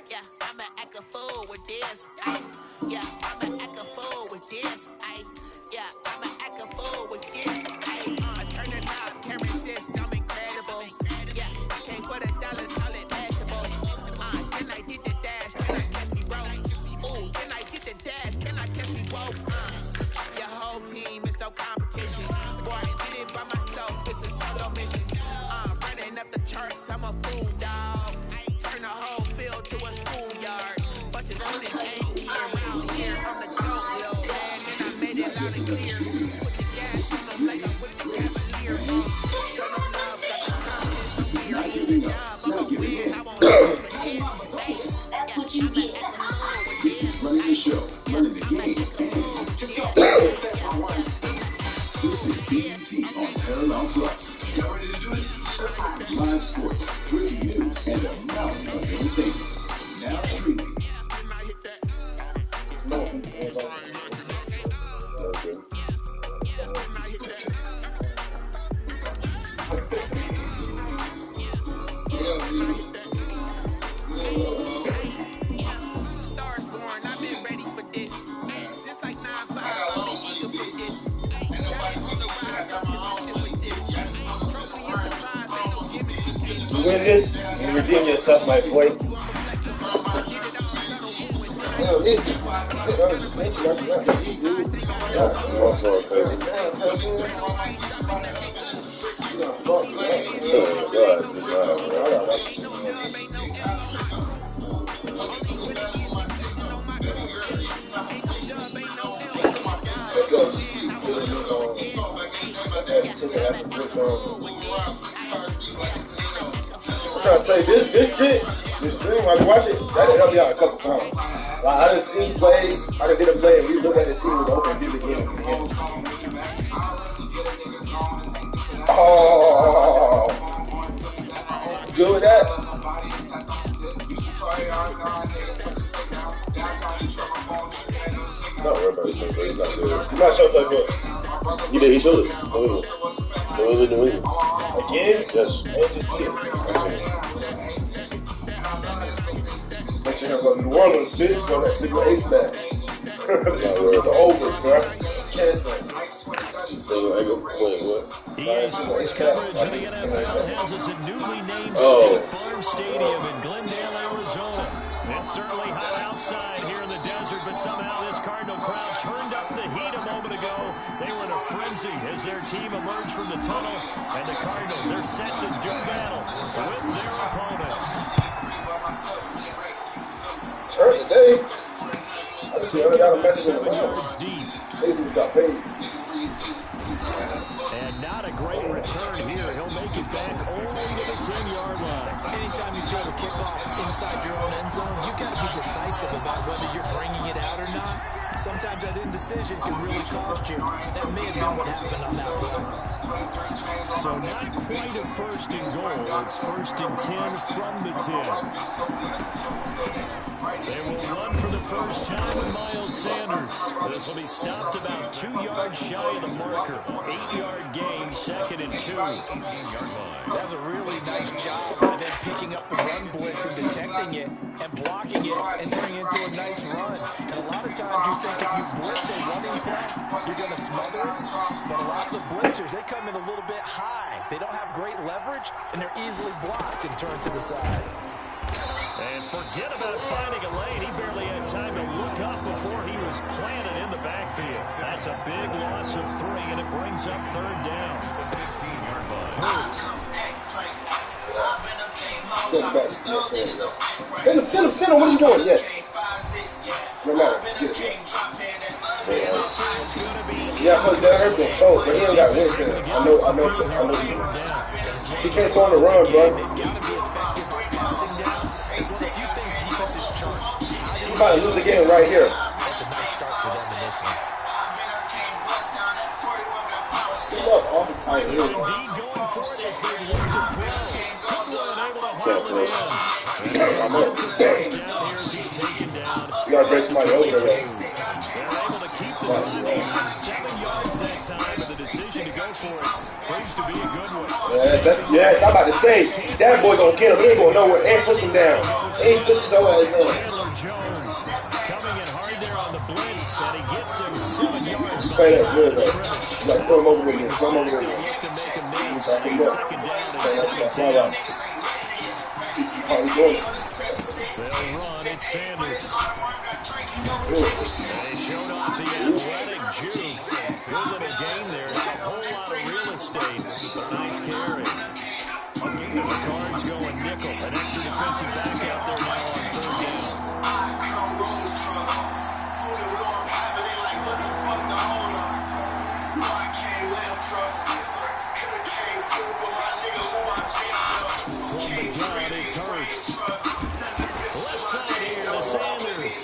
Yeah, I'ma act a fool with this. Yeah, I'ma act a fool with this. Yeah, I'ma act a fool with this. I turn the knob, camera system incredible. Yeah, came for the dollars, call it basketball. Can I get the dash? Can I catch me roll? Ooh, can I get the dash? Can I catch me roll? Your whole team is no competition. Boy, I did it by myself. It's a solo mission. Running up the charts, I'm a fool, dog. Turn the whole field to a schoolyard. Bunch of students ain't here around here. I'm the GOAT, little man, and I made it loud and clear. Put the gas on them like I'm with the Cavalier. Show no love, got the confidence, no fear. It's a dub, I'ma win, I won't lose for this. That's what you get. This is running the show, running the game, and check out this is BET on Paramount Plus. Y'all ready to do this? Showtime. Live sports, breaking news, and a mountain of entertainment. Now streaming. Stars born, I've been ready for this. Since like 9-5, I've been eager for this. You win this, you redeem yourself, my boy. I'm trying to tell you, this shit, this stream, I watch it, that done helped me out a couple times. Like, I done seen plays, I done did a play, and we look at the scene with the open view again and again. Oh, good with that? Not worry about this thing, bro. He's not good. He's not showing that. He did, he showed it. New England. Again? Yes. I didn't just see it. I seen it. Make sure you go to New Orleans, bitch. Go that 6-8 back. It's over, bro. Can't stand. So, I go, wait, what? EA coverage of the NFL has us at newly named State Farm Stadium in Glendale, Arizona. It's certainly hot outside here in the desert, but somehow this Cardinal crowd turned up the heat a moment ago. They were in a frenzy as their team emerged from the tunnel, and the Cardinals are set to do battle with their opponents. Turn today. I just got a message in the mail. They just got paid. And not a great return here. He'll make it back only to the 10-yard line. Anytime you throw the kickoff inside your own end zone, you've got to be decisive about whether you're bringing it out or not. Sometimes that indecision can really cost you. That may have been what happened on that play. So not quite a first and goal. It's first and 10 from the 10. They will run for the first time with Miles Sanders. This will be stopped about 2 yards shy of the marker. 8-yard gain, second and 2. That was a really nice job of them picking up the run blitz and detecting it and blocking it and turning it into a nice run. And a lot of times you think if you blitz a running play, you're going to smother it. But a lot of the blitzers, they come in a little bit high. They don't have great leverage, and they're easily blocked and turned to the side. And forget about finding a lane. He barely had time to look up before he was planted in the backfield. That's a big loss of 3, and it brings up third down. 15-yard line. Hurts. Send him, what are you doing? Yes. No matter. Get it. Yeah, so that hurts him. Oh, but he ain't got wins in it. I know. He can't go on the run, bro. He might lose again right here. That's a nice start for them in this one. Sit up off his tight heel. You gotta break somebody over there. They're able to keep the run 7 yards that time, but the decision to go for it proves to be a good one. Yeah, I'm about to say, that boy gonna get him. He ain't gonna know where and push him down. Ain't put his old ass down. Chandler Jones coming in hard there on the blitz, and he gets him 7 yards Just on play the that line good of though. scrimmage. Like come over with me. Come over with me. Look to make him miss. Back him up. Second down and That's 17. my right. How you doing it? They'll run. It's Sanders. Good. And he showed off the athletic juke. Good little game there. Not a whole lot of real estate, but a nice carry. The Cards going nickel. An extra defensive back out there now on third down. From the gun, it's Hurts. Left side here to Sanders.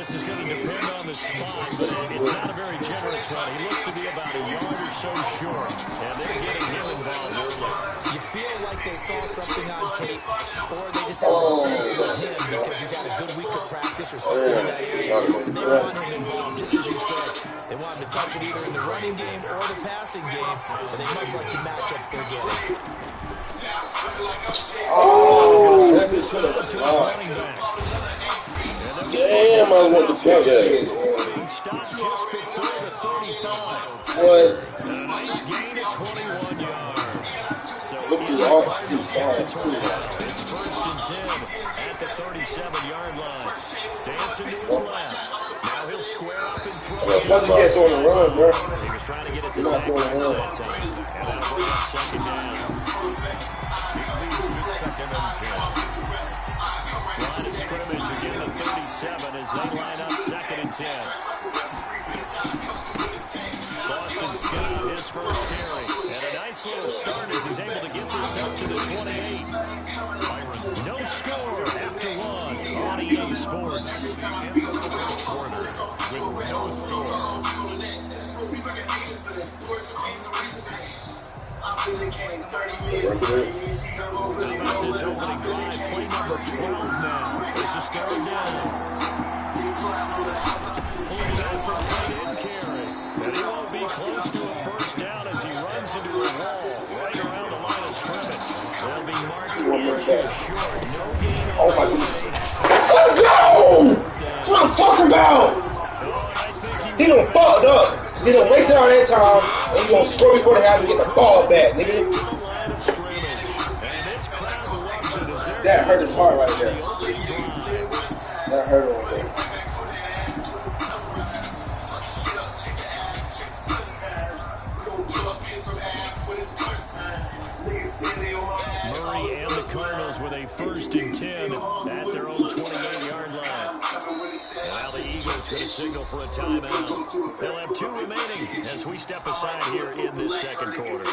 This is going to depend on the spot, but it's not a very generous run. He looks to be about a yard or so short, and they're getting him involved early. You feel like they saw something on tape, or they just have a sense with him because he's had a good week of practice or something in that area. They want him involved, just as you said. They want him to touch it either in the running game or the passing game, and they must like the matchups they're getting. Oh, Running back. damn, I want to see that. Being stopped just before the 35. What? And a nice gain of 21 yards. So Look at all these it's sides too. first and 10 at the 37-yard line. Dancing to his left. Now he'll square up and throw. Once he gets on the run, bro. He was trying to get it to You're not Zach going Ertz to that time. And that'll bring up second down. Line of scrimmage again to 37 as they line up second and 10. Boston Scott, his first carry. And a nice little start as he's able to get this up to the 28. No score after one on EA Sports. With no score. How about this opening drive? Play number 12 now. This is third down. Look at that, some tight end carry. And he won't be close to a first down as he runs into a wall right around the line of scrimmage. They'll be marked short. No gain on Oh my goodness. Let's go! That's what I'm talking about! He done fucked up. He done wasted all that time, and he gonna score before they have to get the ball back, nigga. That hurt his heart right there. That hurt him right there. Murray and the Cardinals with a first and 10 at their own 28-yard line. And now the Eagles going to signal for a timeout. They'll have 2 remaining as we step aside here in this second quarter.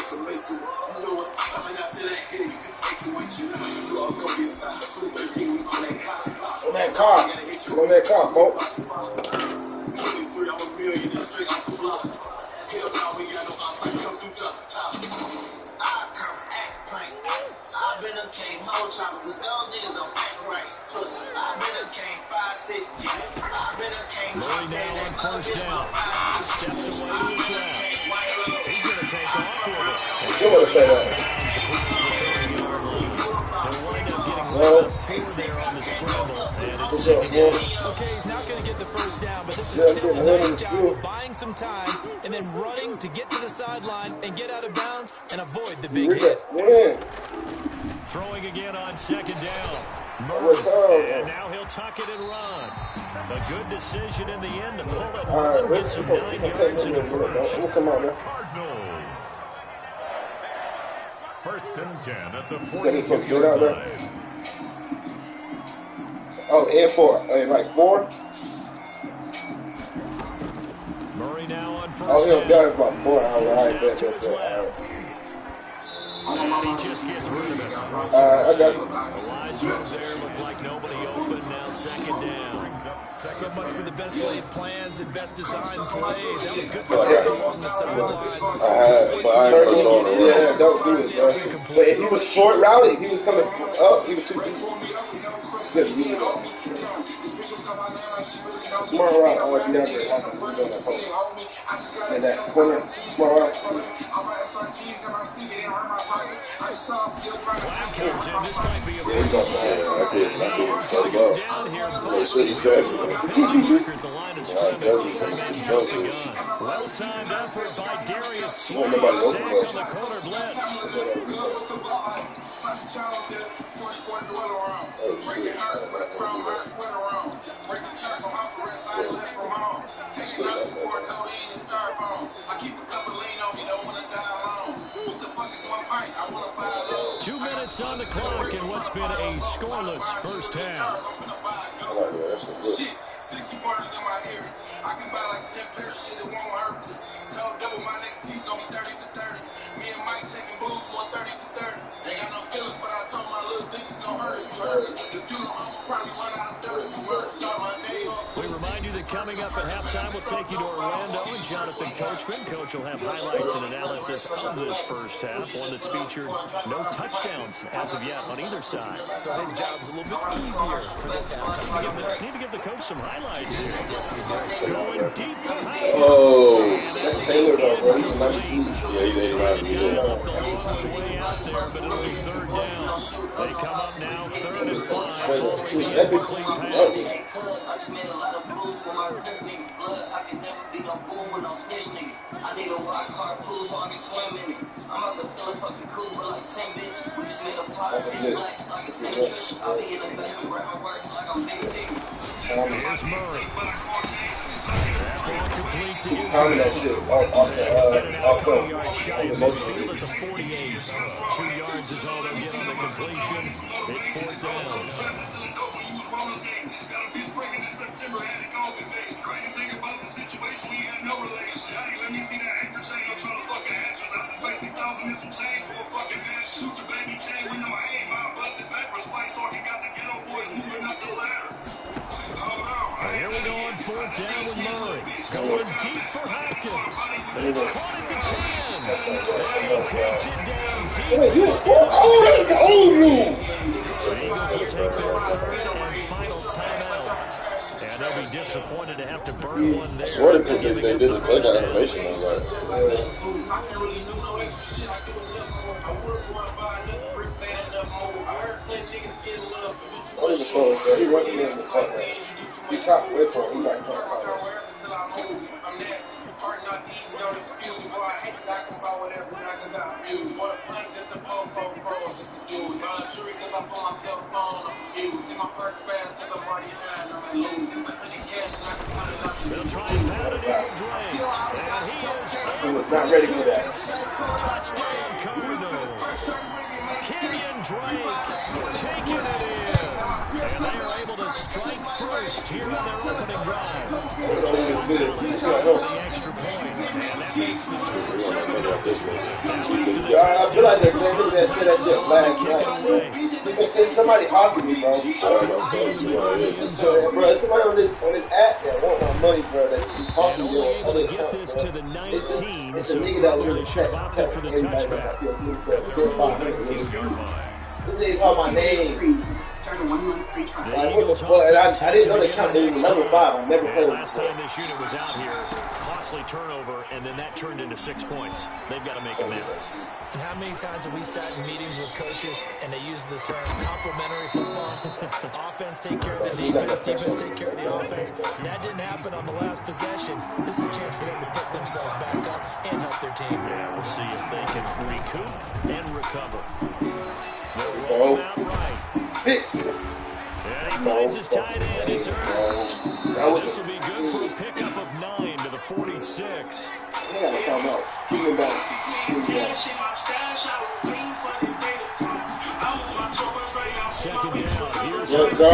On that car. Get on that car, folks. Murray now on first down. Steps away to his left. He's going to take off with it. You want to play that? They'll wind up getting rid of 4 there on the scramble. And it's second down. Okay, he's not going to get the first down, but this is still a nice job of buying some time and then running to get to the sideline and get out of bounds and avoid the big hit. Yeah. Throwing again on second down. Murray, and now he'll tuck it and run. A good decision in the end to pull it one, get some 9 yards in the first. Come on, man. Cardinals. First and 10 at the He took good 42-yard out there. line. Oh, and 4. Like 4? Murray now on first Oh, he'll down. got it about 4 hours. All right, First down to his All left. right. And he just gets rid of it. I got you. The lines move there, look like nobody open. Now second down. So much for the best laid plans and best designed plays. That was good for Yeah. along the sidelines. But I ain't put on it. Yeah, don't do it, bro. But if he was short routed, if he was coming up, he was too deep. Still, you know. Smart route, DeAndre Hopkins was on that post. And that corner, smart route. Flag comes in. This might be a There you go, man. I did. Let's go. down here. Make sure you said it. The line of scrimmage. And jumped the gun. Well-timed effort by Darius Slay. Sack on the corner blitz. I keep a couple lean on me, don't wanna die alone. What the fuck is one pint? I wanna buy a load. 2 minutes on the clock in what's been a scoreless first half. Shit, 60 partners in my ear. I can buy like 10 pairs of shit, it won't hurt me. Told double my next piece on me 30 for 30. Me and Mike taking booze for 30 for 30. Ain't got no feelings, but I told my little things it's gonna hurt if you hurt me. If you don't, I'ma probably run out of dirt if you hurt. Start my day off. We remind you that coming up at halftime, we'll take you to Orlando and Jonathan Coachman. Coach will have highlights and analysis of this first half, one that's featured no touchdowns as of yet on either side. So his job's a little bit easier for this halftime. Need to give the coach some highlights here. Going deep for Hopkins. Oh, That's Taylor, though, bro. He's like, yeah, he's 85 years Down old. off the long way out there, but it'll be third down. They come up now, 3rd and 5, following the incomplete pass. I just made a lot of moves for my rip nigga blood. I can never be no fool with no snitch nigga. I need a wild card pool so I can swim in it. I'm out the feeling fucking cool with like 10 bitches. We just made a pot of fish like a tennis. I'll be in the basement where I work like I'm 15. Here's Murray. That ball complete to counting that shit off the shy of midfield at the 48. 2 yards is all they'll get on the completion. It's 4th down. Here we go on 4th down with Murray. Going deep for Hopkins. It's caught at the 10. And he takes it down deep. Wait, you scored? Oh, he owned you! The Eagles will take their 3rd and final timeout. And they'll be disappointed to have to burn one there. I swear to think they did the touchdown animation on that. What is the phone, bro? He running in the cut, man. He chopped with him. He like trying to talk about it. They'll try and pound it into Drake. And He was not ready for that. touchdown Cardinals. Kenyon Drake taking it in. And they are able to strike first here on their opening drive. The extra point. And that makes the score 7. I feel like that man that said that shit last night. He been saying somebody hogging me, bro. Bro, somebody on this app that want my money, bro. That's hogging me on other get accounts, this bro. to the 19. It's a nigga that literally should have check opted for the touchback. This nigga called my name. Start a 1-month free trial. Like, what the fuck? And I didn't know the count. They was level 5. I never played with Last time this unit was out here, costly turnover, and then that turned into 6 points. They've got to make amends. And how many times have we sat in meetings with coaches and they use the term complementary football? Offense take care of the defense, defense take care of the offense. That didn't happen on the last possession. This is a chance for them to pick themselves back up and help their team. Yeah, we'll see if they can recoup and recover. They'll roll him out right. And he finds his tight end. It's Ertz. This will be good for a pickup of 9 to the 46. He got to come out. He went back. Second down. Here's Yes, sir.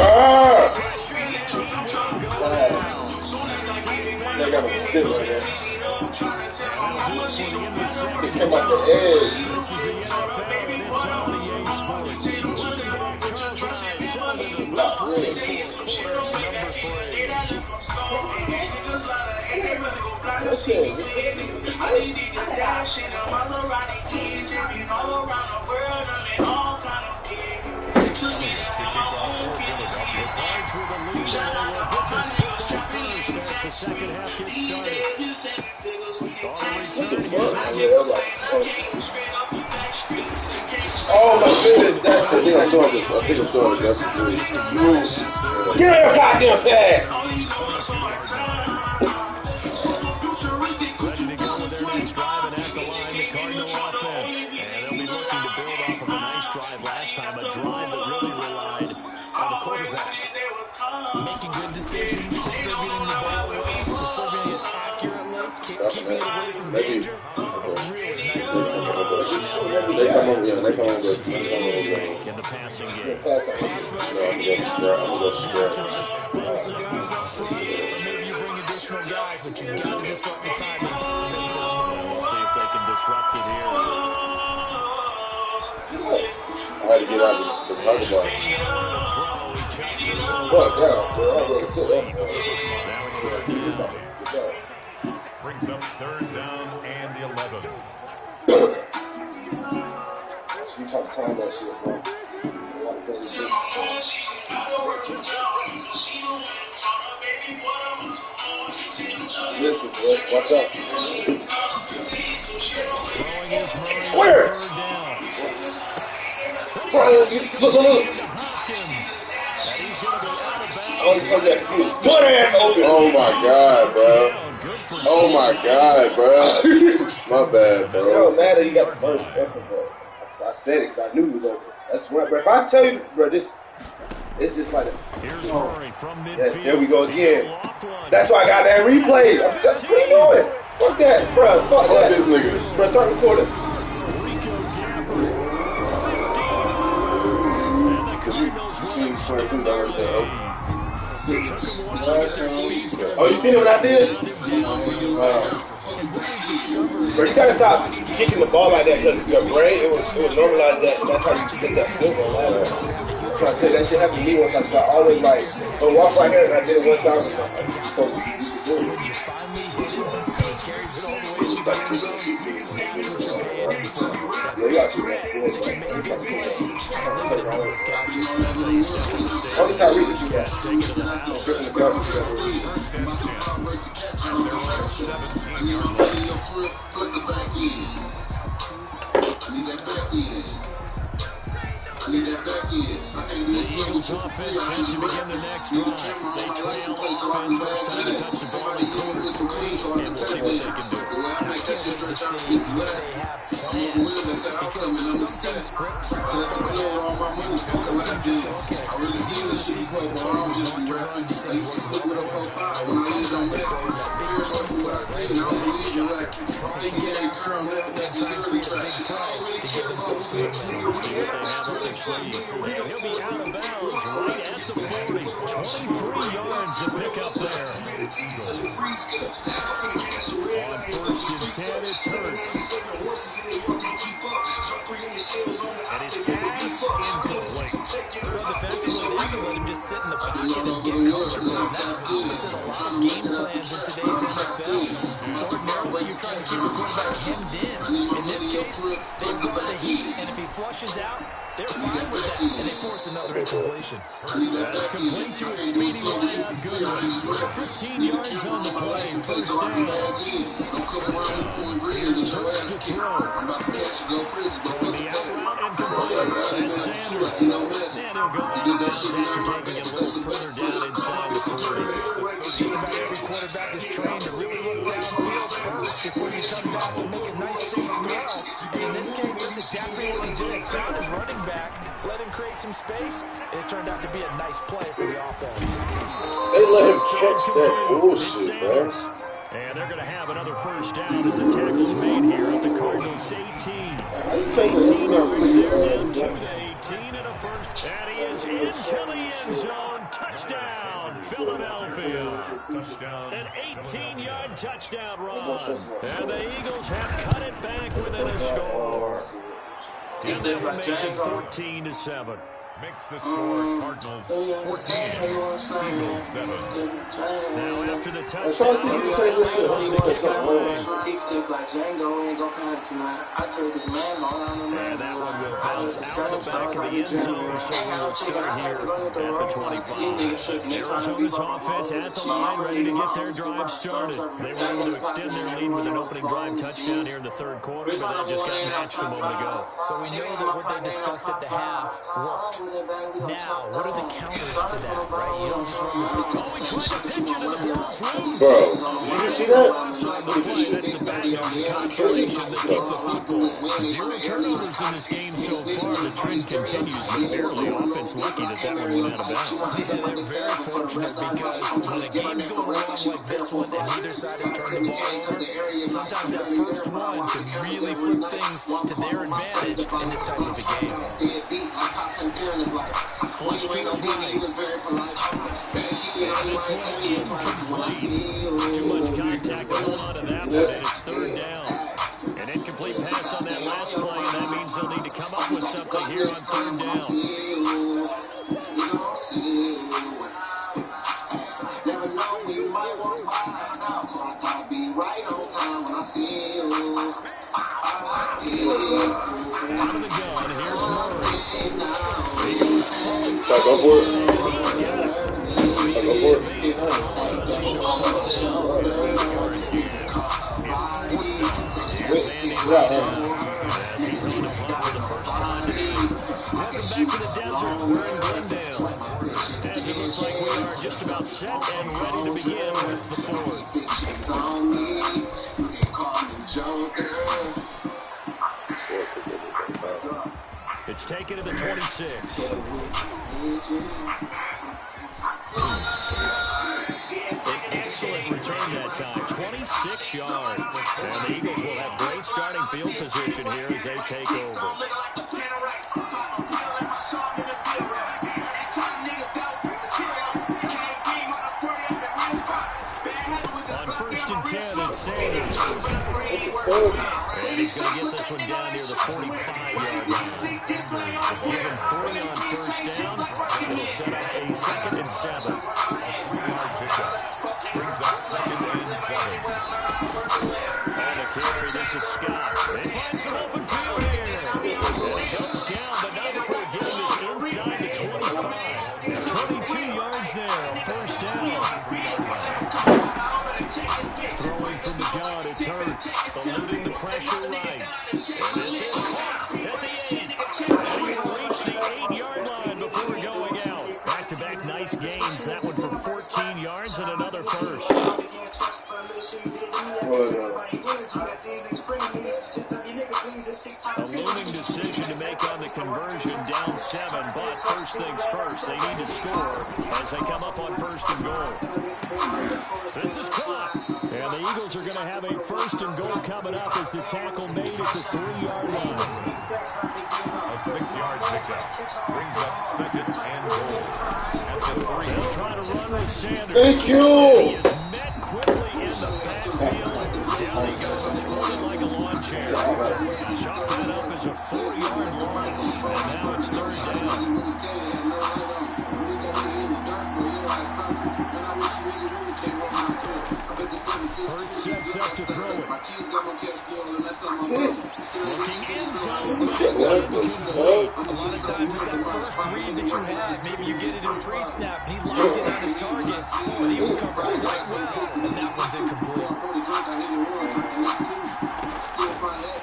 They got a sit right there. He came out the edge. This is the NFL, and it's on the EA Sports. the lead, and they will get this football first as the second half gets started. On the return, here's Hopkins. Oh my goodness, that's I think I'm throwing this. Get your goddamn bag! Ready to go with their next drive, and at the line, the Cardinal offense. And they'll be looking to build off of a nice drive last time, a drive that really relied on the quarterback. Making good decisions, distributing the ball well, distributing it accurately, keeping it away from danger. Really nice little Next time I'm going to In the passing game. No, I'm going to scrap. Runs the guys up front, or maybe you bring additional guys, but you got to disrupt the timing. We'll see if they can disrupt it here. I had to get out the target box. What? Yeah, bro. I really took that. Brings up third down and 11. You try to time that shit, bro. A lot of crazy shit. Listen, bro. Watch out. Square! Look. Butt ass open. Oh my god, bro. Oh my god, bro. My bad, bro. It don't matter. You got the first effort, but I said it because I knew it was open. That's right, bro. If I tell you, bro, it's just like Here's Murray from midfield. yes, there we go again. That's why I got that replay. What are you doing? Fuck that, bro. Fuck that. This nigga. Bro, start recording. Cause you seen $22 to open. Oh, you seen it when I see it? Bro, you gotta stop kicking the ball like that because your brain, it would normalize that, and that's how you get that football. I'm trying to tell you, that shit happened to me one time. So I always like, walk right here, and I did it one time. So yeah, you got to. Only Tyreek that you got. The Eagles offense set to begin their next drive. They trail offense first time to touch the ball in quarter 3, and we'll see what they can do. I can't wait to see what they have planned, because some teams script to start out. Other teams just go, okay, these are the sequence of plays we want to run, these things work well for us. And sometimes they throw in that big play, right? Try and get it current, then try and create a big play to give themselves some momentum. We'll see what they have up their sleeve. He'll be out of bounds right at the 40. 23 yards to pick up there. On first and 10, it's Hurts. And his pass incomplete. Well, defensively, they haven't let him just sit in the pocket and get comfortable. And that's opposite a lot of game plans in today's NFL. Ordinarily, you're trying to keep the quarterback hemmed in. In this case, they've got the heat, and if he flushes out, they're fine with that, and they force another incompletion. That's complete to a speedy wideout Goodwin. 15 yards on the play, first down. Here's Hurts to throw. Throwing the out route and complete. That's Sanders. And he'll go out of bounds after taking it a little further down inside the 40. Just about every quarterback is trained to really look downfield first before you come back and make a nice safe throw. And in this case, that's exactly what he did. Found his running back, let him create some space, and it turned out to be a nice play for the offense. They let him catch that bullshit, man. And they're going to have another first down as the tackle's made here at the Cardinals 18. 18 yards, they're down to the 18 and a first. And he is into the end zone. Touchdown, Philadelphia. An 18-yard touchdown run. And the Eagles have cut it back within a score. And they make it 14-7. makes the score Cardinals 14, Eagles 7. Now after the I'm touchdown, trying to see if you change this shit. I'm looking at something wrong. And that one will bounce out the back of the end zone, so we will start here at the 25. Arizona's offense at the line, ready to get their drive started. They were able to extend their lead with an opening drive touchdown here in the third quarter, but that just got matched a moment ago. So we know that what they discussed at the half worked. Now, what are the counters to that, right? You don't just run the same. Oh, he tried to pitch it, and the ball's loose. Bro. Did you see that? On the play, that's the bad news. A consolation that keep the football. 0 turnovers in this game so far. The trend continues, but barely. Offense lucky that that one went out of bounds. Yeah, they're very fortunate because when a game's going along like this one and neither side has turned the ball over, sometimes that first one can really flip things to their advantage in this type of a game. Flush to the right. And this one incomplete. Too much contact to hold on to that one, and it's third down. An incomplete pass on that last play, and that means they'll need to come up with something here on third down. Out of the gun, here's Murray. He goes forward. Shall I go for it? He's got it. I'll go for it. As he's on the punt for the first time today. Welcome back to the desert. We're in Glendale. As it looks like we are just about set and ready to begin with the fourth. It's taken to the 26. An excellent return that time, 26 yards. And the Eagles will have great starting field position here as they take over. On 1st and 10, it's Sanders. And he's going to get this one down near the 45-yard line. Given 40 on first down, it'll set up a 2nd and 7. Brings up 2nd and 7. On the carry, this is Scott. They find some open field here. And he goes down, but not before getting this inside the 25. 22 yards there on first down. Throwing from the gun, it's Hurts. Eluding the pressure right. And this is caught at the 8. And he will reach the 8-yard line before going out. Back-to-back nice gains. That one for 14 yards and another first. A looming decision to make on the conversion, down 7, but first things first, they need to score as they come up on 1st and goal. This is caught, and the Eagles are going to have a 1st and goal coming up as the tackle made at the 3-yard line. A 6-yard pickup brings up 2nd and goal at the 3. They'll try to run with Sanders. Thank you. He is met quickly in the backfield. Down he goes, floating like a lawn chair. Chop that up as a 4-yard loss, and now it's 3rd down. Hurts sets up to throw it. Looking in zone. A lot of times it's that first read that you have. Maybe you get it in pre-snap, and he locked in on his target, but he was covered quite well, and that one's incomplete.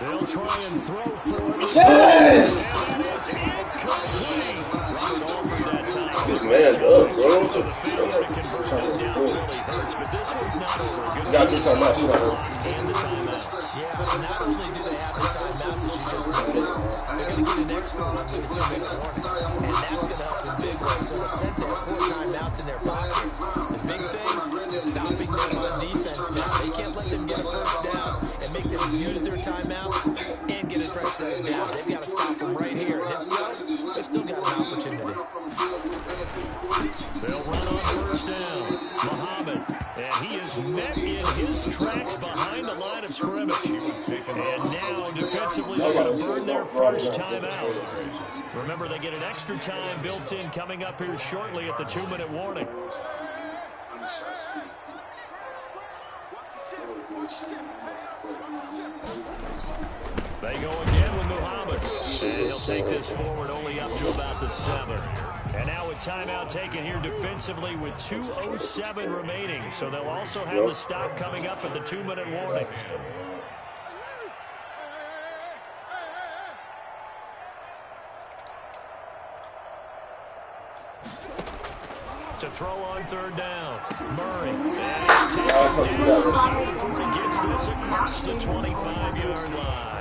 They'll try and throw for it. Yes! And it is incomplete. Robert Alford that time. This man's up, bro. To the field, the conversion down really hurts, but this one's not over. Good Got two timeouts. and the timeouts. Yeah, not only do they have the timeouts, as you just noted, they're going to get an extra one with a 2-minute warning, and that's going to help in big ways. So in a sense, they have 4 timeouts in their pocket. The big thing, stopping them on defense now. They can't let them get a first down and make them use their timeouts and get a fresh second down. They've got to stop them right here, and if so, they've still got an opportunity. They'll run on first down. Muhammad, and he is met in his tracks behind the line of scrimmage. And now, defensively, they're going to burn their first timeout. Remember, they get an extra time built in coming up here shortly at the 2-minute warning. They go again with Muhammad. And he'll take this forward only up to about the 7. And now a timeout taken here defensively with 2:07 remaining. So they'll also have the stop coming up at the 2-minute warning. To throw on 3rd down. Murray. And he's taken down before he gets this across the 25-yard line.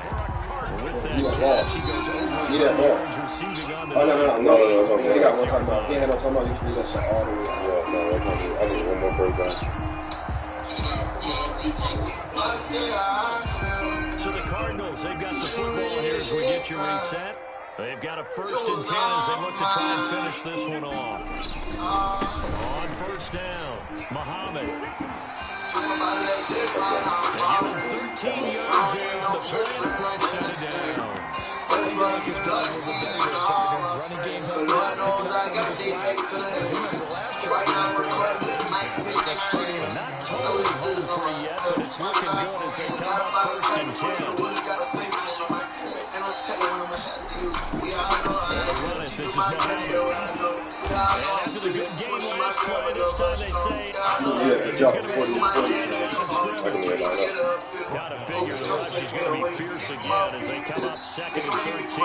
With that catch, he goes over the yards receiving on the no. He got one timeout. He had no timeout. You can do that shit all the way out. No, I need one more first down. So the Cardinals, they've got the football here as we get you reset. They've got a 1st and 10 as they look to try and finish this one off. On 1st down, Muhammad. And give him 13 yards there on the play to set it down. Running game helped out picking up some of the slack. Not totally home free yet, but it's looking good as they come up 1st and 10. This is Muhammad. And after the good game last play, this time they say, he's going to be gotta figure the rush is going to be fierce again as they come up 2nd and 13.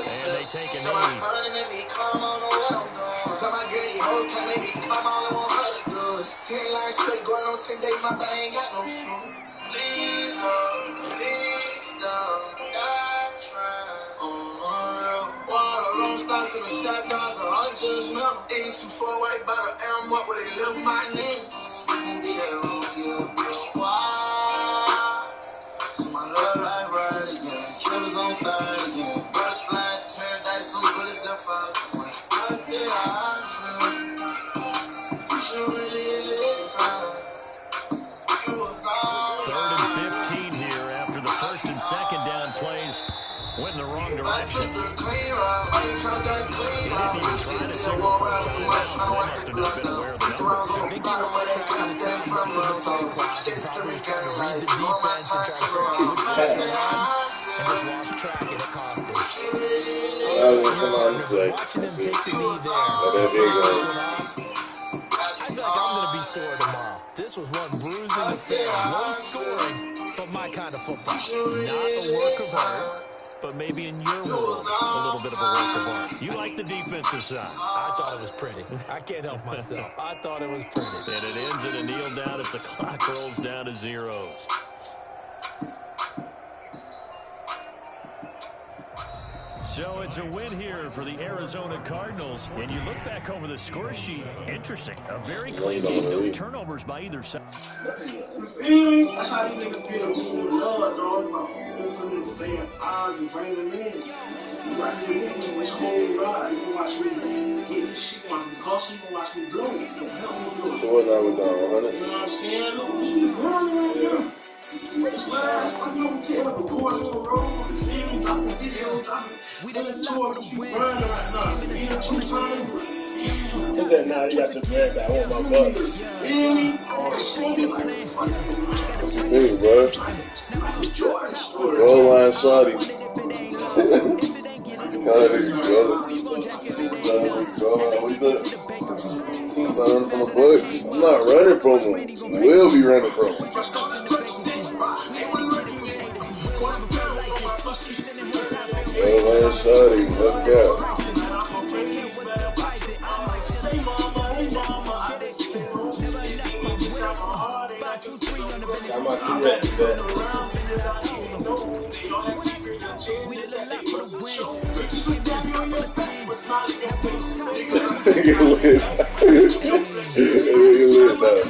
And they take a knee. Stocks in the shots, I was unjudgmental. 84 white by the M up where they live my name. So my love life right again. Killers on side again. Birds flying to paradise, so good as their father. I said you should really live fine. 3rd and 15 here after the 1st and 2nd down plays went in the wrong direction. They didn't even try to signal for a timeout, so they must have not been aware of the numbers. I think he was tracking the tape, he looked at the clock, and probably was trying to read the defense and try to figure out which way to run, and just lost track, and it cost him. Watching him take the knee there, I feel like I'm going to be sore tomorrow. This was one bruising affair, low scoring, but my kind of football. Not a work of art, but maybe in your world, a little bit of a work of art. You like the defensive side. I thought it was pretty. I can't help myself. I thought it was pretty. And it ends in a kneel down as the clock rolls down to zeros. So it's a win here for the Arizona Cardinals. And you look back over the score sheet, interesting. A very clean game, no turnovers by either side. That's how these niggas feel with love, dog. Fan odds and bring them in. You watch me win this whole ride. You watch me get this shit on the hustle. You watch me blow it. So what now we're down 100? You know what I'm saying? Look, what's the ground right now? What's last? I'm going to tell the quarter of the road. Even dropping video, dropping. We didn't tour to keep burning right now. Even 2 times. He said, nah, you got your bread back. I want my bucks. Really? Oh, shit. Big, bro. Goal line Saudi. What you said? He's not running from the Bucks. I'm not running from him. We'll be running from him. Goal line Saudi. Look out. You lit. You lit though.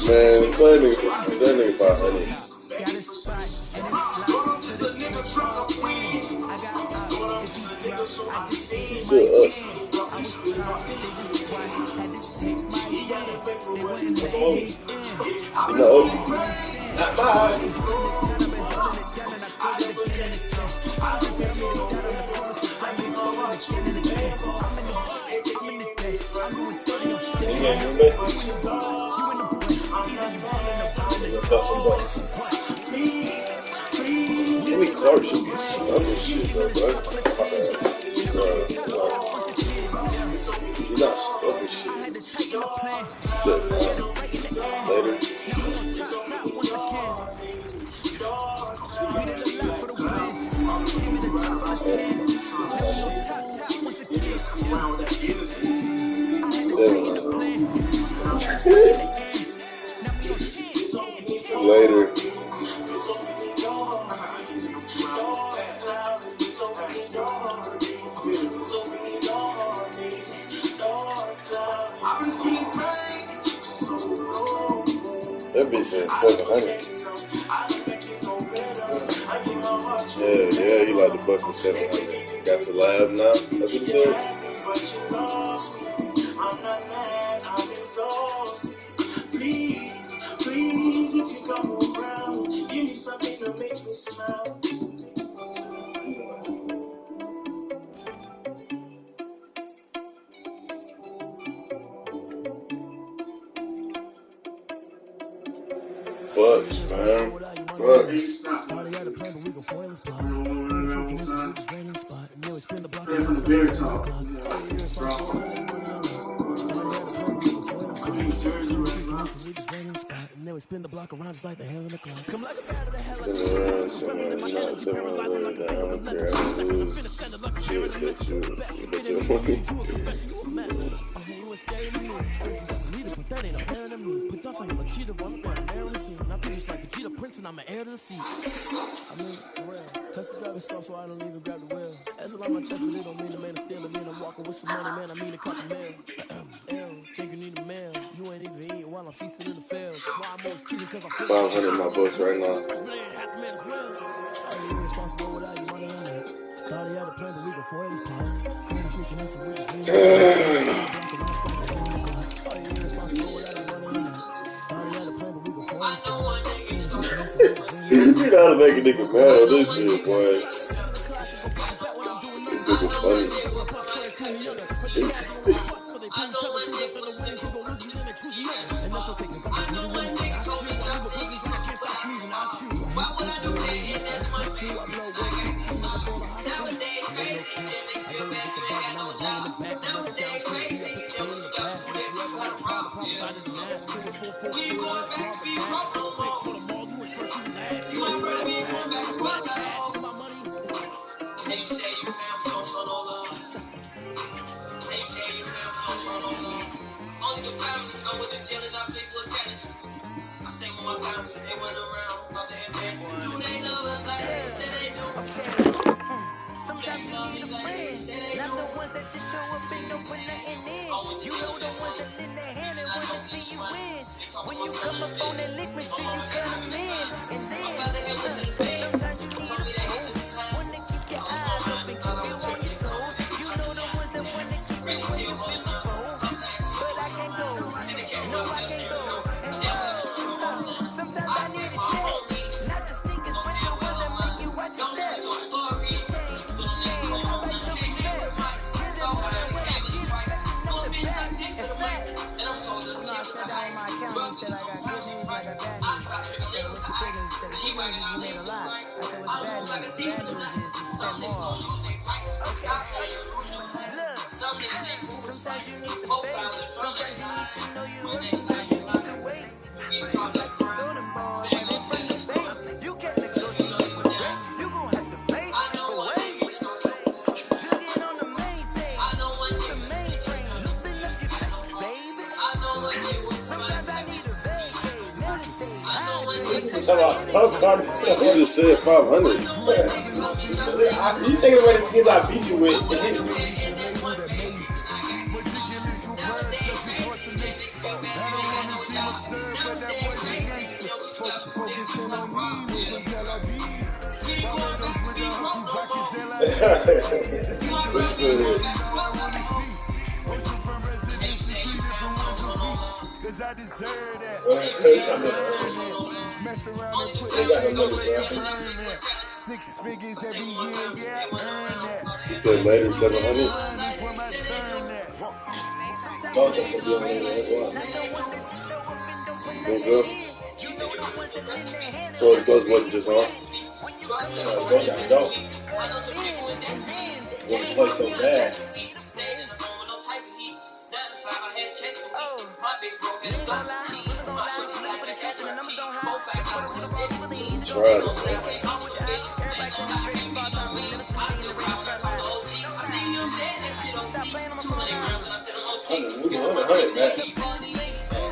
Man, that nigga 500. Still us. No. Not mine. game, you know? Jimmy Clark should be stuffing shit, though, bro. He's not stuffing shit. Except later. Later. That bitch said 700. Yeah, he like the buck for 700. Got to lab now. That's what he said. Please, if you come around, give me something to make me smile. Bucks, man. Bucks. We spin the block around just like the hands in the clock. Come like a bat of the hell. You was scared of me. Just lead it, but that ain't a parent of me. Put dust on you like cheetah, run up there, air in the scene. I think it's like a cheetah prince, and I'm an heir to the seat. I mean, for real. Touch the driver's soft, so I don't even grab the wheel. That's a lot on my chest, but it don't mean the man to steal it. Mean I'm walking with some money, man. I mean a couple mil. Think you need a meal. You ain't even eating while I'm feasting in the field. That's why I'm always cheating, cause I'm 500 in my books right now. Are you responsible without your money on that? Thought he had a plan, but we go for his plan. Pretty sure you can answer with his ring. Are you responsible without your money on that? Thought he had a plan, but we go for his plan. You know how to make a nigga mad on this shit, boy. This nigga funny. And that's okay, cause I'm a little woman. I chew, I leave a pussy, then I can't stop sneezing. I chew. Why would I do it? I blow work, I blow a hot suit. I go and get the bag and I'm bringing it back. I'm like down to the beat, I put the pain in the past. If you ever had a problem, prophesied in the mask. Till it's full, still in the car, the back. So I picked to the mall, you went first, you last. You ain't ready, man. Black cash to my money. Hey, you say you found me, don't show no love. Hey, you say you found me, don't show no love. Only the family, I'm with the jail and I play for sanity. I stay with my family, they went around, about to advance. Do they know us like they said they do? Sometimes you need a friend, not the ones that just show up and don't put nothing in. You know the ones that lend their hand and wanna see you win. When you come up on that lick, make sure you cut them in. And then, sometimes you need a friend, one to keep your eyes up and keep you on your toes. You know the ones that wanna keep you when you feel the phone. But I can't go, no I can't go. And sometimes I need a check, not the sneakers, but the ones that make you watch your step. Sometimes you need to fake, sometimes you need to know you hurt, sometimes you need to wait. Throw them balls right in front of the bank. You can't negotiate with Drake, you gon' have to pay. But wait, jugging on the main stage, the mainframe, loosen up your face, baby. Sometimes I need a vacate, meditate, You just said 500. You taking away the teams I beat you with. Cause I deserve that. Mess around and put that thing on the that. 6 figures every year, yeah, I earn that. He said later 700. Dolphins will be over there, that's why. Think so? So the coach wasn't just on? Coach got to go. When he plays so bad. Tried it.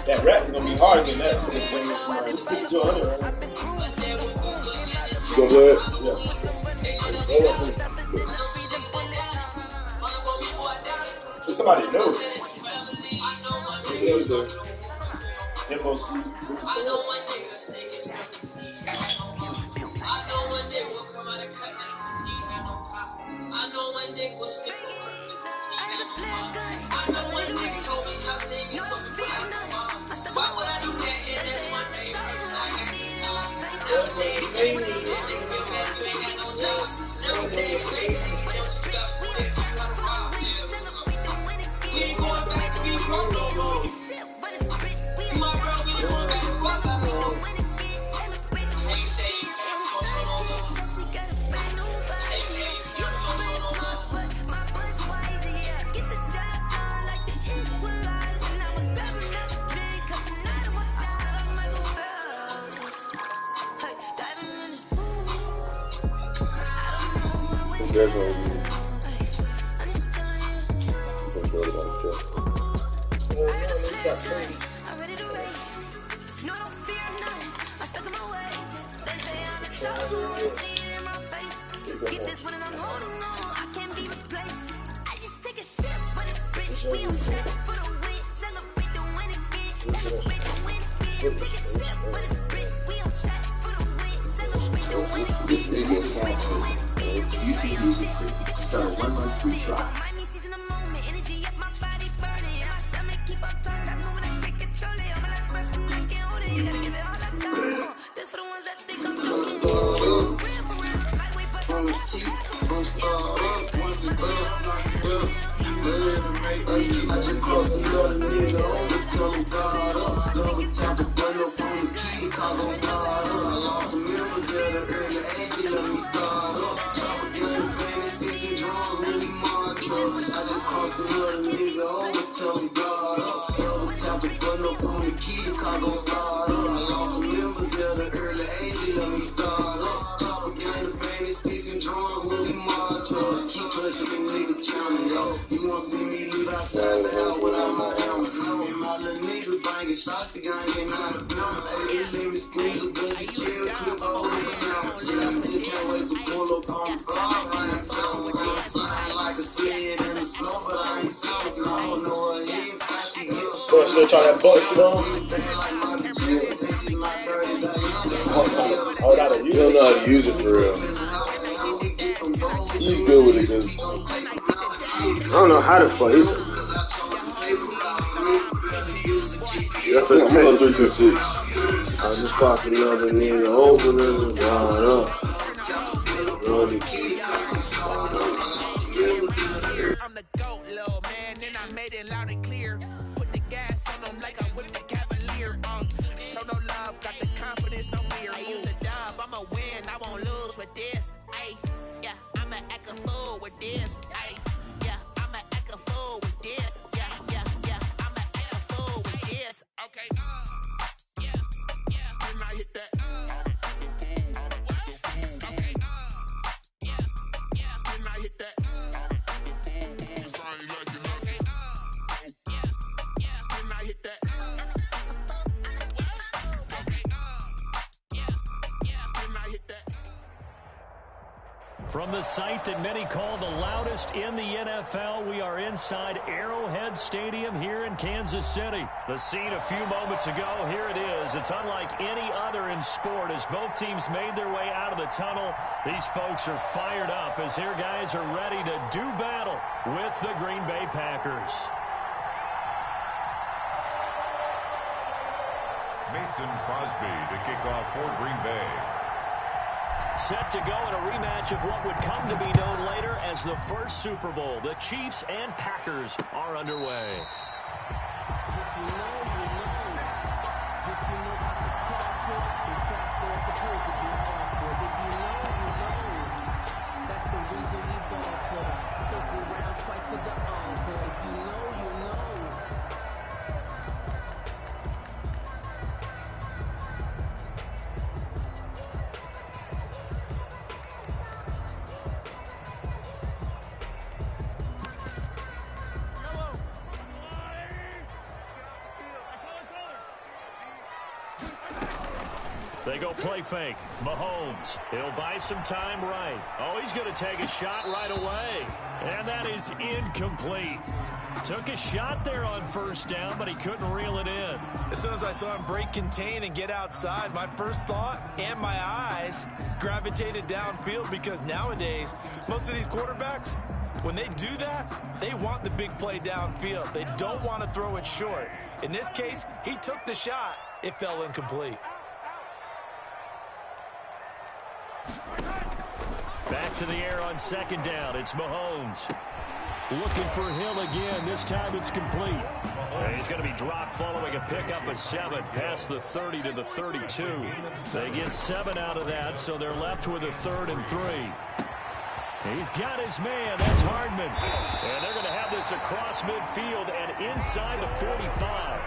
That rap is gonna be hard to get that. Let's pick 200. Right? You gonna play it? Yeah. Somebody knows. FOC. YouTube Music Free. Start a 1 month free trial. Still try that bullshit on? You don't know how to use it for real. He's good with it because I don't know how to fuck. He's that's what I'm 326. I just crossed another nigga opener and got up. I'm the GOAT, little man, and I made it loud and clear. Put the gas on them like I whipped the Cavalier. Show no love, got the confidence, no fear. I use a dub, I'ma win, I won't lose with this. Ay, yeah, I'ma act a fool with this. Ay, yeah, I'ma act a fool with this. Yeah, yeah, yeah, I'ma act a fool with this. Okay, yeah, yeah, and I hit that. Okay, yeah, yeah, and I hit that. From the site that many call the loudest in the NFL, we are inside Arrowhead Stadium here in Kansas City. The scene a few moments ago, here it is. It's unlike any other in sport as both teams made their way out of the tunnel. These folks are fired up as their guys are ready to do battle with the Green Bay Packers. Mason Crosby to kick off for Green Bay. Set to go in a rematch of what would come to be known later as the first Super Bowl. The Chiefs and Packers are underway. They go play fake. Mahomes. He'll buy some time right. Oh, he's going to take a shot right away. And that is incomplete. Took a shot there on first down, but he couldn't reel it in. As soon as I saw him break contain and get outside, my first thought and my eyes gravitated downfield, because nowadays, most of these quarterbacks, when they do that, they want the big play downfield. They don't want to throw it short. In this case, he took the shot. It fell incomplete. Back to the air on second down. It's Mahomes. Looking for Hill again. This time it's complete. And he's going to be dropped following a pickup of 7 past the 30 to the 32. They get 7 out of that, so they're left with a 3rd and 3. He's got his man. That's Hardman. And they're going to have this across midfield and inside the 45.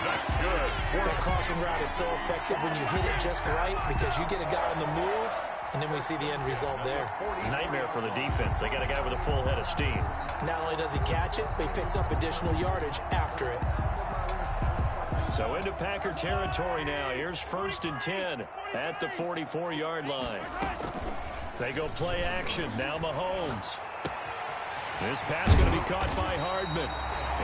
That's good. That crossing route is so effective when you hit it just right, because you get a guy on the move, and then we see the end result there. Nightmare for the defense. They got a guy with a full head of steam. Not only does he catch it, but he picks up additional yardage after it. So into Packer territory now. Here's 1st and 10 at the 44-yard line. They go play action. Now Mahomes. This pass going to be caught by Hardman.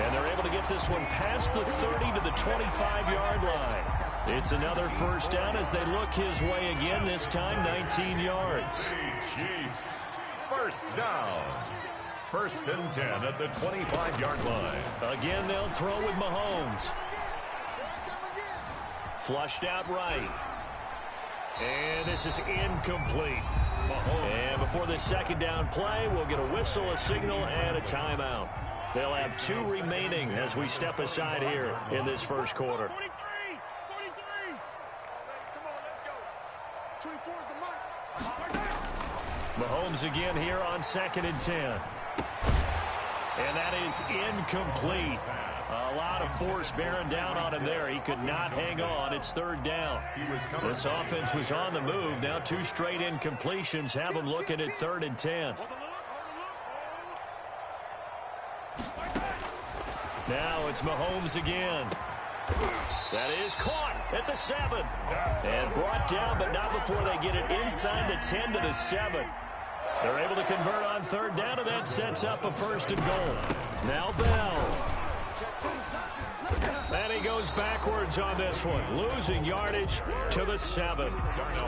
And they're able to get this one past the 30 to the 25-yard line. It's another first down as they look his way again, this time 19 yards. Chiefs. First down. 1st and 10 at the 25-yard line. Again, they'll throw with Mahomes. Flushed out right. And this is incomplete. And before this second down play, we'll get a whistle, a signal, and a timeout. They'll have 2 remaining as we step aside here in this first quarter. Mahomes again here on 2nd and 10. And that is incomplete. A lot of force bearing down on him there. He could not hang on. It's 3rd down. This offense was on the move. Now 2 straight incompletions have them looking at 3rd and 10. Now it's Mahomes again. That is caught at the 7. And brought down, but not before they get it inside the 10 to the 7. They're able to convert on 3rd down, and that sets up a 1st and goal. Now Bell. And he goes backwards on this one, losing yardage to the 7.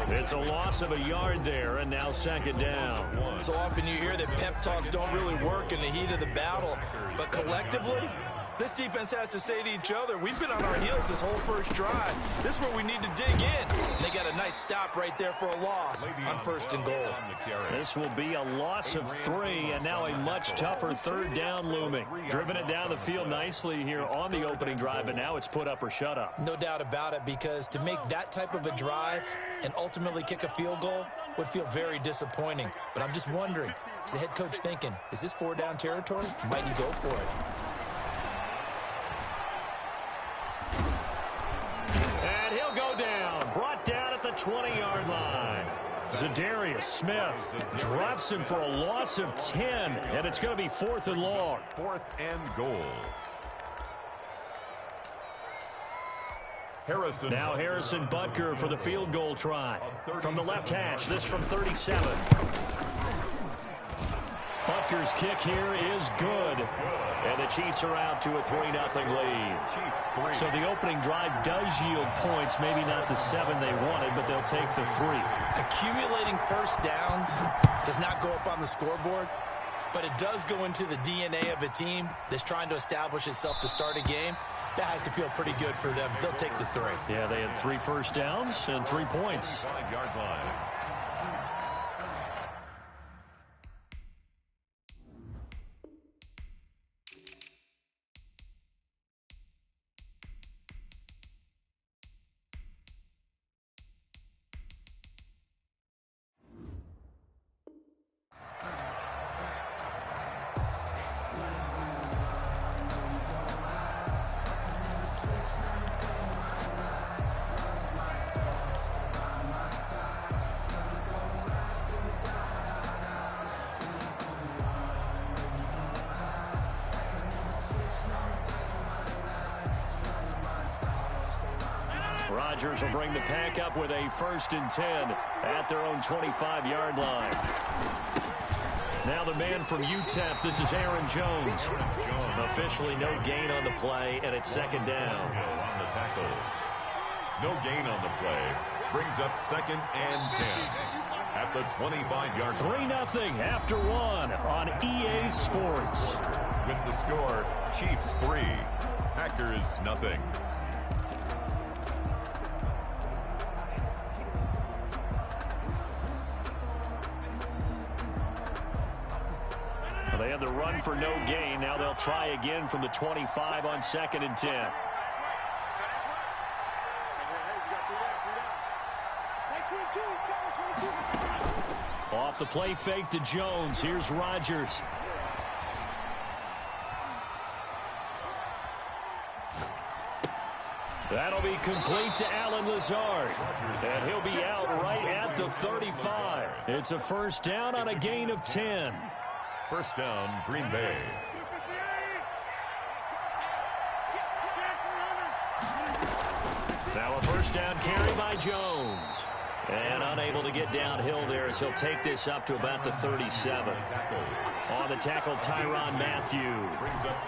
It's a loss of a yard there, and now 2nd down. So often you hear that pep talks don't really work in the heat of the battle, but collectively, this defense has to say to each other, we've been on our heels this whole first drive. This is where we need to dig in. And they got a nice stop right there for a loss on 1st and goal. This will be a loss of 3, and now a much tougher 3rd down looming. Driven it down the field nicely here on the opening drive, but now it's put up or shut up. No doubt about it, because to make that type of a drive and ultimately kick a field goal would feel very disappointing. But I'm just wondering, is the head coach thinking, is this 4-down territory? Might he go for it? And he'll go down. Brought down at the 20-yard line. Zadarius Smith drops him for a loss of 10, and it's going to be 4th and long. 4th and goal. Harrison. Now Harrison Butker for the field goal try. From the left hash, this from 37. Butker's kick here is good. And the Chiefs are out to a 3-0 lead. So the opening drive does yield points. Maybe not the 7 they wanted, but they'll take the 3. Accumulating first downs does not go up on the scoreboard, but it does go into the DNA of a team that's trying to establish itself to start a game. That has to feel pretty good for them. They'll take the 3. Yeah, they had 3 first downs and 3 points. 5-yard line. Rodgers will bring the pack up with a 1st and 10 at their own 25-yard line. Now the man from UTEP, this is Aaron Jones. Officially no gain on the play, and it's 2nd down. On the tackle. No gain on the play. Brings up 2nd and 10 at the 25-yard line. 3-0 after 1 on EA Sports. With the score, Chiefs 3, Packers 0. They had the run for no gain. Now they'll try again from the 25 on 2nd and 10. Off the play fake to Jones. Here's Rodgers. That'll be complete to Allen Lazard. And he'll be out right at the 35. It's a 1st down on a gain of 10. 1st down, Green Bay. Now a 1st down carry by Jones. And unable to get downhill there as he'll take this up to about the 37. On the tackle, Tyrann Mathieu.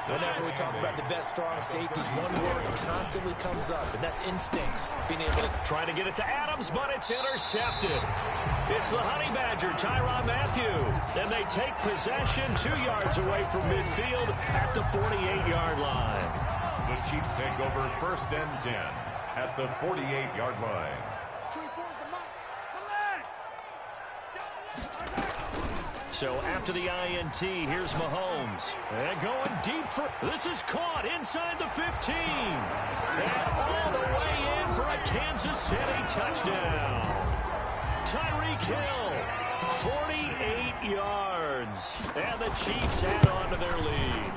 Whenever we talk about the best strong safeties, one word constantly comes up, and that's instincts. Being able to try to get it to Adams, but it's intercepted. It's the Honey Badger, Tyrann Mathieu. And they take possession 2 yards away from midfield at the 48-yard line. The Chiefs take over 1st and 10 at the 48-yard line. So after the INT, here's Mahomes. And going deep for... This is caught inside the 15. And all the way in for a Kansas City touchdown. Tyreek Hill, 48 yards. And the Chiefs add on to their lead.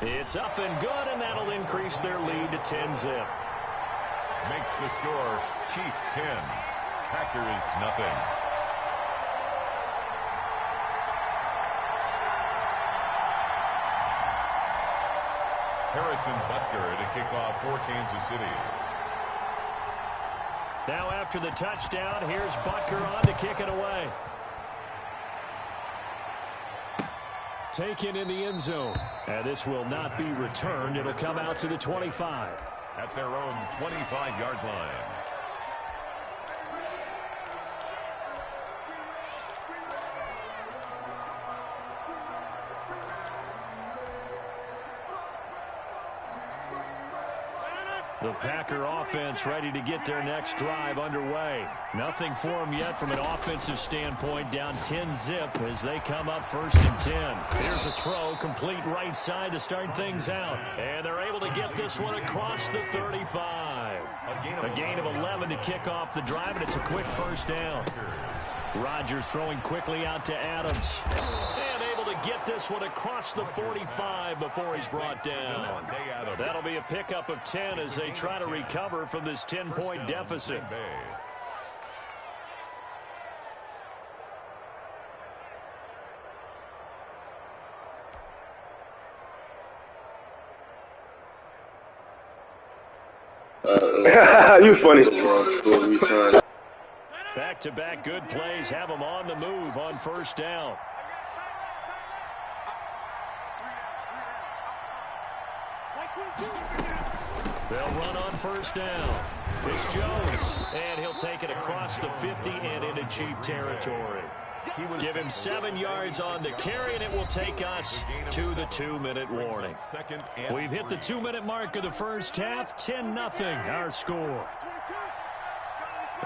It's up and good, and that'll increase their lead to 10-zip. Makes the score Chiefs 10, Packers 0. Harrison Butker to kick off for Kansas City. Now after the touchdown, here's Butker on to kick it away. Taken in the end zone. And this will not be returned. It'll come out to the 25. At their own 25-yard line. The Packer offense ready to get their next drive underway. Nothing for them yet from an offensive standpoint, down 10-zip as they come up 1st and 10. Here's a throw, complete right side to start things out. And they're able to get this one across the 35. A gain of 11 to kick off the drive, and it's a quick 1st down. Rodgers throwing quickly out to Adams. And able to get this one across the 45 before he's brought down. That'll be a pickup of 10 as they try to recover from this 10-point deficit. You funny. Back-to-back good plays have them on the move on 1st down. They'll run on 1st down. It's Jones, and he'll take it across the 50 and into Chief territory. Give him 7 yards on the carry, and it will take us to the 2-minute warning. We've hit the 2-minute mark of the first half, 10-0 our score.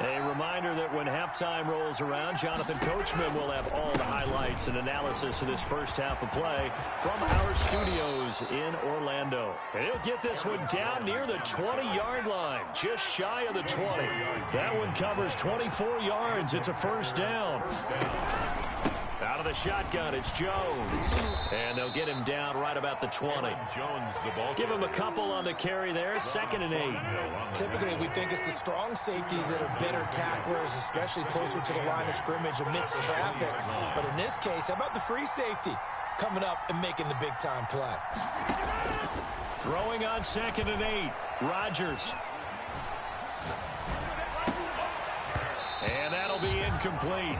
A reminder that when halftime rolls around, Jonathan Coachman will have all the highlights and analysis of this first half of play from our studios in Orlando. And he'll get this one down near the 20-yard line, just shy of the 20. That one covers 24 yards. It's a 1st down. Out of the shotgun, it's Jones. And they'll get him down right about the 20. Give him a couple on the carry there, 2nd and 8. Typically, we think it's the strong safeties that are better tacklers, especially closer to the line of scrimmage amidst traffic. But in this case, how about the free safety coming up and making the big-time play? Throwing on 2nd and 8, Rodgers. And that'll be incomplete.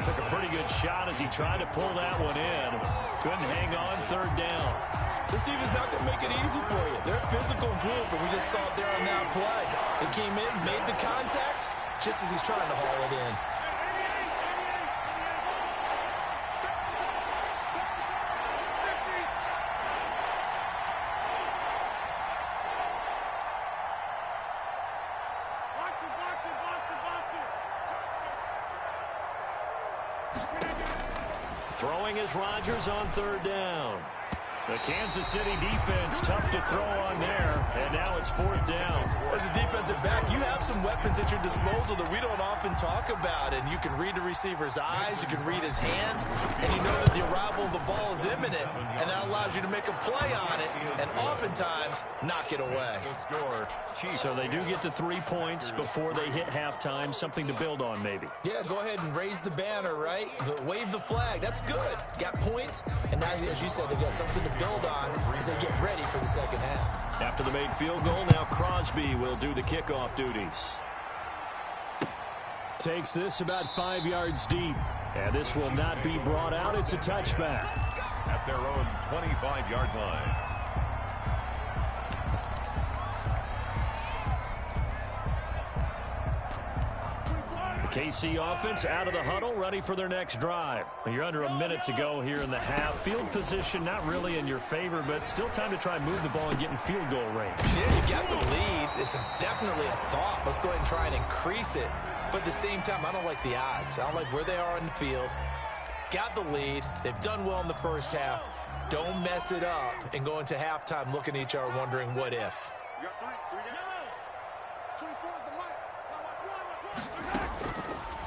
Took a pretty good shot as he tried to pull that one in. Couldn't hang on third down. This team is not going to make it easy for you. They're a physical group, and we just saw it there on that play. They came in, made the contact, just as he's trying to haul it in. Throwing is Rodgers on third down. The Kansas City defense tough to throw on there, and now it's fourth down. As a defensive back, you have some weapons at your disposal that we don't often talk about, and you can read the receiver's eyes, you can read his hands, and you know that the arrival of the ball is imminent, and that allows you to make a play on it, and oftentimes knock it away. So they do get the 3 points before they hit halftime, something to build on maybe. Yeah, go ahead and raise the banner, right? Wave the flag. That's good. Got points, and now, as you said, they've got something to build on as they get ready for the second half. After the made field goal, now Crosby will do the kickoff duties. Takes this about 5 yards deep, and this will not be brought out. It's a touchback. At their own 25-yard line. KC offense out of the huddle, ready for their next drive. You're under a minute to go here in the half. Field position not really in your favor, but still time to try and move the ball and get in field goal range. Yeah, you got the lead. It's definitely a thought. Let's go ahead and try and increase it. But at the same time, I don't like the odds. I don't like where they are on the field. Got the lead. They've done well in the first half. Don't mess it up and go into halftime looking at each other wondering what if.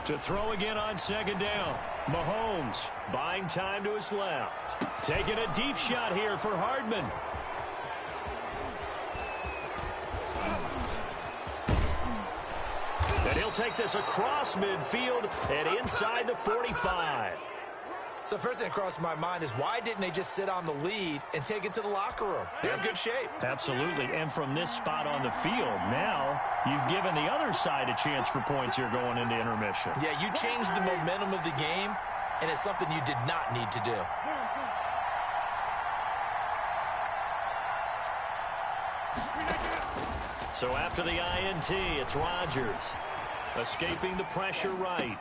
To throw again on second down. Mahomes buying time to his left. Taking a deep shot here for Hardman. And he'll take this across midfield and inside the 45. So first thing that crossed my mind is why didn't they just sit on the lead and take it to the locker room? They're in good shape. Absolutely. And from this spot on the field, now you've given the other side a chance for points here going into intermission. Yeah, you changed the momentum of the game, and it's something you did not need to do. So after the INT, it's Rodgers. Escaping the pressure right.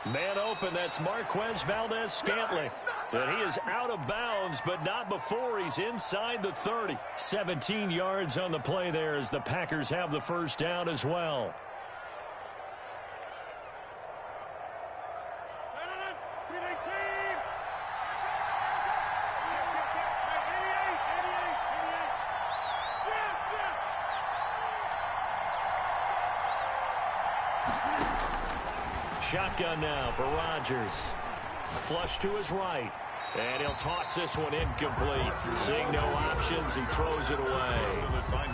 Man open, that's Marquez Valdez-Scantling. And he is out of bounds, but not before he's inside the 30. 17 yards on the play there as the Packers have the first down as well. Shotgun now for Rodgers. Flush to his right. And he'll toss this one incomplete. Seeing no options, he throws it away.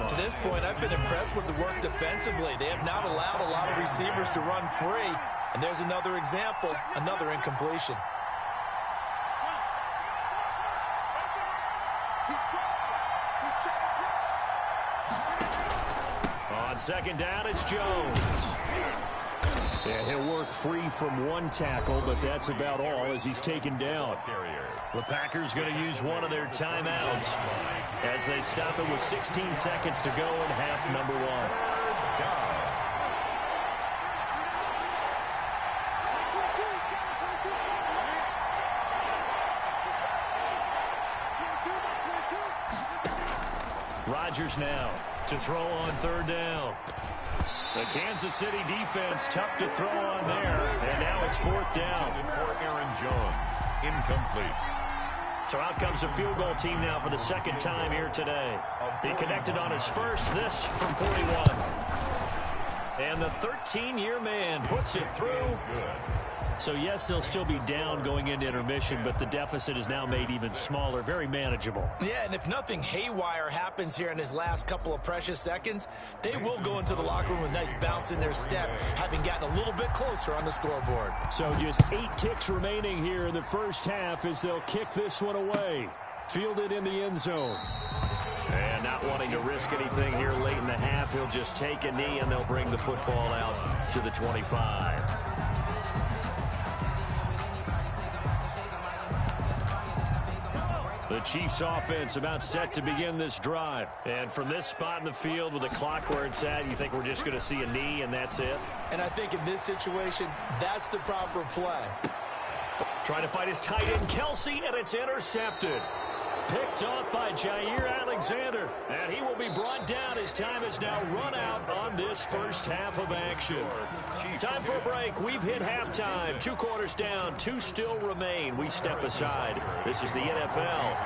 To this point, I've been impressed with the work defensively. They have not allowed a lot of receivers to run free. And there's another example, another incompletion. On second down, it's Jones. And he'll work free from one tackle, but that's about all as he's taken down. The Packers going to use one of their timeouts as they stop it with 16 seconds to go in half number one. Rodgers now to throw on third down. The Kansas City defense tough to throw on there, and now it's fourth down. For Aaron Jones, incomplete. So out comes the field goal team now for the second time here today. He connected on his first, this from 41. And the 13-year man puts it through. So, yes, they'll still be down going into intermission, but the deficit is now made even smaller, very manageable. Yeah, and if nothing haywire happens here in his last couple of precious seconds, they will go into the locker room with a nice bounce in their step, having gotten a little bit closer on the scoreboard. So just 8 ticks remaining here in the first half as they'll kick this one away. Fielded in the end zone. And now not wanting to risk anything here late in the half. He'll just take a knee, and they'll bring the football out to the 25. The Chiefs offense about set to begin this drive. And from this spot in the field with the clock where it's at, you think we're just going to see a knee and that's it? And I think in this situation, that's the proper play. Trying to fight his tight end, Kelsey, and it's intercepted. Picked off by Jair Alexander. And he will be brought down. His time is now run out on this first half of action. Time for a break. We've hit halftime. 2 quarters down. 2 still remain. We step aside. This is the NFL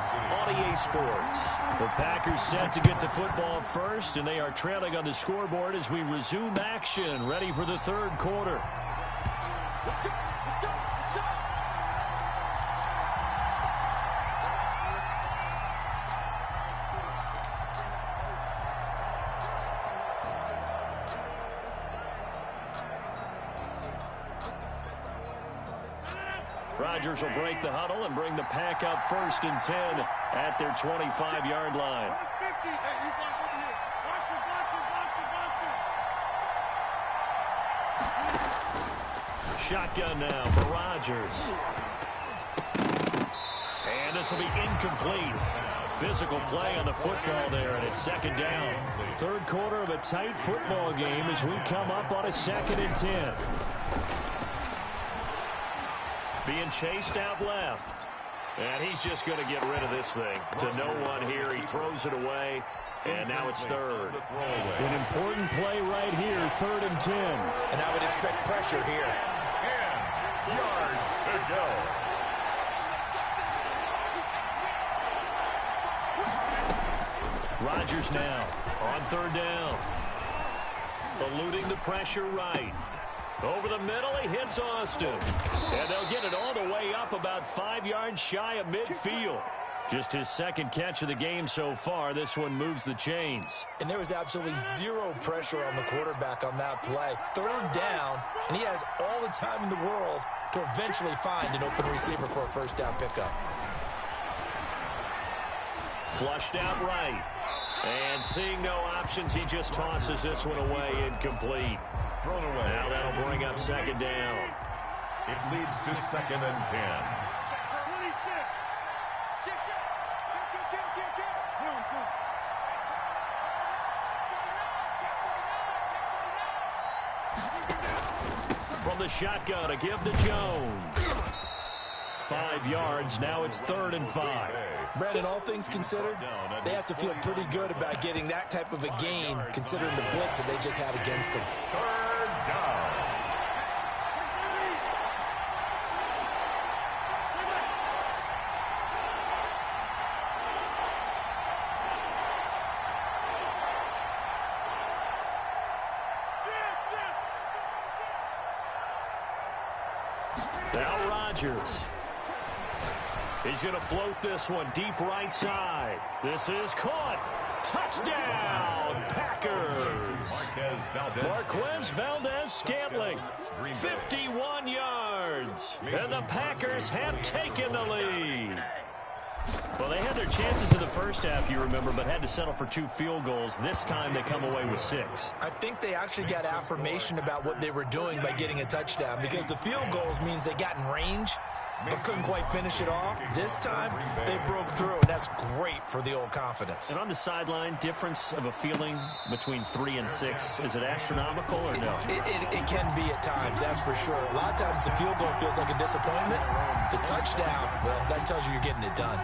on EA Sports. The Packers set to get the football first, and they are trailing on the scoreboard as we resume action. Ready for the third quarter. Rodgers will break the huddle and bring the pack up 1st and 10 at their 25-yard line. Shotgun now for Rodgers. And this will be incomplete. Physical play on the football there, and it's 2nd down. Third quarter of a tight football game as we come up on a 2nd and 10. Being chased out left. And he's just going to get rid of this thing. To no one here. He throws it away. And now it's 3rd. An important play right here. 3rd and 10. And I would expect pressure here. 10 yards to go. Rodgers now on 3rd down. Eluding the pressure right. Over the middle, he hits Austin. And they'll get it all the way up about 5 yards shy of midfield. Just his 2nd catch of the game so far. This one moves the chains. And there was absolutely 0 pressure on the quarterback on that play. 3rd down, and he has all the time in the world to eventually find an open receiver for a 1st down pickup. Flushed out right. And seeing no options, he just tosses this one away, incomplete. Thrown away. Now that'll bring up 2nd down. It leads to 2nd and 10. From the shotgun, a give to Jones. 5 yards. Now it's 3rd and 5. Brandon, all things considered, they have to feel pretty good about getting that type of a gain, considering the blitz that they just had against them. 3rd down. Now Rodgers. He's going to float this one deep right side. This is caught. Touchdown, Packers. Marquez Valdez-Scantling, 51 yards. And the Packers have taken the lead. Well, they had their chances in the first half, you remember, but had to settle for 2 field goals. This time they come away with 6. I think they actually got affirmation about what they were doing by getting a touchdown, because the field goals means they got in range but couldn't quite finish it off. This time, they broke through, and that's great for the old confidence. And on the sideline, difference of a feeling between 3 and 6, is it astronomical or no? It can be at times, that's for sure. A lot of times the field goal feels like a disappointment. The touchdown, well, that tells you you're getting it done.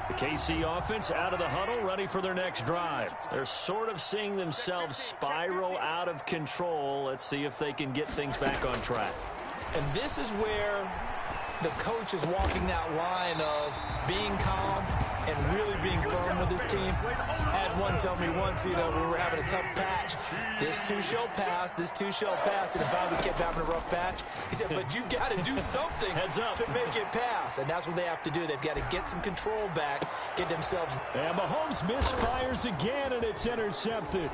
The KC offense out of the huddle, ready for their next drive. They're sort of seeing themselves spiral out of control. Let's see if they can get things back on track. And this is where the coach is walking that line of being calm and really being firm with his team. I had one tell me once, we were having a tough patch. This too shall pass, this too shall pass. And if we kept having a rough patch, he said, but you got to do something to make it pass. And that's what they have to do. They've got to get some control back, get themselves. And Mahomes misfires again, and it's intercepted.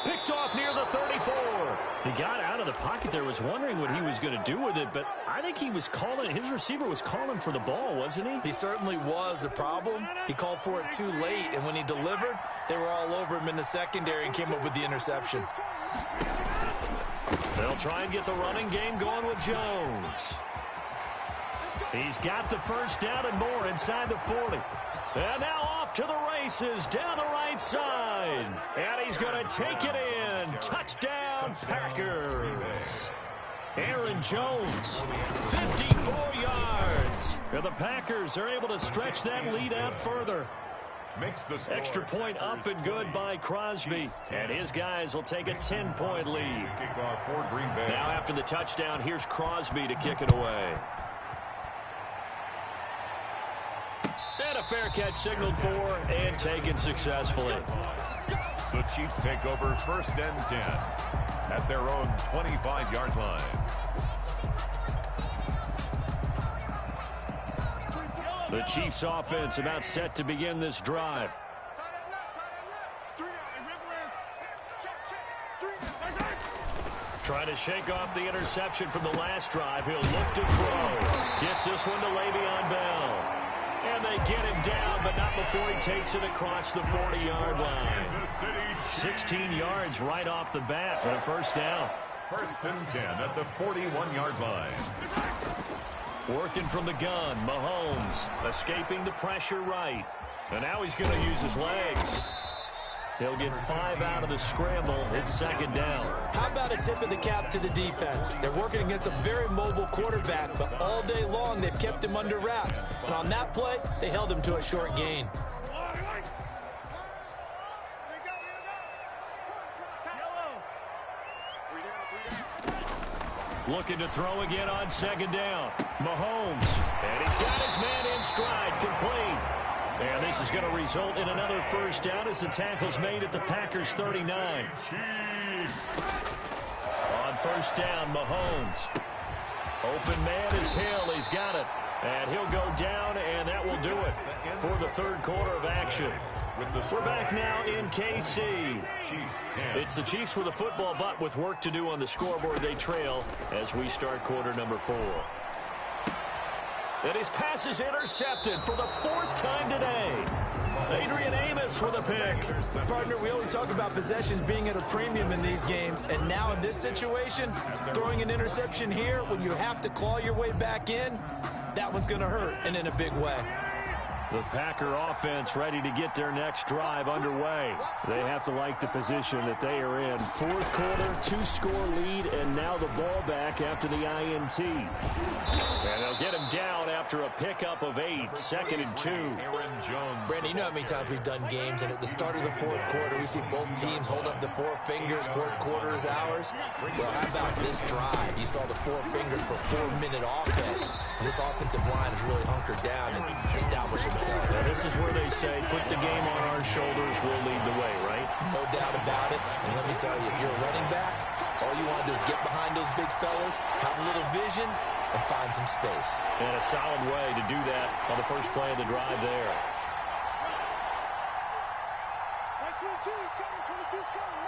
Picked off near the 34. He got out of the pocket there, was wondering what he was going to do with it, but I think he was calling, his receiver was calling for the ball, wasn't he? He certainly was. The problem, he called for it too late, and when he delivered, they were all over him in the secondary and came up with the interception. They'll try and get the running game going with Jones. He's got the first down and more inside the 40. And now off to the races down the right side. And he's going to take it in. Touchdown, Packers. Aaron Jones, 54 yards. And the Packers are able to stretch that lead out further. Extra point up and good by Crosby. And his guys will take a 10-point lead. Now after the touchdown, here's Crosby to kick it away. And a fair catch signaled for and taken successfully. The Chiefs take over 1st and 10 at their own 25-yard line. The Chiefs offense about set to begin this drive. Trying to shake off the interception from the last drive. He'll look to throw. Gets this one to Le'Veon Bell. And they get him down, but not before he takes it across the 40-yard line. 16 yards right off the bat for a first down. 1st and 10 at the 41-yard line. Working from the gun, Mahomes escaping the pressure right. And now he's going to use his legs. He'll get 5 out of the scramble. It's 2nd down. How about a tip of the cap to the defense? They're working against a very mobile quarterback, but all day long they've kept him under wraps. And on that play, they held him to a short gain. Looking to throw again on 2nd down. Mahomes. And he's got his man in stride, complete. And this is going to result in another first down as the tackle's made at the Packers 39. On 1st down, Mahomes. Open man is Hill. He's got it. And he'll go down, and that will do it for the 3rd quarter of action. We're back now in KC. It's the Chiefs with the football, but with work to do on the scoreboard, they trail as we start quarter number 4. And his pass is intercepted for the 4th time today. Adrian Amos with a pick. Partner, we always talk about possessions being at a premium in these games, and now in this situation, throwing an interception here when you have to claw your way back in, that one's going to hurt, and in a big way. The Packer offense ready to get their next drive underway. They have to like the position that they are in. 4th quarter, 2-score lead, and now the ball back after the INT. And they'll get him down after a pickup of 8, 2nd and 2. Brandon, you know how many times we've done games, and at the start of the 4th quarter, we see both teams hold up the 4 fingers, 4th quarter is ours. Well, how about this drive? You saw the 4 fingers for 4-minute offense, and this offensive line is really hunkered down and established themselves. And this is where they say, put the game on our shoulders, we'll lead the way, right? No doubt about it. And let me tell you, if you're a running back, all you want to do is get behind those big fellas, have a little vision, and find some space. And a solid way to do that on the first play of the drive there. 22's coming.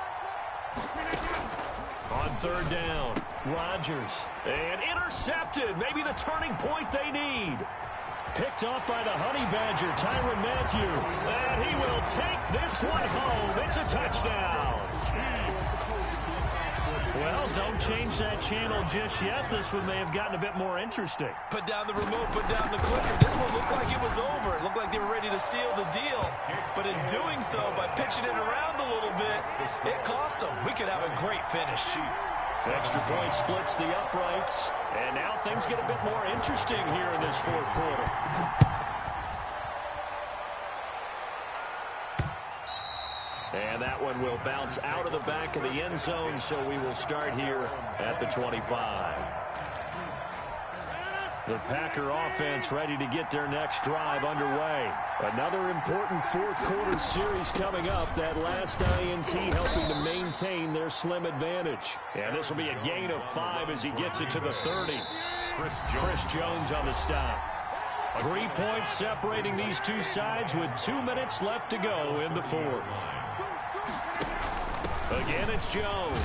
On 3rd down, Rodgers. And intercepted. Maybe the turning point they need. Picked off by the Honey Badger, Tyrann Mathieu. And he will take this one home. It's a touchdown. Well, don't change that channel just yet. This one may have gotten a bit more interesting. Put down the remote, put down the clicker. This one looked like it was over. It looked like they were ready to seal the deal. But in doing so, by pitching it around a little bit, it cost them. We could have a great finish. Extra point splits the uprights. And now things get a bit more interesting here in this 4th quarter. And that one will bounce out of the back of the end zone, so we will start here at the 25. The Packer offense ready to get their next drive underway. Another important 4th quarter series coming up. That last INT helping to maintain their slim advantage. And this will be a gain of 5 as he gets it to the 30. Chris Jones on the stop. 3 points separating these two sides with 2 minutes left to go in the 4th. Again, it's Jones.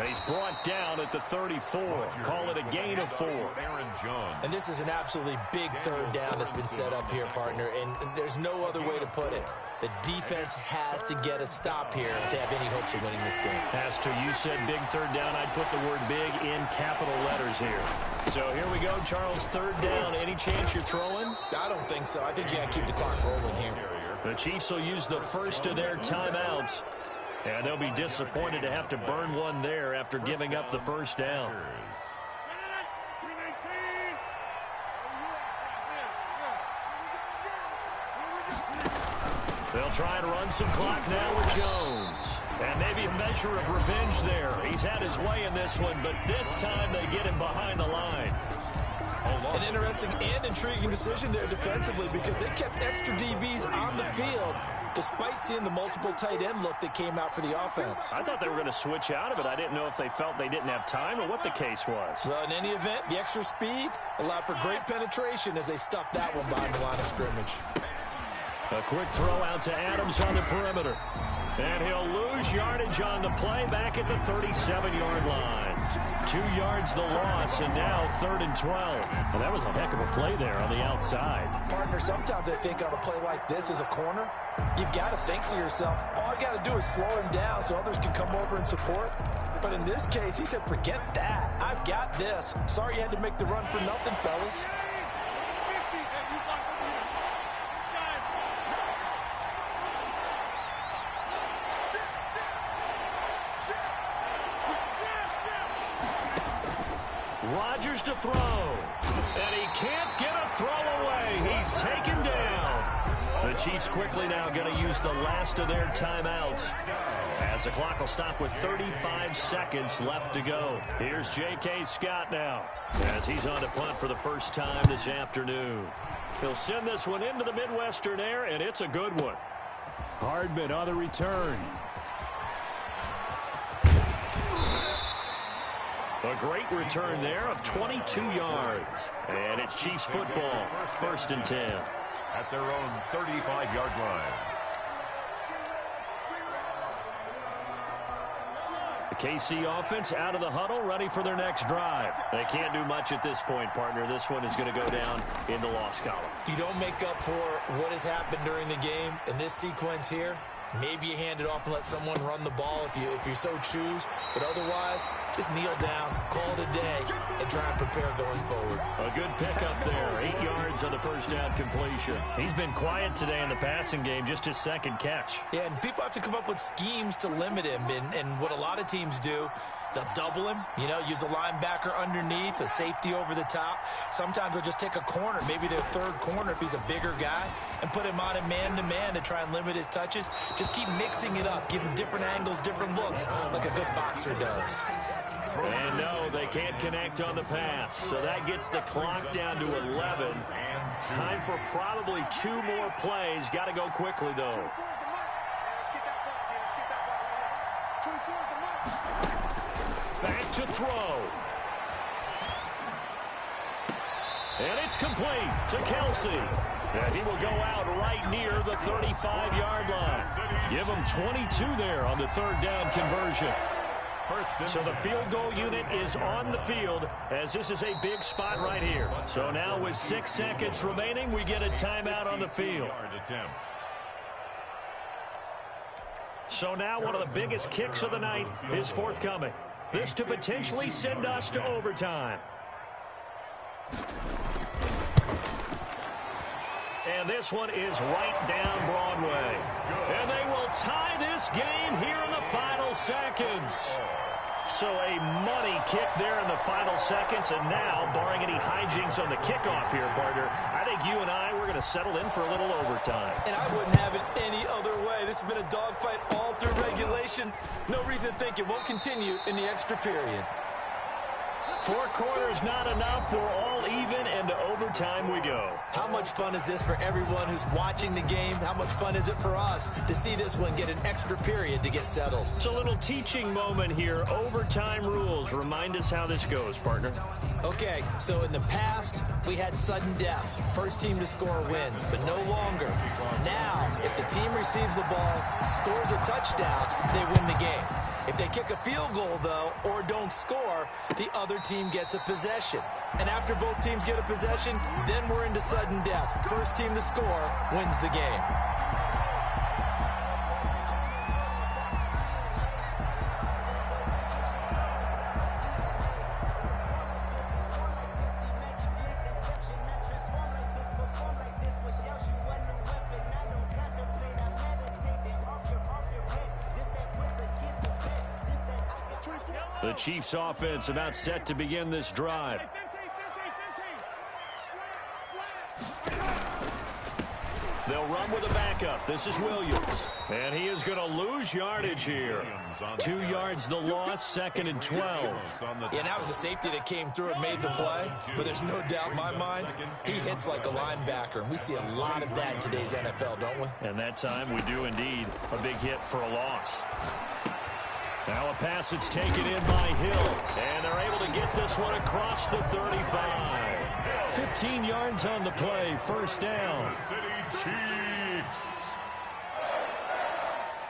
He's brought down at the 34. Call it a gain of 4. And this is an absolutely big third down that's been set up here, partner, and there's no other way to put it. The defense has to get a stop here to have any hopes of winning this game. Has to. You said big third down. I'd put the word big in capital letters here. So here we go, Charles, third down. Any chance you're throwing? I don't think so. I think you got to keep the clock rolling here. The Chiefs will use the first of their timeouts. And they'll be disappointed to have to burn one there after giving up the first down. They'll try and run some clock now with Jones. And maybe a measure of revenge there. He's had his way in this one, but this time they get him behind the line. An interesting and intriguing decision there defensively because they kept extra DBs on the field despite seeing the multiple tight end look that came out for the offense. I thought they were going to switch out of it. I didn't know if they felt they didn't have time or what the case was. Well, in any event, the extra speed allowed for great penetration as they stuffed that one behind the line of scrimmage. A quick throw out to Adams on the perimeter. And he'll lose yardage on the play back at the 37-yard line. 2 yards the loss, and now 3rd and 12. Well, that was a heck of a play there on the outside. Partner, sometimes I think on a play like this as a corner, you've got to think to yourself, all I got to do is slow him down so others can come over and support. But in this case, he said, forget that. I've got this. Sorry you had to make the run for nothing, fellas. Rodgers to throw, and he can't get a throw away. He's taken down. The Chiefs quickly now going to use the last of their timeouts as the clock will stop with 35 seconds left to go. Here's J.K. Scott now as he's on to punt for the first time this afternoon. He'll send this one into the Midwestern air, and it's a good one. Hardman on the return. A great return there of 22 yards. And it's Chiefs football, 1st and 10. At their own 35-yard line. The KC offense out of the huddle, ready for their next drive. They can't do much at this point, partner. This one is going to go down in the loss column. You don't make up for what has happened during the game in this sequence here. Maybe you hand it off and let someone run the ball if you so choose. But otherwise, just kneel down, call it a day, and try and prepare going forward. A good pickup there. 8 yards on the first down completion. He's been quiet today in the passing game, just his second catch. Yeah, and people have to come up with schemes to limit him. And what a lot of teams do, they'll double him, use a linebacker underneath, a safety over the top. Sometimes they'll just take a corner, maybe their third corner if he's a bigger guy, and put him on a man-to-man to try and limit his touches. Just keep mixing it up, give him different angles, different looks, like a good boxer does. And no, they can't connect on the pass. So that gets the clock down to 11. Time for probably 2 more plays. Got to go quickly, though. Back to throw. And it's complete to Kelsey. And he will go out right near the 35-yard line. Give him 22 there on the third down conversion. So the field goal unit is on the field as this is a big spot right here. So now with 6 seconds remaining, we get a timeout on the field. So now one of the biggest kicks of the night is forthcoming. This to potentially send us to overtime. And this one is right down Broadway. And they will tie this game here in the final seconds. So a money kick there in the final seconds. And now, barring any hijinks on the kickoff here, partner, I think you and I, we're going to settle in for a little overtime. And I wouldn't have it any other way. This has been a dogfight all through regulation. No reason to think it won't continue in the extra period. 4 quarters not enough. We're all even, and to overtime we go. How much fun is this for everyone who's watching the game? How much fun is it for us to see this one get an extra period to get settled? It's a little teaching moment here. Overtime rules. Remind us how this goes, partner. Okay, so in the past, we had sudden death. First team to score wins, but no longer. Now, if the team receives the ball, scores a touchdown, they win the game. If they kick a field goal, though, or don't score, the other team gets a possession. And after both teams get a possession, then we're into sudden death. First team to score wins the game. The Chiefs offense about set to begin this drive. They'll run with a backup. This is Williams. And he is going to lose yardage here. 2 yards the loss, 2nd and 12. Yeah, that was a safety that came through and made the play. But there's no doubt in my mind, he hits like a linebacker. And we see a lot of that in today's NFL, don't we? And that time we do indeed. A big hit for a loss. Now a pass that's taken in by Hill. And they're able to get this one across the 35. 15 yards on the play, first down. City Chiefs.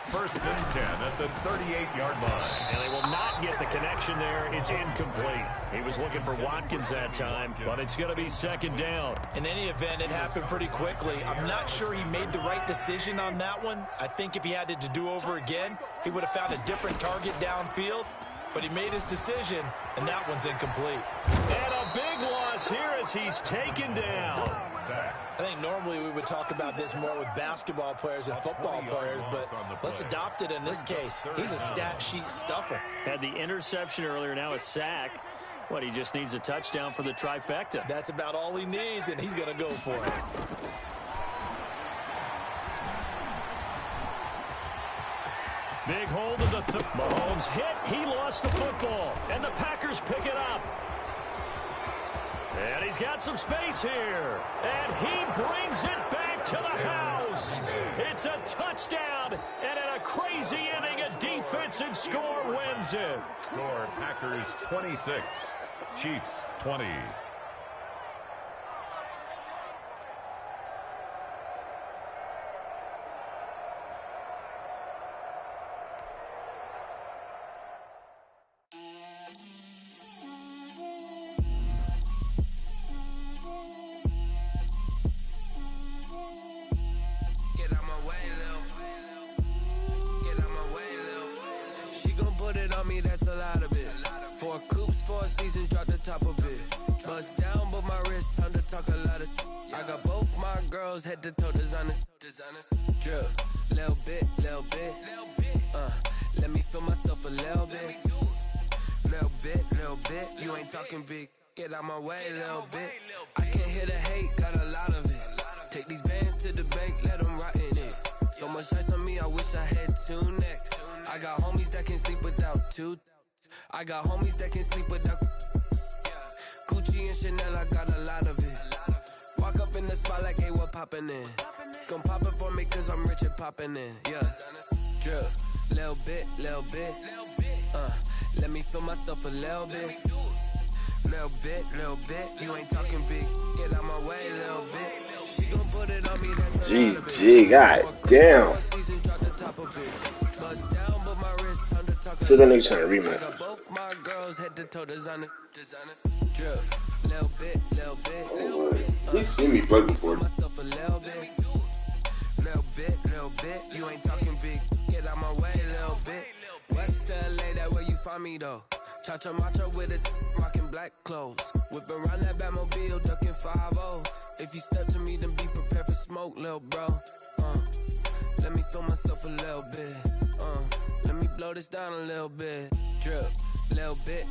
First and 10 at the 38-yard line. And they will not get the connection there. It's incomplete. He was looking for Watkins that time, but it's going to be 2nd down. In any event, it happened pretty quickly. I'm not sure he made the right decision on that one. I think if he had to do over again, he would have found a different target downfield. But he made his decision, and that one's incomplete. And a big loss here as he's taken down. I think normally we would talk about this more with basketball players and football players, but let's adopt it in this case. He's a stat sheet stuffer. Had the interception earlier, now a sack. What, he just needs a touchdown for the trifecta. That's about all he needs, and he's going to go for it. Big hold of the Mahomes hit. He lost the football, and the Packers pick it up. And he's got some space here. And he brings it back to the house. It's a touchdown. And in a crazy inning, a defensive score wins it. Score Packers 26, Chiefs 20. That's a lot of it. 4 coops, 4 seasons, drop the top of it. Bust down, but my wrist, time to talk a lot of. I got both my girls head to toe designer. Drip, little bit. Let me feel myself a little bit. Little bit. You ain't talking big. Get out my way, little bit. I can't hear the hate, got a lot of it. Take these bands to the bank, let them rot in it. So much ice on me, I wish I had 2 necks. I got homies that can sleep without 2. I got homies that can sleep without Gucci and Chanel, I got a lot of it. Walk up in the spot like, hey, what poppin' in? Come pop it for me cause I'm rich and poppin' in. Yeah, drip, little bit. Let me feel myself a little bit. Little bit. You ain't talking big. Get out my way, little bit. She gon' put it on me, that's a lot of it. GG, god damn. So the niggas trying to rematch. Both my girls head to toe designer. Drip, little bit. You see me play before. Myself a little bit. Little bit. You ain't talking big. Get out my way, little bit. West LA, that where you find me though. Cha-cha macho with it, rocking black clothes. Whipping around that Batmobile, ducking 5-0. If you step to me, then be prepared for smoke, little bro. Let me feel myself a little bit. Let me blow this down a little bit. Drip, little bit.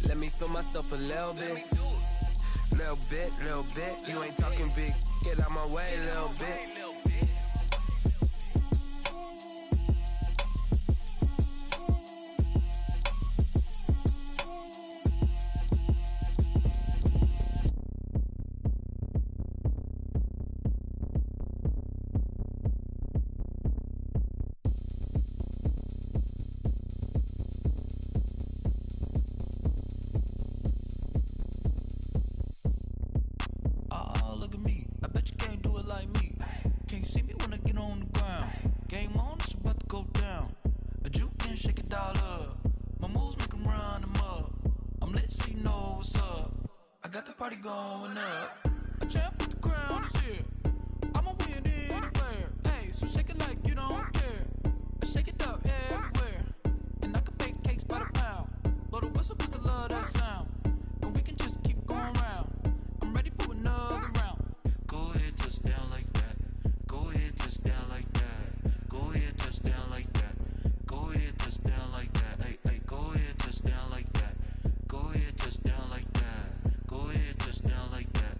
Let me feel myself a little bit. Little bit. You ain't talking big. Get out my way, little bit. Look at me, I bet you can't do it like me. party going up. A champ with the crown is here. I'ma win anywhere. Hey, so shake it like you don't care. Shake it up everywhere. And I can bake cakes by the pound. Blow the whistle 'cause I love that sound. And we can just keep going round. I'm ready for another round. Go ahead, touch down like that. Go ahead, touch down like that. Go ahead, touch down like that. Go ahead, touch down like that. Hey, hey, go ahead, touch down like that. Go ahead, touch down like that. Go ahead, touch down like that.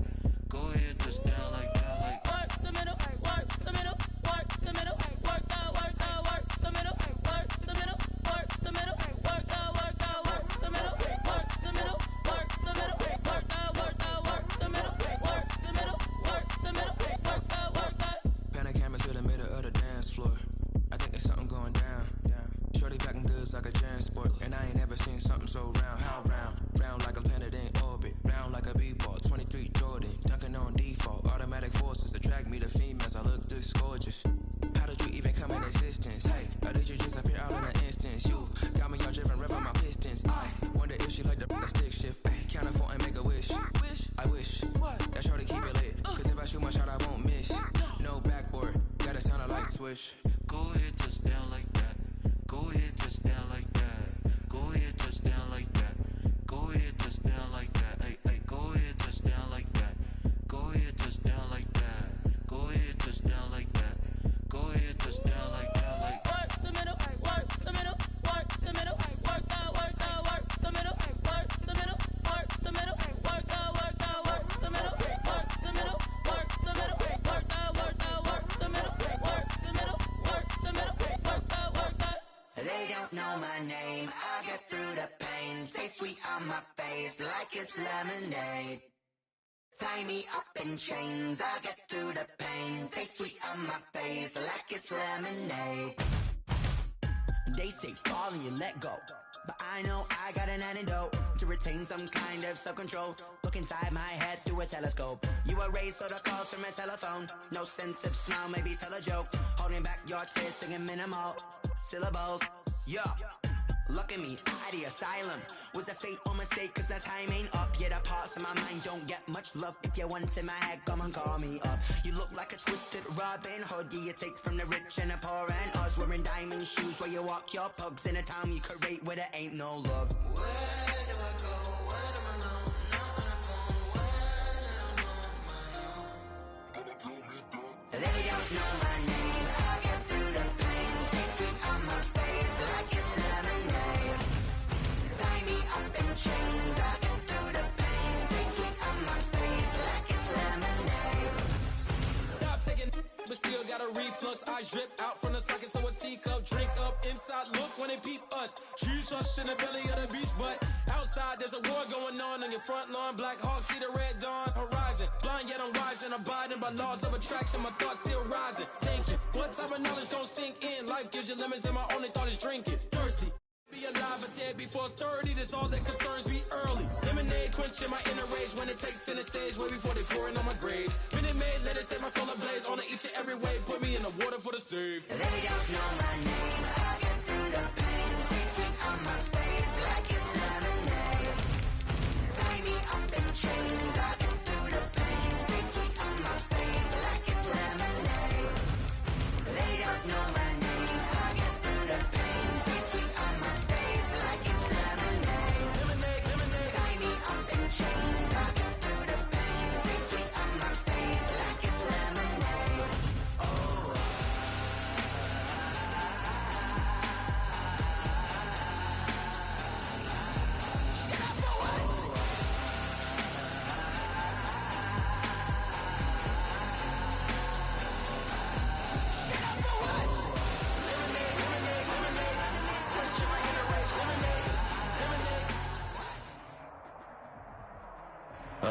Go ahead, touch down like that. Like work the middle, work the middle, work the middle, work out, work out, work the middle, work the middle, work the middle, work out, work out, work the middle, work the middle, work the middle, work out, work out, work the middle, work the middle, work the middle, work out, work out. pan a camera to the middle of the dance floor. I think there's something going down. Shorty packing goods like a transport, and I ain't never seen something so round. How round? Round like a planet in orbit, round like a b-ball. 23 Jordan, dunking on default. Automatic forces attract me to females. I look this gorgeous. How did you even come in existence? Hey, or did you just appear out in an instance? You got me all driven, revving my pistons. I wonder if she like the stick shift. Ay, count a 4 and make a wish. I wish that shorty keep it lit. 'Cause if I shoot my shot, I won't miss. No backboard, gotta sound a light switch. Go ahead, touch down like that. Go ahead, touch down like that. Go ahead, touch down like that. Go ahead, touch down like that. Hey, hey, go ahead, touch down like that. Go ahead, touch down like that. Go ahead, touch down like that. Go ahead, touch down like that. Like Work the middle, work the middle, work the middle, work out, work out, work the middle, work the middle, work the middle, work out, work out, work the middle, work the middle, work the middle, work out, work out, work the middle, work the middle, work the middle, work out, work out. They don't know my name, I get through the pain. Taste sweet on my face like it's lemonade. Tie me up in chains, I get through the pain. Taste sweet on my face like it's lemonade. They say fall and you let go, but I know I got an antidote to retain some kind of self-control. Look inside my head through a telescope. You erase all the calls from a telephone. No sense of smile, maybe tell a joke. Holding back your tears, singing minimal syllables. Yeah, look at me, at the asylum. Was a fate or mistake, 'cause the time ain't up. Yet the parts of my mind don't get much love. If you want in my head, come and call me up. You look like a twisted Robin Hood. Yeah, you take from the rich and the poor and us. Wearing diamond shoes where you walk your pugs in a town you create where there ain't no love. Where do I go? Where am I alone? Not on the phone. When I'm on my own. They don't know my name, I get through the pain. Taste sweet on my face like it's lemonade. Tie me up in chains, I get through the pain. Taste sweet on my face like it's lemonade. stop taking, but still got a reflux. I drip out from the socket to a teacup. Drink up inside, look when they peep us. Choose us in the belly of the beast, but outside there's a war going on your front lawn. Black Hawk, see the red dawn horizon. Blind yet I'm rising, abiding by laws of attraction. My thoughts still rising, thinking what type of knowledge gon' sink in? Life gives you lemons and my only thought is drinking. Thirsty, be alive or dead before 30. That's all that concerns me early. Lemonade quenching my inner rage when it takes center stage way before they pouring on my grave. Minute Maid, let it set my soul ablaze on each and every way. Put me in the water for the save. They don't know my name, I get through the pain. Taste sweet on my face like it's lemonade. Tie me up in chains, I get through the pain. Taste sweet on my face like it's lemonade. They don't know my name, I get through the pain. Taste sweet on my face like it's lemonade. Tie me up in chains, I get through the pain. Taste sweet on my face like it's lemonade. Oh.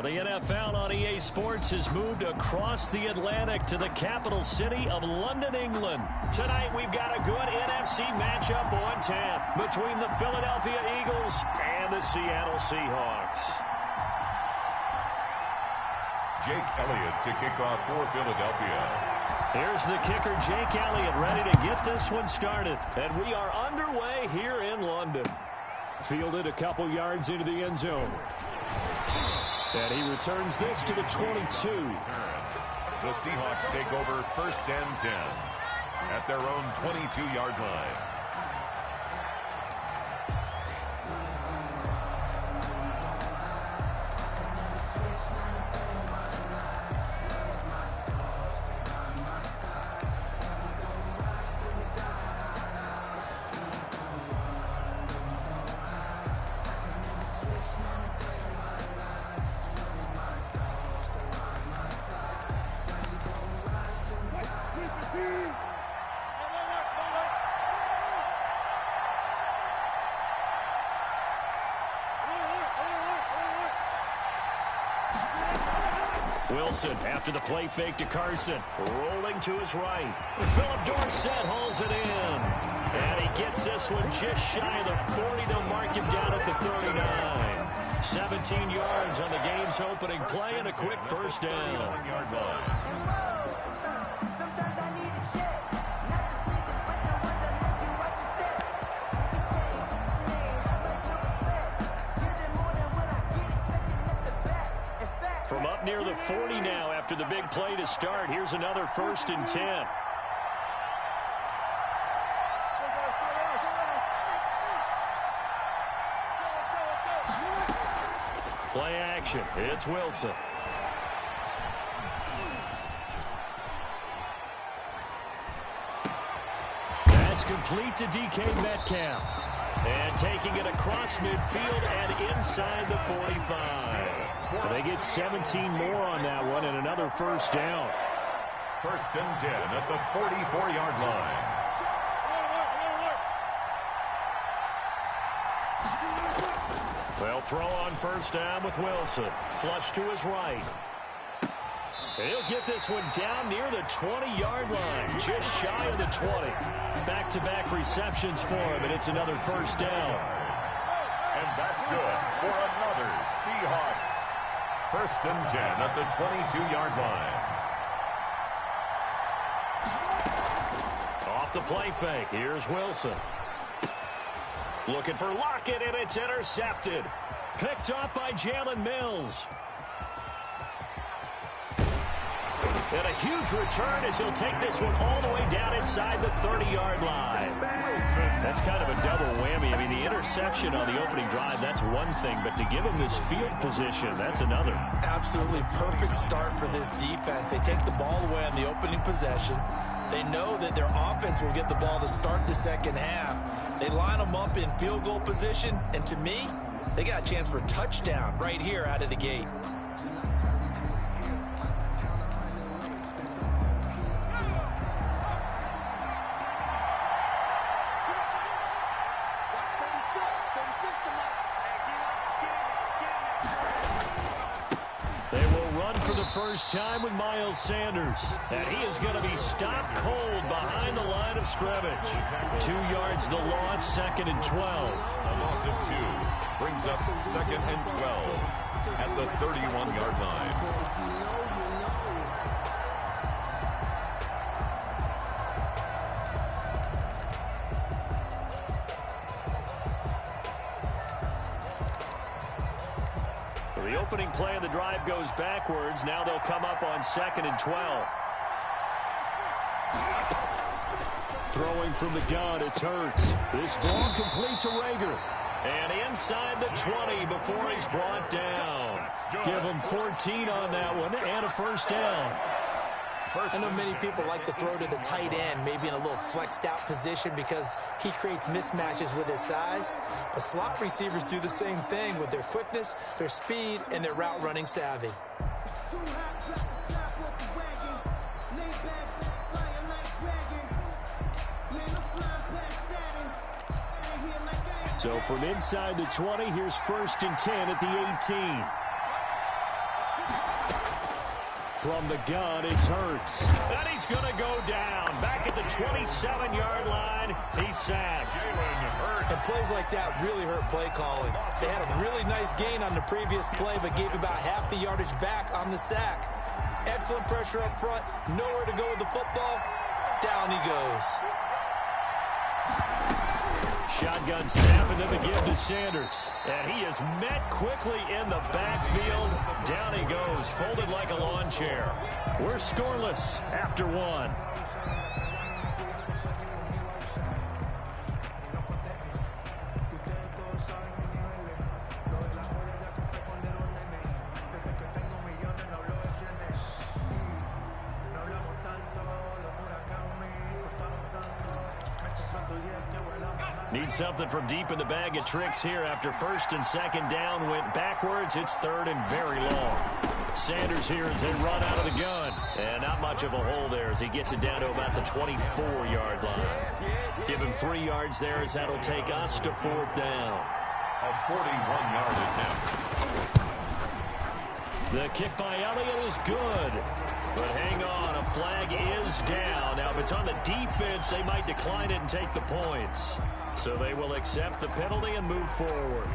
The NFL on EA Sports has moved across the Atlantic to the capital city of London, England. Tonight we've got a good NFC matchup on tap between the Philadelphia Eagles and the Seattle Seahawks. Jake Elliott to kick off for Philadelphia. Here's the kicker, Jake Elliott, ready to get this one started. And we are underway here in London. Fielded a couple yards into the end zone. And he returns this to the 22. The Seahawks take over 1st and 10 at their own 22-yard line. Wilson after the play fake to Carson. Rolling to his right. Philip Dorsett hauls it in. And he gets this one just shy of the 40. They'll mark him down at the 39. 17 yards on the game's opening play and a quick first down. 1-yard line. From up near the 40 now after the big play to start. Here's another 1st and 10. Play action. It's Wilson. That's complete to DK Metcalf. And taking it across midfield and inside the 45. They get 17 more on that one and another first down. 1st and 10 at the 44-yard line. They'll throw on first down with Wilson. Flush to his right. He'll get this one down near the 20-yard line, just shy of the 20. Back-to-back receptions for him, and it's another first down. And that's good for another Seahawks. 1st and 10 at the 22-yard line. Off the play fake, here's Wilson. Looking for Lockett, and it's intercepted. Picked off by Jalen Mills. And a huge return as he'll take this one all the way down inside the 30-yard line. That's kind of a double whammy. I mean, the interception on the opening drive, that's one thing, but to give him this field position, that's another. Absolutely perfect start for this defense. They take the ball away on the opening possession. They know that their offense will get the ball to start the second half. They line them up in field goal position, and to me, they got a chance for a touchdown right here out of the gate. First time with Miles Sanders. And he is going to be stopped cold behind the line of scrimmage. 2 yards the loss, 2nd and 12. A loss of 2 brings up 2nd and 12 at the 31-yard line. The opening play of the drive goes backwards. Now they'll come up on 2nd and 12. Throwing from the gun, it's Hurts. This ball complete to Rager. And inside the 20 before he's brought down. Give him 14 on that one and a first down. I know many people like to throw to the tight end, maybe in a little flexed out position because he creates mismatches with his size. But slot receivers do the same thing with their quickness, their speed, and their route running savvy. So from inside the 20, here's 1st and 10 at the 18. From the gun, it's Hurts. And he's going to go down. Back at the 27-yard line, he's sacked. And plays like that really hurt play calling. They had a really nice gain on the previous play, but gave about half the yardage back on the sack. Excellent pressure up front. Nowhere to go with the football. Down he goes. shotgun snap and then the give to Sanders. And he is met quickly in the backfield. Down he goes, folded like a lawn chair. We're scoreless after one. Need something from deep in the bag of tricks here after first and second down went backwards. It's third and very long. Sanders here as they run out of the gun. And not much of a hole there as he gets it down to about the 24-yard line. Give him 3 yards there as that'll take us to fourth down. A 41-yard attempt. The kick by Elliott is good. But hang on, a flag is down. Now, if it's on the defense, they might decline it and take the points. So they will accept the penalty and move forward.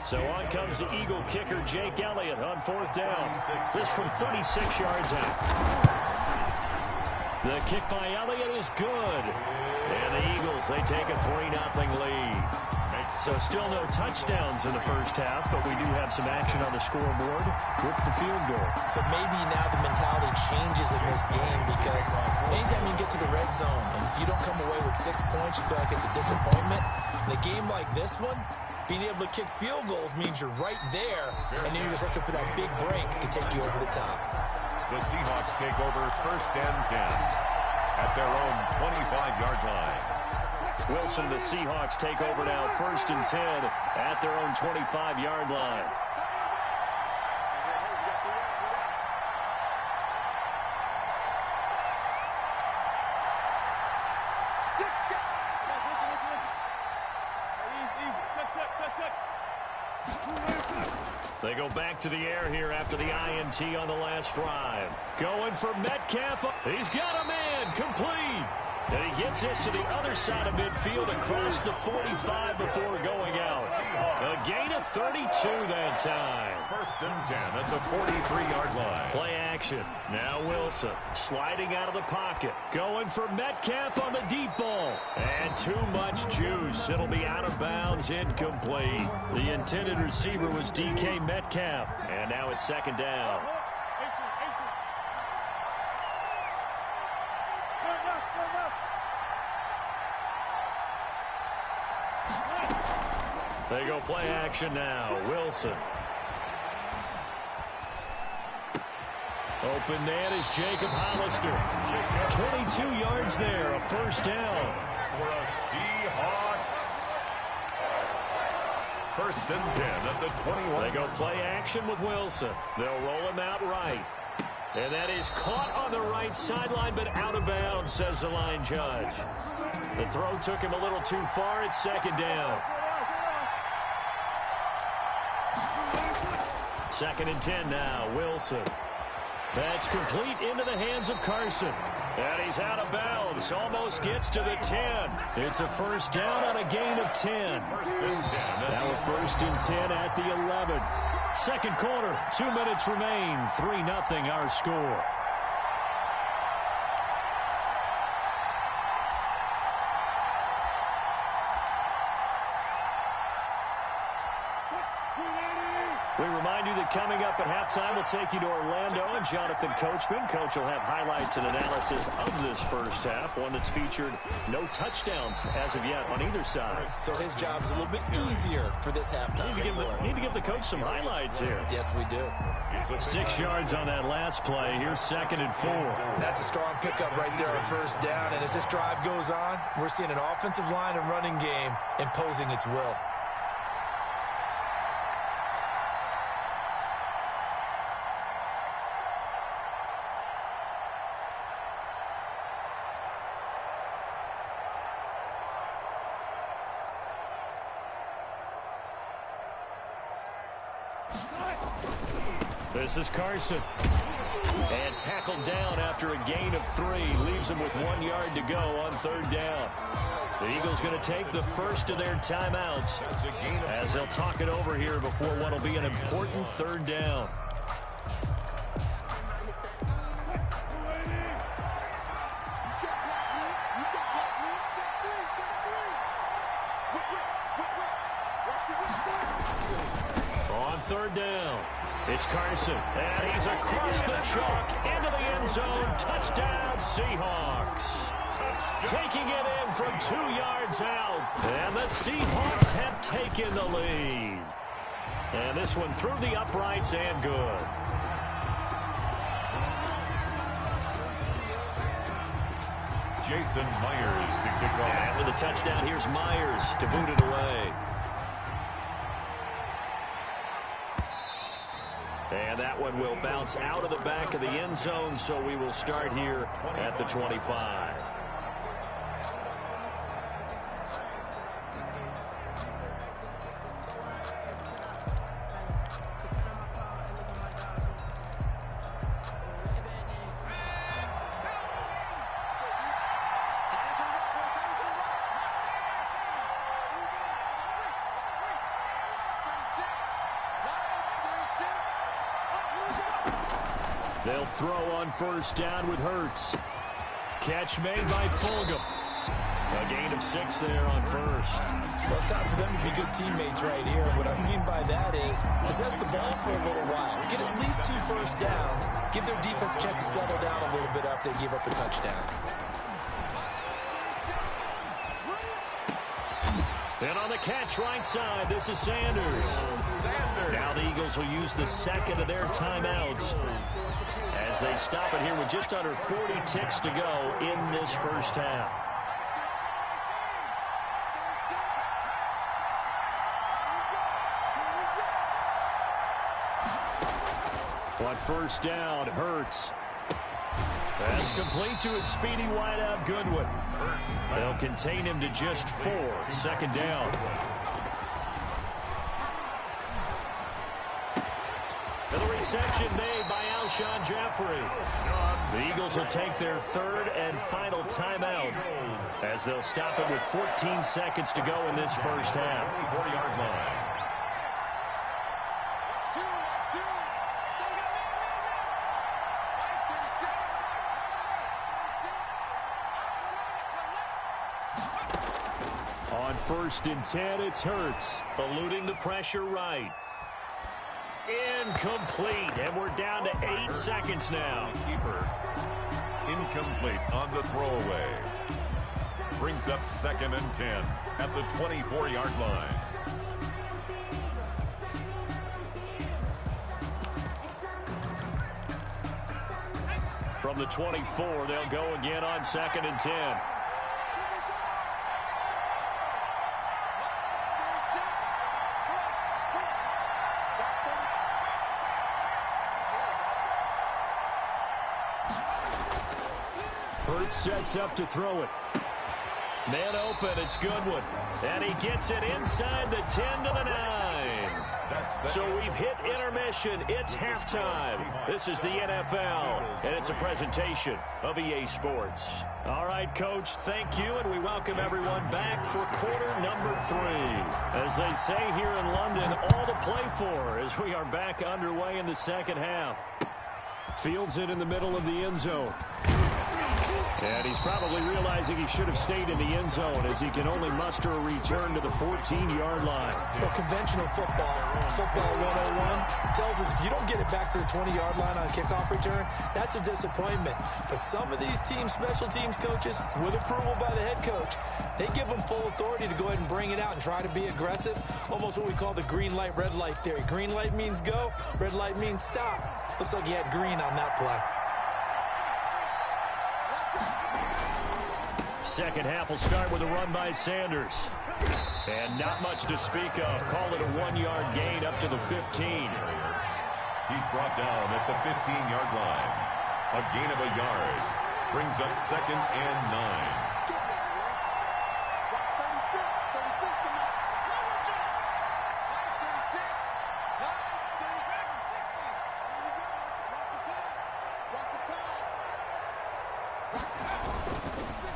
So on comes the Eagle kicker, Jake Elliott, on fourth down. This from 36 yards out. The kick by Elliott is good. And the Eagles, they take a 3-0 lead. So still no touchdowns in the first half, but we do have some action on the scoreboard with the field goal. So maybe now the mentality changes in this game because anytime you get to the red zone and if you don't come away with 6 points, you feel like it's a disappointment. In a game like this one, being able to kick field goals means you're right there, and then you're just looking for that big break to take you over the top. The Seahawks take over first and 10 at their own 25-yard line. Wilson, the Seahawks take over now first and 10 at their own 25-yard line. They go back to the air here after the INT on the last drive. Going for Metcalf. He's got a man complete. And he gets this to the other side of midfield across the 45 before going out. A gain of 32 that time. First and 10 at the 43-yard line. Play action. Now Wilson sliding out of the pocket. Going for Metcalf on the deep ball. And too much juice. It'll be out of bounds, incomplete. The intended receiver was DK Metcalf. And now it's second down. They go play action now. Wilson. Open man is Jacob Hollister. 22 yards there, a first down. For a Seahawks. First and 10 at the 21. They go play action with Wilson. They'll roll him out right. And that is caught on the right sideline, but out of bounds, says the line judge. The throw took him a little too far. It's second down. Second and 10 now, Wilson. That's complete into the hands of Carson. And he's out of bounds, almost gets to the 10. It's a first down on a gain of 10. First and 10. Now a first and 10 at the 11. Second quarter, 2 minutes remain, 3-0 our score. We remind you that coming up at halftime, we'll take you to Orlando and Jonathan Coachman. Coach will have highlights and analysis of this first half, one that's featured no touchdowns as of yet on either side. So his job's a little bit easier for this halftime. Need to give the coach some highlights here. Yes, we do. 6 yards on that last play. Here's second and 4. That's a strong pickup right there on first down. And as this drive goes on, we're seeing an offensive line and running game imposing its will. This is Carson. And tackled down after a gain of 3. Leaves him with 1 yard to go on third down. The Eagles going to take the first of their timeouts as they'll talk it over here before what will be an important third down. On third down, it's Carson, and he's across the chalk into the end zone. Touchdown, Seahawks. Taking it in from 2 yards out, and the Seahawks have taken the lead. And this one through the uprights and good. Jason Myers to kick off. And after the touchdown, here's Myers to boot it away. And that one will bounce out of the back of the end zone, so we will start here at the 25. They'll throw on first down with Hurts. Catch made by Fulgham. A gain of 6 there on first. Well, it's time for them to be good teammates right here. What I mean by that is possess the ball for a little while. Get at least 2 first downs. Give their defense a chance to settle down a little bit after they give up a touchdown. And on the catch right side, this is Sanders. Now the Eagles will use the second of their timeouts as they stop it here with just under 40 ticks to go in this first half. On first down, Hurts. That's complete to his speedy wideout, Goodwin. They'll contain him to just 4. Second down. And the reception made by Alshon Jeffrey. The Eagles will take their third and final timeout as they'll stop it with 14 seconds to go in this first half. 4-yard line. On first and 10, it's Hurts, eluding the pressure right. Incomplete, and we're down to 8 seconds now. Keeper. Incomplete on the throwaway. Brings up second and 10 at the 24-yard line. From the 24, they'll go again on second and 10. Hurts sets up to throw it. Man open, it's Goodwin. And he gets it inside the 10 to the 9. So we've hit intermission. It's halftime. This is the NFL, and it's a presentation of EA Sports. All right, Coach, thank you, and we welcome everyone back for quarter number 3. As they say here in London, all to play for as we are back underway in the second half. Fields it in the middle of the end zone. And he's probably realizing he should have stayed in the end zone as he can only muster a return to the 14-yard line. Well, conventional football 101, tells us if you don't get it back to the 20-yard line on a kickoff return, that's a disappointment. But some of these teams, special teams coaches, with approval by the head coach, they give them full authority to go ahead and bring it out and try to be aggressive. Almost what we call the green light, red light theory. Green light means go, red light means stop. Looks like he had green on that play. Second half will start with a run by Sanders. And not much to speak of. Call it a 1-yard gain up to the 15. He's brought down at the 15-yard line. A gain of a yard. Brings up second and 9.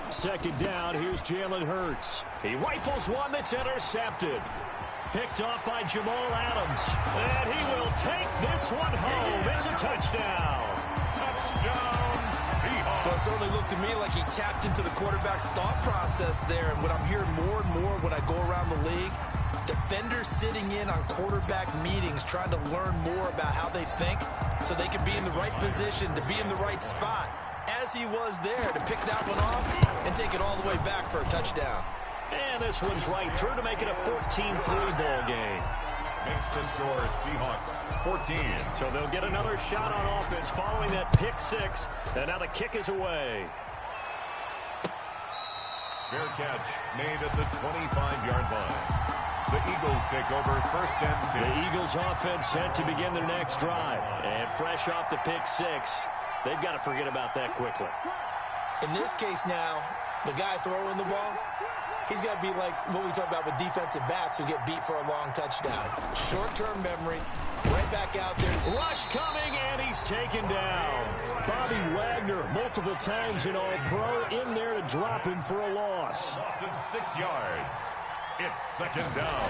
Second down, here's Jalen Hurts. He rifles one that's intercepted. Picked off by Jamal Adams. And he will take this one home. It's a touchdown. Touchdown, Seahawks. Well, it certainly looked to me like he tapped into the quarterback's thought process there. And what I'm hearing more and more when I go around the league, Defenders sitting in on quarterback meetings trying to learn more about how they think so they can be in the right position to be in the right spot, as he was there to pick that one off and take it all the way back for a touchdown. And this one's right through to make it a 14-3 ball game. Makes the score Seahawks 14. So they'll get another shot on offense following that pick six. And now the kick is away. Fair catch made at the 25-yard line. The Eagles take over first and 10. The Eagles offense set to begin their next drive. And fresh off the pick six, they've got to forget about that quickly. In this case now, the guy throwing the ball, he's got to be like what we talk about with defensive backs who get beat for a long touchdown. Short-term memory, right back out there. Rush coming, and he's taken down. Bobby Wagner, multiple times in All-Pro, in there to drop him for a loss. Loss of 6 yards. It's second down.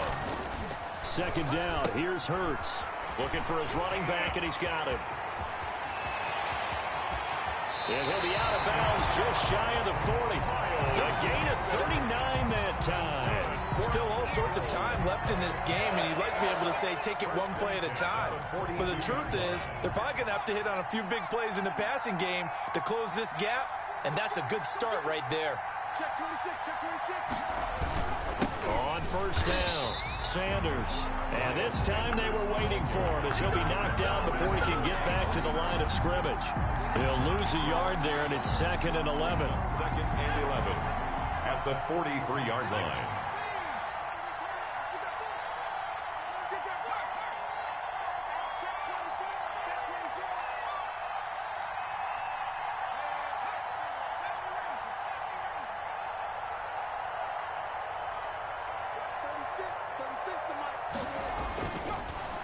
Second down. Here's Hurts. Looking for his running back, and he's got him. And he'll be out of bounds just shy of the 40. A gain of 39 that time. Still all sorts of time left in this game, and you'd like to be able to say take it one play at a time. But the truth is, they're probably going to have to hit on a few big plays in the passing game to close this gap, and that's a good start right there. Check 26, check 26. On first down, Sanders. And this time they were waiting for him as he'll be knocked down before he can get back to the line of scrimmage. He'll lose a yard there, and it's 2nd and 11. 2nd and 11 at the 43-yard line.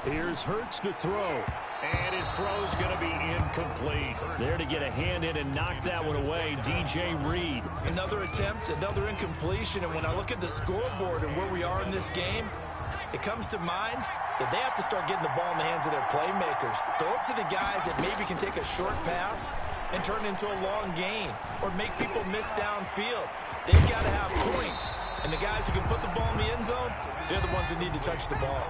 Here's Hurts to throw. And his throw's going to be incomplete. There to get a hand in and knock that one away, DJ Reed. Another attempt, another incompletion. And when I look at the scoreboard and where we are in this game, it comes to mind that they have to start getting the ball in the hands of their playmakers. Throw it to the guys that maybe can take a short pass and turn it into a long gain or make people miss downfield. They've got to have points. And the guys who can put the ball in the end zone, they're the ones that need to touch the ball.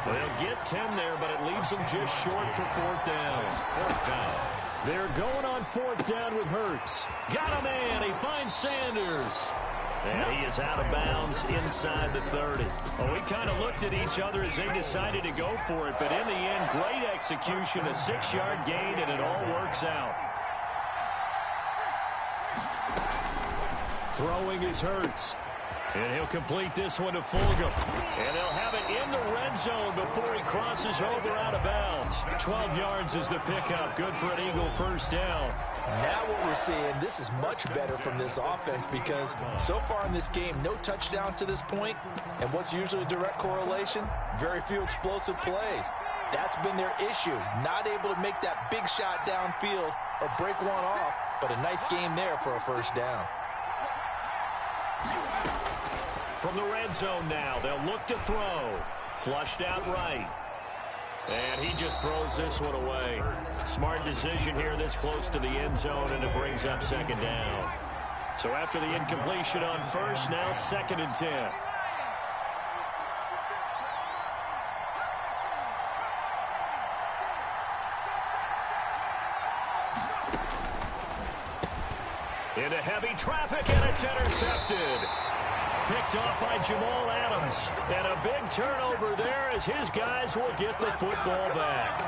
They'll get 10 there, but it leaves them just short for 4th down. 4th down. They're going on 4th down with Hurts. Got a man. He finds Sanders. And he is out of bounds inside the 30. Oh, we kind of looked at each other as they decided to go for it. But in the end, great execution, a 6-yard gain, and it all works out. Throwing is Hurts. And he'll complete this one to Fulgham. And they'll have it in the red zone before he crosses over out of bounds. 12 yards is the pickup. Good for an Eagle first down. Now what we're seeing, this is much better from this offense because so far in this game, no touchdown to this point. And what's usually a direct correlation? Very few explosive plays. That's been their issue. Not able to make that big shot downfield or break one off. But a nice game there for a first down. From the red zone now, they'll look to throw. Flushed out right. And he just throws this one away. Smart decision here this close to the end zone, and it brings up 2nd down. So after the incompletion on first, now 2nd and 10. Into heavy traffic, and it's intercepted. Picked off by Jamal Adams. And a big turnover there as his guys will get the football back.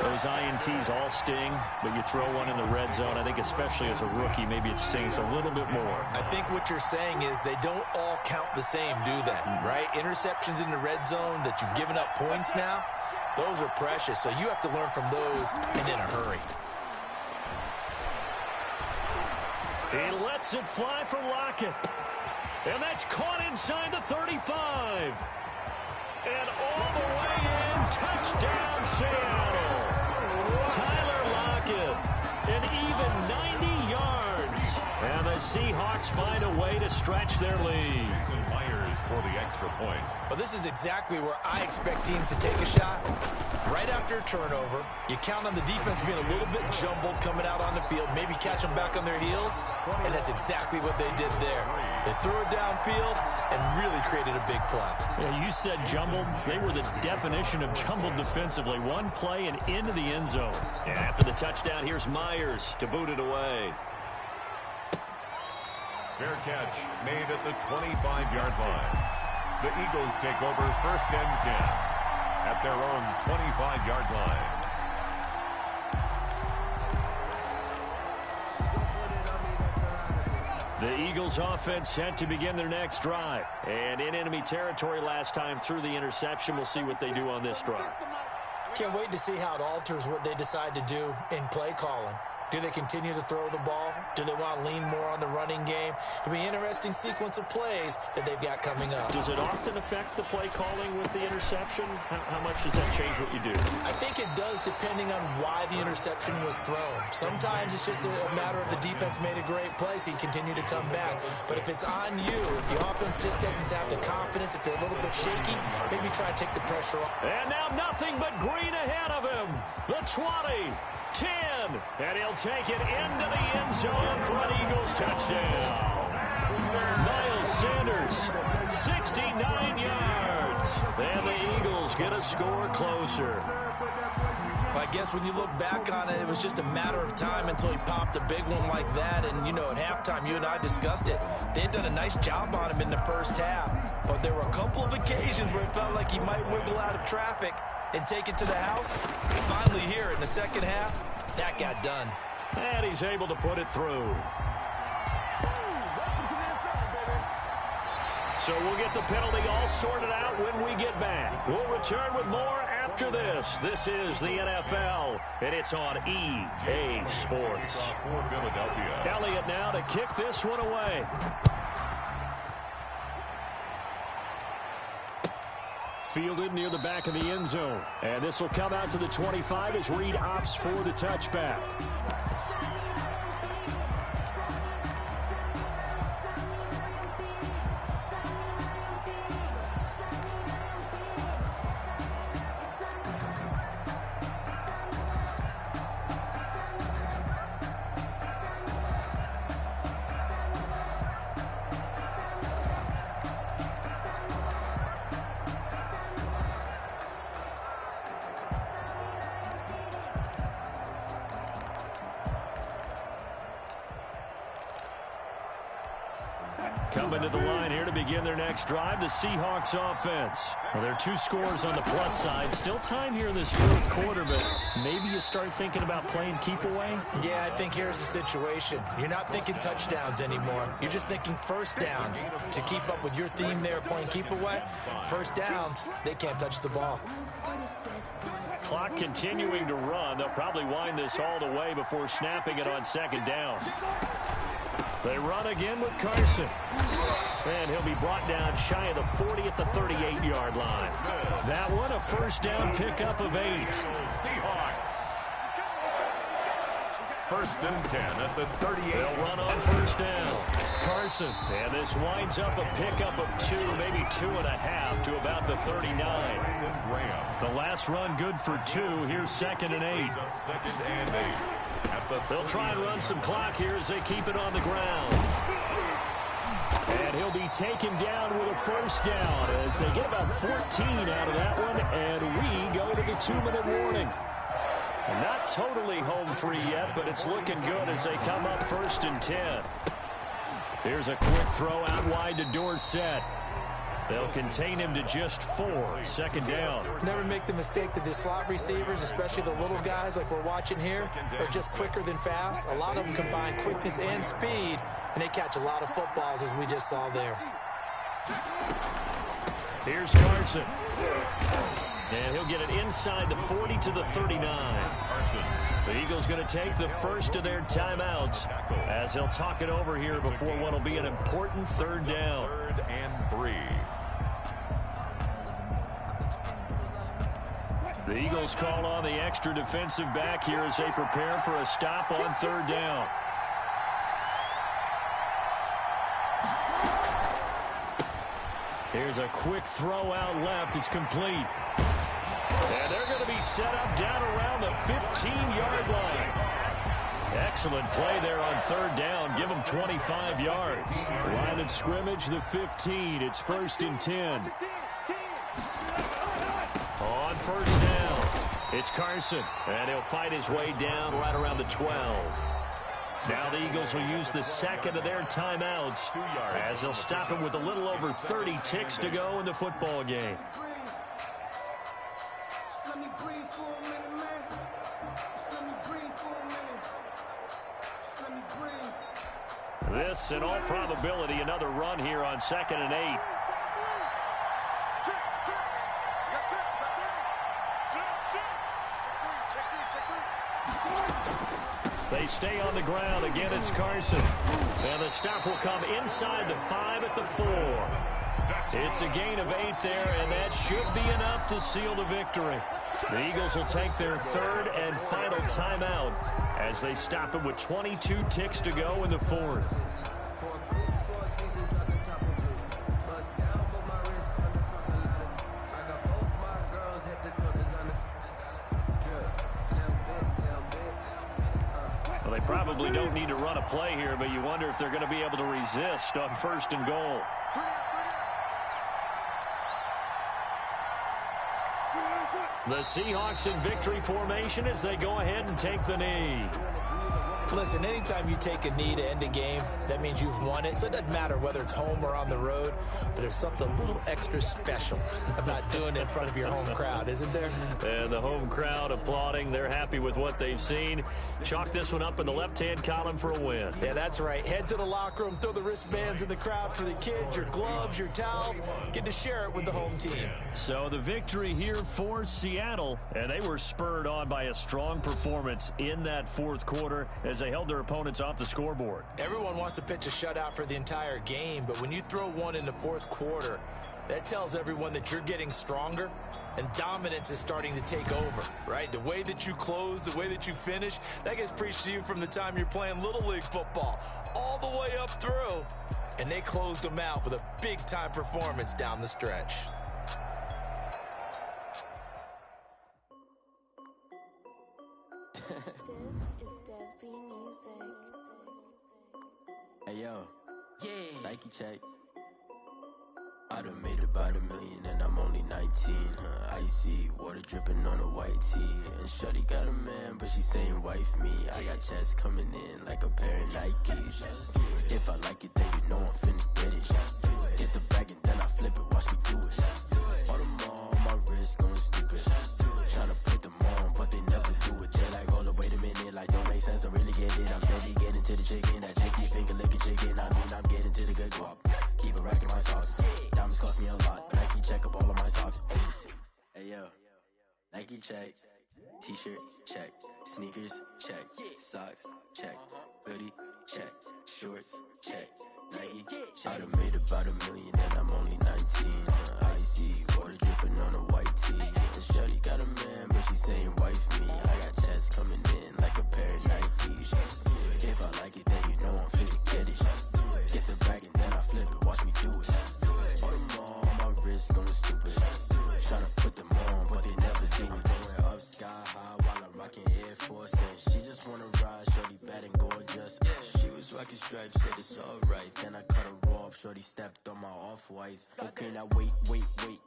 Those INTs all sting, but you throw one in the red zone, I think especially as a rookie, maybe it stings a little bit more. I think what you're saying is they don't all count the same, do they? Right? Interceptions in the red zone that you've given up points now, those are precious. So you have to learn from those and in a hurry. He lets it fly for Lockett. And that's caught inside the 35. And all the way in, touchdown Seattle. Tyler Lockett, an even 90 yards. And the Seahawks find a way to stretch their lead. Myers for the extra point. Well, this is exactly where I expect teams to take a shot. Right after a turnover, you count on the defense being a little bit jumbled coming out on the field, maybe catch them back on their heels, and that's exactly what they did there. They threw it downfield, and really created a big play. Yeah, you said jumbled. They were the definition of jumbled defensively. One play and into the end zone. And after the touchdown, here's Myers to boot it away. Fair catch made at the 25-yard line. The Eagles take over 1st and 10 at their own 25-yard line. The Eagles offense set to begin their next drive. And in enemy territory last time through the interception. We'll see what they do on this drive. Can't wait to see how it alters what they decide to do in play calling. Do they continue to throw the ball? Do they want to lean more on the running game? It'll be an interesting sequence of plays that they've got coming up. Does it often affect the play calling with the interception? How much does that change what you do? I think it does depending on why the interception was thrown. Sometimes it's just a matter of the defense made a great play, so you continue to come back. But if it's on you, if the offense just doesn't have the confidence, if they're a little bit shaky, maybe try to take the pressure off. And now nothing but green ahead of him. The 20. 10, and he'll take it into the end zone for an Eagles touchdown. Miles Sanders, 69 yards. And the Eagles get a score closer. Well, I guess when you look back on it, it was just a matter of time until he popped a big one like that. And, you know, at halftime, you and I discussed it. They had done a nice job on him in the first half. But there were a couple of occasions where it felt like he might wiggle out of traffic and take it to the house. Finally here in the second half, that got done. And he's able to put it through. So we'll get the penalty all sorted out when we get back. We'll return with more after this. This is the NFL, and it's on EA Sports. For Philadelphia. Elliott now to kick this one away. Fielded near the back of the end zone. And this will come out to the 25 as Reed opts for the touchback. Coming to the line here to begin their next drive, the Seahawks offense. Well, there are 2 scores on the plus side. Still time here in this 4th quarter, but maybe you start thinking about playing keep away? Yeah, I think here's the situation. You're not thinking touchdowns anymore. You're just thinking first downs. To keep up with your theme there, playing keep away, first downs, they can't touch the ball. Clock continuing to run. They'll probably wind this all the way before snapping it on 2nd down. They run again with Carson. And he'll be brought down shy of the 40 at the 38-yard line. That one, a first down pickup of 8. Seahawks. 1st and 10 at the 38. They'll run on first down. Carson. And this winds up a pickup of 2, maybe 2.5 to about the 39. The last run good for 2. Here's 2nd and 8. 2nd and 8. They'll try and run some clock here as they keep it on the ground. And he'll be taken down with a first down as they get about 14 out of that one. And we go to the 2-minute warning. Not totally home free yet, but it's looking good as they come up 1st and 10. Here's a quick throw out wide to Dorsett. They'll contain him to just 4. 2nd down. Never make the mistake that the slot receivers, especially the little guys like we're watching here, are just quicker than fast. A lot of them combine quickness and speed, and they catch a lot of footballs as we just saw there. Here's Carson. And he'll get it inside the 40 to the 39. The Eagles going to take the first of their timeouts as they'll talk it over here before what will be an important 3rd down. 3rd and 3. The Eagles call on the extra defensive back here as they prepare for a stop on 3rd down. Here's a quick throw out left. It's complete. And they're going to be set up down around the 15-yard line. Excellent play there on third down. Give them 25 yards. Line of scrimmage, the 15. It's 1st and 10. On first down, it's Carson, and he'll fight his way down right around the 12. Now the Eagles will use the second of their timeouts as they'll stop him with a little over 30 ticks to go in the football game. This, in all probability, another run here on 2nd and 8. They stay on the ground. Again, it's Carson. And the stop will come inside the 5 at the 4. It's a gain of 8 there, and that should be enough to seal the victory. The Eagles will take their 3rd and final timeout as they stop it with 22 ticks to go in the 4th. Well, they probably don't need to run a play here, but you wonder if they're going to be able to resist on 1st and goal. The Seahawks in victory formation as they go ahead and take the knee. Listen, anytime you take a knee to end a game, that means you've won it. So it doesn't matter whether it's home or on the road, but there's something a little extra special about doing it in front of your home crowd, isn't there? And the home crowd applauding. They're happy with what they've seen. Chalk this one up in the left-hand column for a win. Yeah, that's right. Head to the locker room, throw the wristbands in the crowd for the kids, your gloves, your towels. Get to share it with the home team. So the victory here for Seattle, and they were spurred on by a strong performance in that 4th quarter as they held their opponents off the scoreboard. Everyone wants to pitch a shutout for the entire game, but when you throw one in the 4th quarter, that tells everyone that you're getting stronger and dominance is starting to take over, right? The way that you close, the way that you finish, that gets preached to you from the time you're playing Little League football all the way up through, and they closed them out with a big-time performance down the stretch. Hey yo, yeah, Nike check. I done made about $1 million and I'm only 19. Icy water dripping on a white tee. And shorty got a man, but she saying wife me. I got checks coming in like a pair of Nikes. If I like it, then you know I'm finna get it. Get the bag and then I flip it, watch me do it. All them on my wrist going stupid. Tryna put them on, but they never do it. They're like, hold up, wait a minute, like don't make sense, don't really get it. I'm steady getting to the chicken, that chicky finger licking chicken. I mean, I'm getting to the good guap. Keep it racking my socks. Diamonds cost me a lot. Nike check up all of my socks. Hey yo, Nike check. T-shirt check. Sneakers check. Socks check. Hoodie check. Shorts check. Nike check. I done made about $1 million and I'm only 19. Icy water dripping on a white tee. And shorty got a man, but she saying wife me. I got checks coming in like a pair of Nikes. If I like it, then you know I'm finna get it. Get the bag and then I flip it, watch me do it. All them on my wrist going stupid. Tryna put them on, but they never do it. Going up sky high while I'm rocking Air Force. And she just wanna ride, shorty bad and gorgeous. She was rocking stripes, said it's alright. Then I cut her off, shorty stepped on my off-whites. Okay, now wait.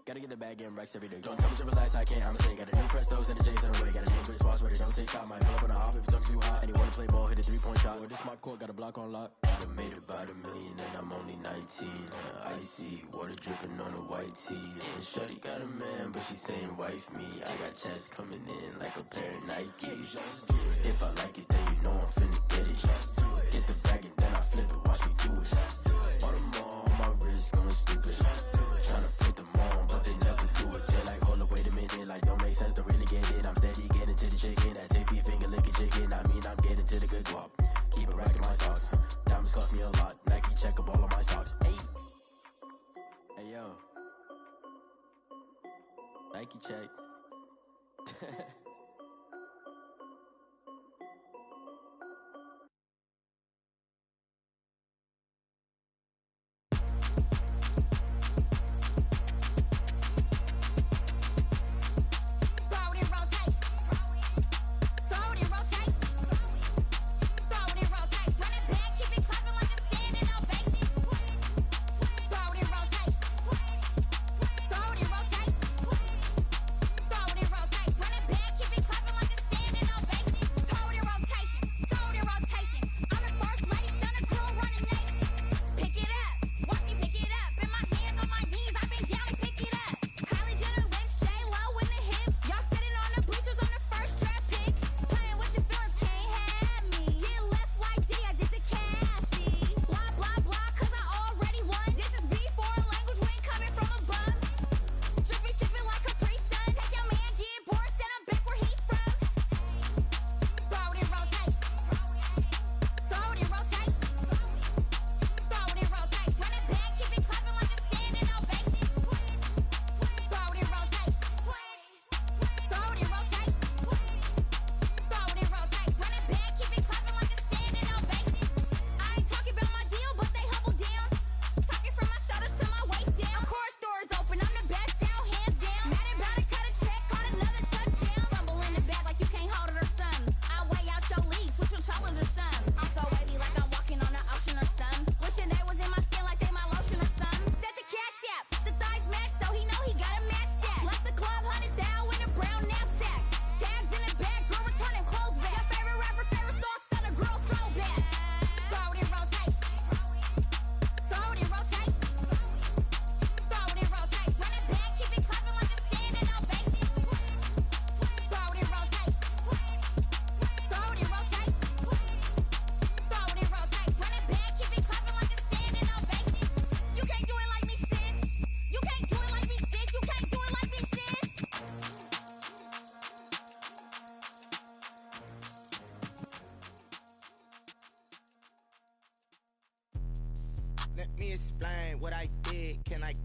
Gotta get the bag and racks every day. Don't tell me to relax, I can't, I'm saying. Got a new Prestos and a J's in the way. Got a new wristwatch, but it don't take time. I pull up on a hop if it's talking too hot. And you wanna play ball, hit a 3-point shot. Or this my court, got a block on lock. I done made about $1 million and I'm only 19. Icy water dripping on a white tee. And shorty got a man, but she saying wife me. I got checks coming in like a pair of Nikes. If I like it, then you know I'm finna get it. Get the bag and then I flip it, watch me do it. All them on my wrist going stupid. Tryna put them on, but they never do it. They're like, hold up, wait a minute, like don't make sense, don't really get it. I'm steady getting to the chicken, that tasty finger licking chicken. I mean, I'm getting to the good guap. Keep it racking my socks. Diamonds cost me a lot. Nike check up all of my socks. Hey yo, Nike check.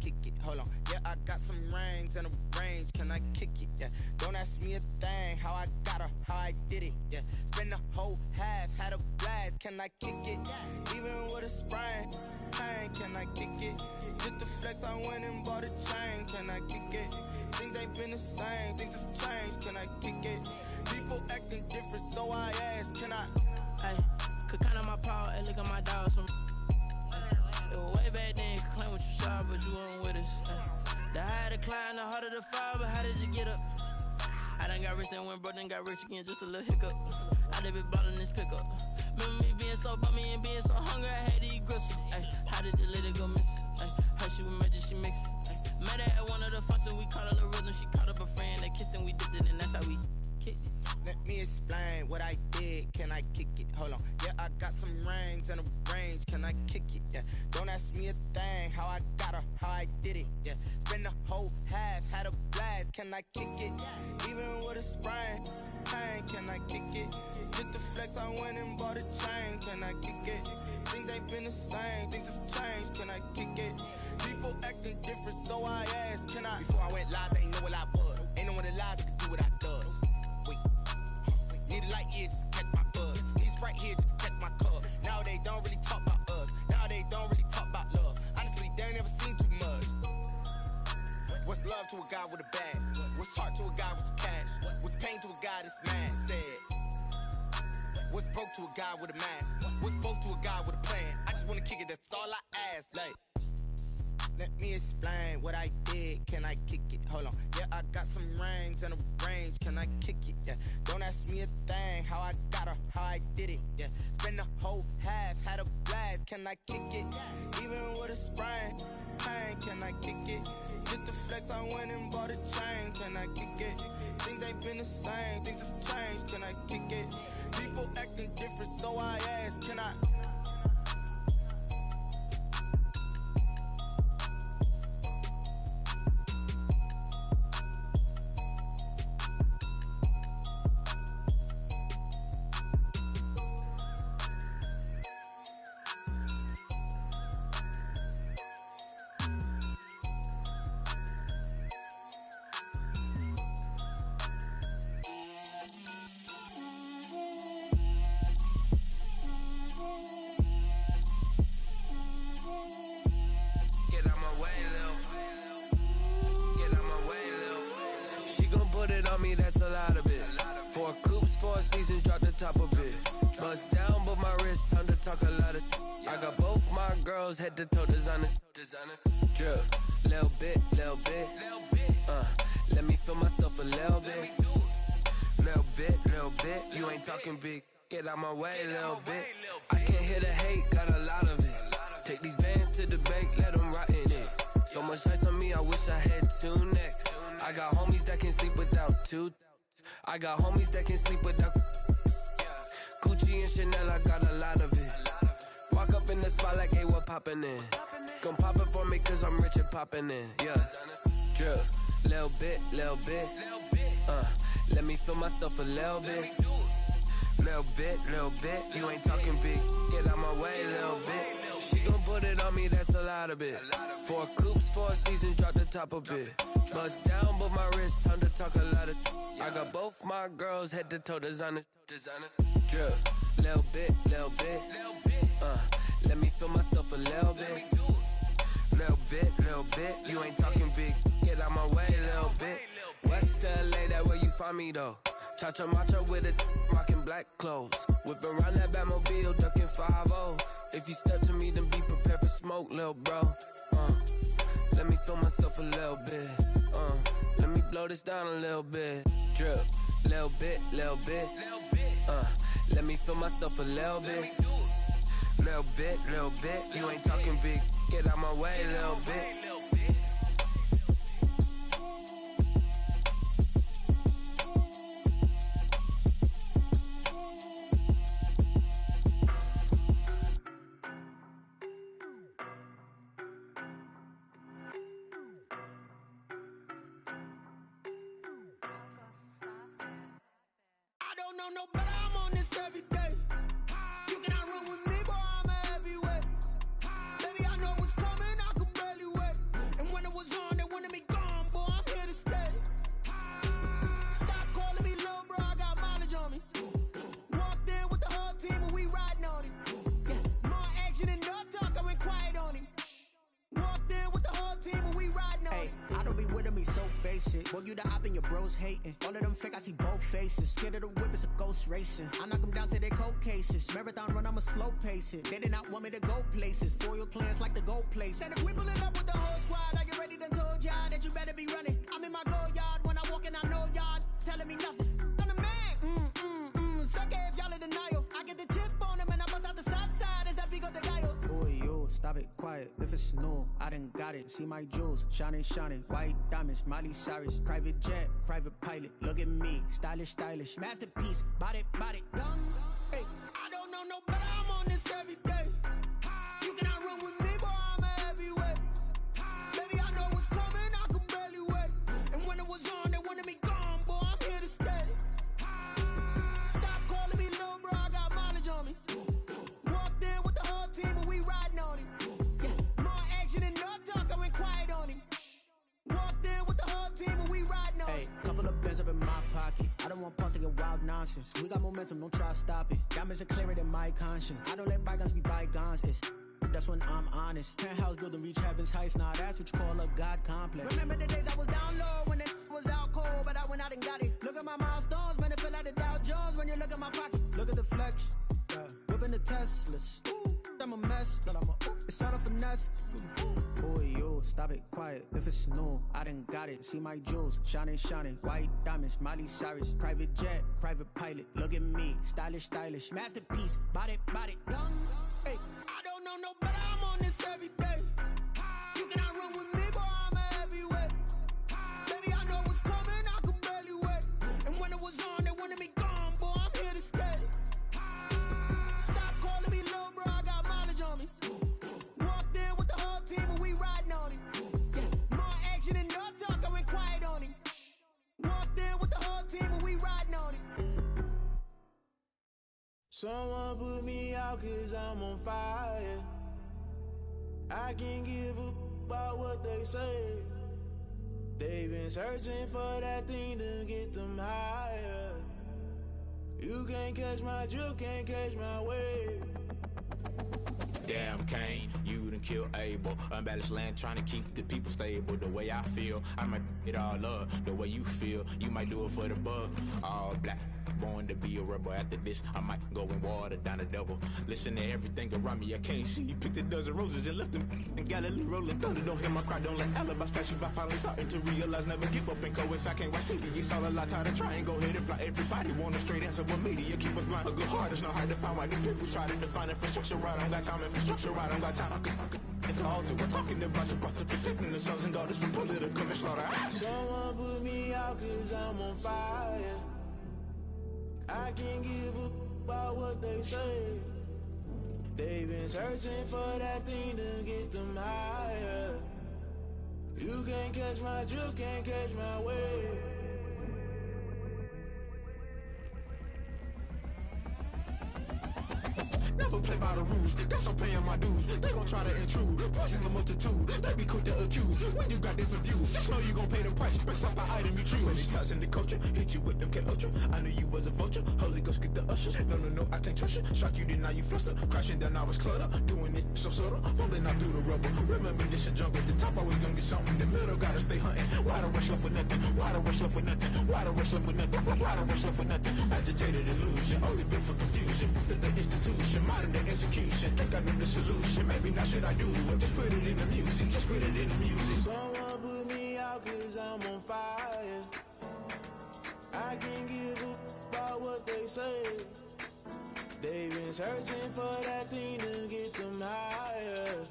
kick it? Hold on, yeah, I got some rings and a range, can I kick it? Yeah, don't ask me a thing, how I got her, how I did it. Yeah, spend the whole half, had a blast, can I kick it? Even with a sprain, pain, can I kick it? Just the flex, I went and bought a chain, can I kick it? Things ain't been the same, things have changed, can I kick it? People acting different, so I ask, can I? Hey, could count on my power, hey, look at my dogs from. It was way back then, could claim what you saw, but you weren't with us. The higher the climb, the harder the fall, but how did you get up? I done got rich and went broke, then got rich again, just a little hiccup. I done been ballin' this pickup. Remember me being so bummy and being so hungry, I had to eat gristle. Ay, how did the lady go miss? Ay, how she was magic, she mixed. Met her at one of the functions, we caught a little rhythm, she caught up a friend, they kissed and we dipped it, and that's how we kicked it. Let me explain what I did, can I kick it? Hold on, yeah, I got some rings and a range, can I kick it? Yeah, don't ask me a thing, how I got her, how I did it. Yeah, spend the whole half, had a blast, can I kick it? Even with a sprain, pain, can I kick it? Just the flex, I went and bought a chain, can I kick it? Things ain't been the same, things have changed, can I kick it? People acting different, so I asked, can I? Before I went live, they ain't know what I was. Ain't no one alive that could do what I does. Wait, need a light here just to catch my buzz. Need Sprite here just to catch my cup. Now they don't really talk about us. Now they don't really talk about love. Honestly, they ain't never seen too much. What's love to a guy with a bag? What's heart to a guy with some cash? What's pain to a guy that's mad? Said. What's broke to a guy with a mask? What's both to a guy with a plan? I just wanna kick it, that's all I ask. Like, let me explain what I did, can I kick it? Hold on, yeah, I got some rings and a range, can I kick it? Yeah, don't ask me a thing, how I got her, how I did it. Yeah, spend the whole half, had a blast, can I kick it? Even with a sprain, pain, can I kick it? Just the flex, I went and bought a chain, can I kick it? Things ain't been the same, things have changed, can I kick it? People acting different, so I ask, can I? That's a lot of it. 4 coops, 4 seasons, drop the top of it. Bust down, but my wrist, time to talk a lot of. I got both my girls head to toe designer. Drip, little bit. Let me feel myself a little bit. Little bit. You ain't talking big. Get out my way, little bit. I can't hear the hate, got a lot of it. Take these bands to the bank, let them rot in it. So much ice on me, I wish I had 2 necks. I got homies that can sleep without 2. I got homies that can sleep without Gucci and Chanel, I got a lot of it. Walk up in the spot like, hey, what poppin' in? Gon' pop it for me cause I'm rich and poppin' in. Yeah, drip, little bit. Let me feel myself a little bit. Little bit. You ain't talking big. Get out my way, little bit. She gon' put it on me, that's a lot of it. 4 coops, 4 seasons, drop the top a bit. Bust down, but my wrist, time to talk a lot of. I got both my girls head to toe designer. Drip, little bit. Let me feel myself a little bit. Little bit. You ain't talking big. Get out my way, little bit. West LA, that where you find me though. Cha-cha matcha with it, rockin' black clothes. Whip around that Batmobile, ducking 5-0. If you step to me, then be prepared for smoke, lil' bro. Let me feel myself a little bit. Let me blow this down a little bit. Drip, little bit. Let me feel myself a little bit. Little bit. You ain't talking big. Get out my way, little bit. I don't know no better, I'm on this every day. You cannot run with me, boy, I'm a heavyweight. Baby, I know what's coming, I could barely wait. And face it. Boy, you the op and your bros hating. All of them fake, I see both faces. Scared of the whip, it's a ghost racing. I knock them down to their cold cases. Marathon run, I'ma slow pace it. They did not want me to go places. Foil plans like the gold place. And if we pulling up with the whole squad, are you ready? Done told y'all that you better be running. I'm in my go yard when I walk in, I know y'all telling me nothing. I'm the man. Suck it if y'all in denial. I get the chip on them and I bust out the south side. Is that big of the guy? Boy, yo, stop it, quiet. If it's new, I done got it. See my jewels, shining, shining. White diamonds, Miley Cyrus. Private jet, private pilot. Look at me, stylish, stylish. Masterpiece, body, young. Hey, I don't know no better. I'm on this every day. You cannot run with me, boy. I'm a heavyweight. Baby, I know what's coming. I could barely wait. And when it was on, they wanted me gone, boy. I'm here to stay. Stop calling me little bro. I got mileage on me. Walked in with the whole team and we riding on him. Yeah. More action and no talk. I went quiet on him. Walked in with the whole team and we riding on him. Hey, couple of bands up in my pocket. I don't want pulse to get wild nonsense. We got momentum, don't try to stop it. Diamonds are clearer than my conscience. I don't let bygones be bygones. That's when I'm honest. Penthouse building reach heaven's heights. Nah, that's what you call a God complex. Remember the days I was down low when it was out cold, but I went out and got it. Look at my milestones, man, it feel like the Dow Jones when you look at my pocket. Look at the flex, whipping the Teslas. Ooh, I'm a mess, but it's all a finesse. Boy, yo, stop it, quiet. If it's new, I done got it. See my jewels, shining, shining. White diamonds, Miley Cyrus. Private jet, private pilot. Look at me, stylish, stylish. Masterpiece, body, young. Hey, I don't know no better. I'm on this every day. You cannot run with me, boy. I'm a heavyweight. Baby, I know what's coming. I could barely wait. And when it was on, they wanted me gone, boy. I'm here to stay. Stop calling me little bro. I got mileage on me. Walked in with the whole team and we riding on him. Yeah. More action and no talk. I went quiet on him. Walked in with the whole team and we riding on him. Someone put me out cause I'm on fire. I can't give up about what they say. They've been searching for that thing to get them higher. You can't catch my drift, can't catch my wave. Damn Kane, you done kill Abel. Unbalanced land trying to keep the people stable. The way I feel, I might it all up. The way you feel, you might do it for the bug. All black, born to be a rebel. After this, I might go and water down the devil. Listen to everything around me, I can't see. You picked a dozen roses and left them in Galilee rolling thunder. Don't hear my cry, don't let alibis pass you. I finally starting to realize, never give up and coincide. I can't watch TV, it's all a lot. Tired of trying, go ahead and fly. Everybody want a straight answer, but media keep us blind. A good heart is not hard to find. Why the people try to define infrastructure right? I don't got time, infrastructure right, I don't got time. I could into altar. We're talking about you, about to protecting the sons and daughters from political and slaughter. Someone put me out cause I'm on fire. I can't give up about what they say. They've been searching for that thing to get them higher. You can't catch my drift, can't catch my wave. Never play by the rules, that's I'm paying my dues. They gon' try to intrude, poison the multitude. They be quick to accuse, when you got different views. Just know you gon' pay the price, based off the item you choose. Many times in the culture, hit you with them K Ultra. I knew you was a vulture, Holy Ghost get the ushers. No, I can't trust you. Shock you, then now you fluster. Crashing down, I was clutter. Doing this so subtle, falling out through the rubble. Remember this and jump at the top, I was gonna get something. In the middle, gotta stay hunting. Why the rush left for nothing? Why the rush left for nothing? Why the rush left for nothing? Why the rush left for nothing? Agitated illusion, only built for confusion. The institution, modern day execution. Think I know the solution. Maybe not should I do it? Just put it in the music. Just put it in the music. Someone put me out cause I'm on fire. I can't give up about what they say. They've been searching for that thing to get them higher.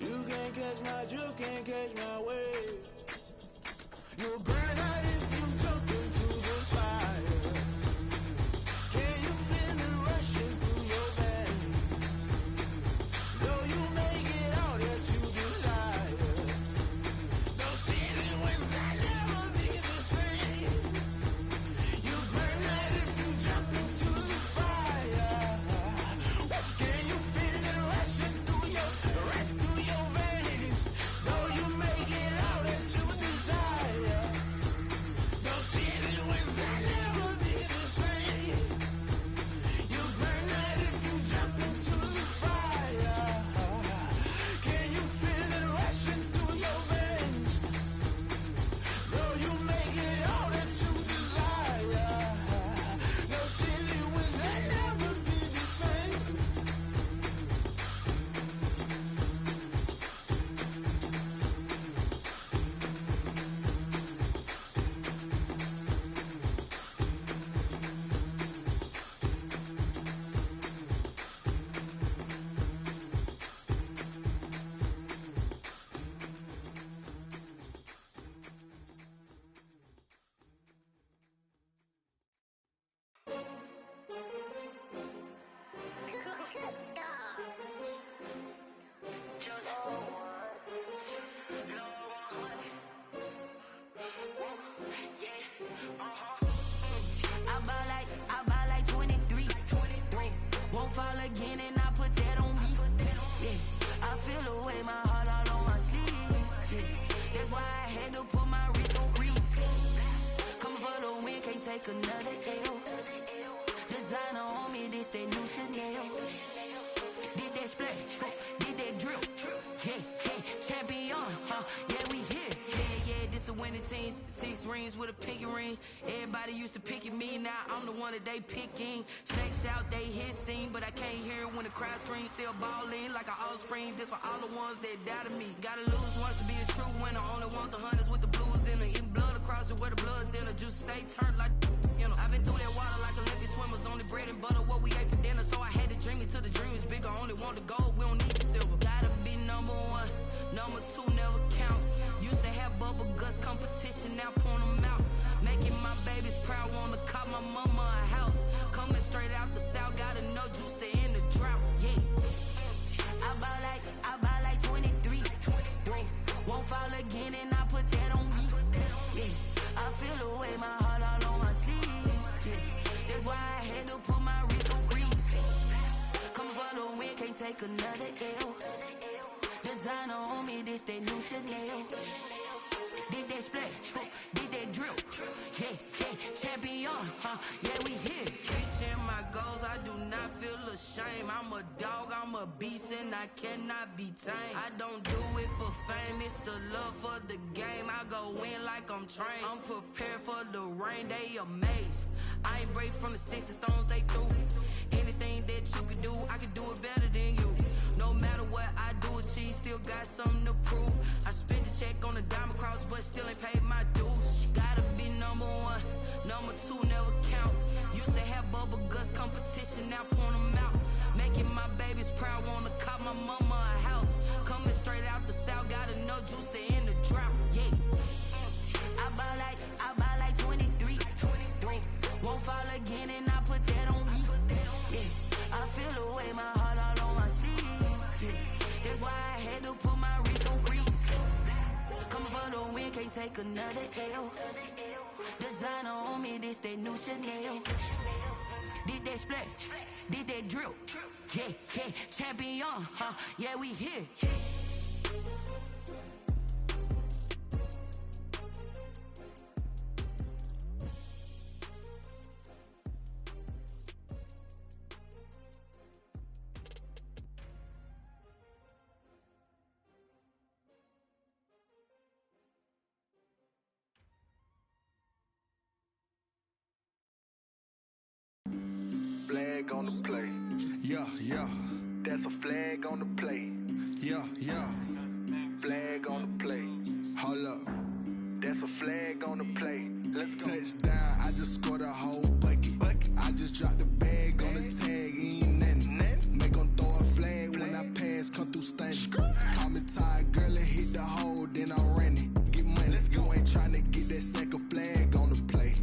You can't catch my drift, can't catch my wave. You'll burn out if you jump into the fire. Can you feel it rushing through your veins? Though you may get all that you desire, no ceiling when that never be the same. You burn out if you jump into the fire. Can you feel it rushing through your veins? Though you may get all that you desire. again and I put that on me. Yeah, I feel the way, my heart all on my sleeve. Yeah, that's why I had to put my wrist on freeze. Coming for the win, can't take another L. Designer on me, this that new Chanel. Did that splash, did that drill. Yeah, champion, yeah, we here. Yeah, this the winning team. 6 rings with a pinky ring. Everybody used to picking me, now I'm the one that they picking. Snakes out, they hissing, but I can't hear it when the crowd screams. Still balling like an offspring. This for all the ones that doubted me. Gotta lose once to be a true winner. Only want the hunters with the blues in it. Eating blood across it where the blood dinner. Juice stay turned like, you know. I've been through that water like Olympic swimmers. Only bread and butter, what we ate for dinner. So I had to dream it till the dream is bigger. Only want the gold, we don't need the silver. Gotta be number 1, number 2 never count. Used to have bubble guts competition, now point them out. Making my babies proud, wanna cop my mama a house. Coming straight out the south, gotta know juice to end the drought. Yeah, I buy like 23. Won't fall again and I put that on me. Yeah, I feel the way, my heart all on my sleeve. Yeah, that's why I had to put my wrist on freeze. Coming for the win, can't take another L. Designer on me, this that new Chanel. Did that splash, did that drill. Yeah, champion, yeah, we here. Reaching my goals, I do not feel ashamed. I'm a dog, I'm a beast, and I cannot be tamed. I don't do it for fame, it's the love for the game. I go in like I'm trained. I'm prepared for the rain, they amazed. I ain't break from the sticks and stones they threw. Anything that you could do, I could do it better than you. No matter what I do, achieve, still got something to prove. I spent the check on the diamond cross, but still ain't paid my dues. Gotta be number 1, number 2 never count. Used to have bubble guts competition, now point them out. Making my babies proud, wanna cop my mama a house. Coming straight out the south, gotta know juice to end the drought. Yeah, I buy like 23. Won't fall again and I put that on me. Yeah, I feel the way, my heart all on my sleeve. Yeah, that's why I had to put my wrist on freeze. Coming for the win, can't take another L. Designer on me, this that new Chanel. Did that splash, did that drill. Yeah, champion, yeah, we here. Flag on the play. Yeah. That's a flag on the play. Yeah. Flag on the play. Hold up. That's a flag on the play. Let's go. Touchdown, I just scored a whole bucket. I just dropped the bag on the tag, ain't nothing. Make 'em throw a flag when I pass, come through stunning. Call me tired, girl, and hit the hole, then I ran it. Get money, you ain't tryna get that second flag on the play.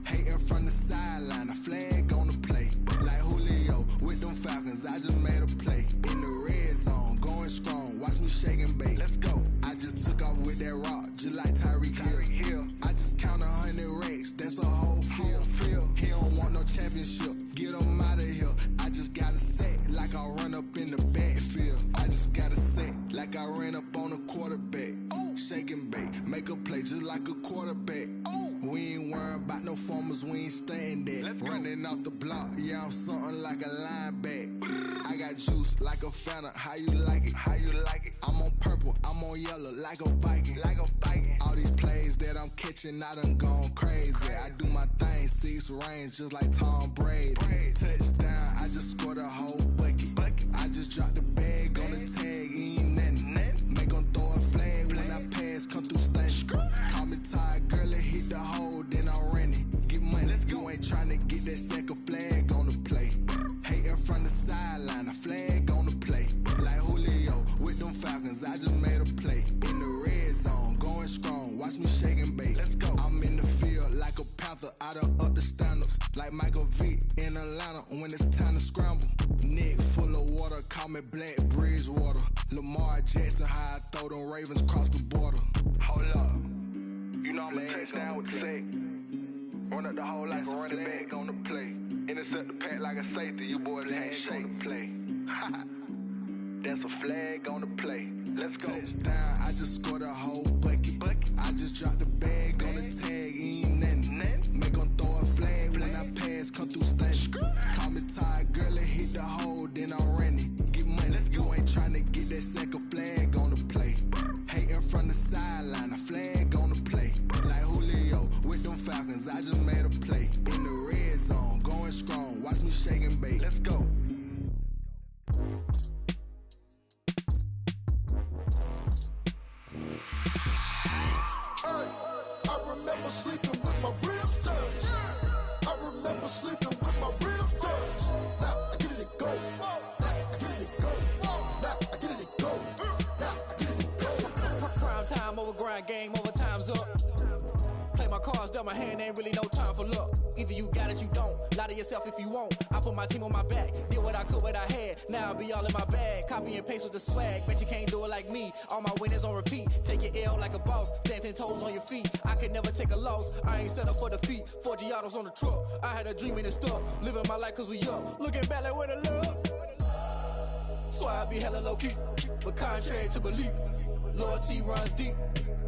Hating from the sideline, a flag on the play. Like Julio with them Falcons, I just made a play. In the red zone, going strong, watch me shake and bake. Let's go. I just took off with that rock, just like Tyreek Hill. I just count 100 racks, that's a whole field. He don't want no championship, get him out of here. I just got a set, like I run up in the backfield. I just got a set, like I ran up on a quarterback. Shake and bake, make a play just like a quarterback. We ain't worrying about no formers, we ain't staying there. Running off the block, yeah, I'm something like a linebacker. I got juice like a Fanta, how you like it? I'm on purple, I'm on yellow like a Viking. All these plays that I'm catching, I done gone crazy. I do my thing, 6 range just like Tom Brady. Touchdown, I just scored a whole bucket. I just dropped the bag on the tag, ain't nothing. Make 'em throw a flag when I pass, come through stunning. Call me tired, girl, and hit the hole, then I ran it. Get money, you ain't tryna get that second flag on the play. Hating from the sideline, a flag on the play. Like Julio with them Falcons, I just made a play. In the red zone, going strong, watch me shake and bake. I'm in the field like a Panther, I done up the standards. Like Michael Vick in Atlanta when it's time to scramble. Neck full of water, call me Black Bridgewater. Lamar Jackson, how I throw them Ravens across the border. Hold up, you know I'm a touchdown with the sack. Run up the hole like a running back on the play. Intercept the pack like a safety, you boys ain't shake. That's a flag on the play. Let's go. Touchdown, I just scored a whole bucket. I just dropped the bag on the tag, ain't nothing. Make 'em throw a flag when I pass, come through stunning. Call me tired, girl, and hit the hole, then I'm running. Get money, you ain't tryna get that second flag on the play. Hating from the sideline, a flag on the play. Like Julio with them Falcons, I just made a play. In the red zone, going strong, watch me shake and bake. Let's go. I remember sleeping with my ribs touched. I remember sleeping with my ribs touched. Now I get it to go. Now I get it to go. Now I get it to go. Now I get it to go. Prime time over grind game, over time's up. Play my cards, dealt my hand, ain't really no time for luck. Either you got it, you don't. Lie to yourself if you won't. I put my team on my back, did what I could, what I had. Now I'll be all in my bag. Copy and paste with the swag. Bet you can't do it like me. All my winners on repeat. Take your L like a boss. Stand 10 toes on your feet. I can never take a loss. I ain't set up for defeat. 4 Giottos on the truck. I had a dream and it stuck. Living my life cause we up. Looking back like where the love. So I be hella low key. But contrary to belief, loyalty runs deep.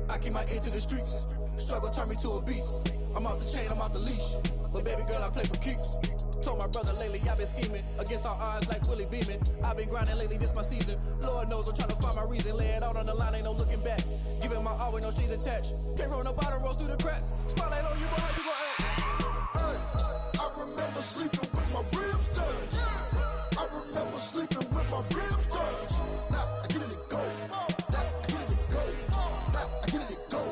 I keep my ear to the streets. Struggle turned me to a beast. I'm off the chain, I'm off the leash. But baby girl, I play for keeps. Told my brother lately, I've been scheming. Against all odds like Willie Beeman. I've been grinding lately, this my season. Lord knows I'm trying to find my reason. Lay it out on the line, ain't no looking back. Giving my all with no strings attached. Came from the bottom, rose through the cracks. Spotlight on you, but how you gon' act? Hey, I remember sleeping with my ribs touched. I remember sleeping with my ribs touched. Now I get it to go. Now I get it to go. Now I get it to go.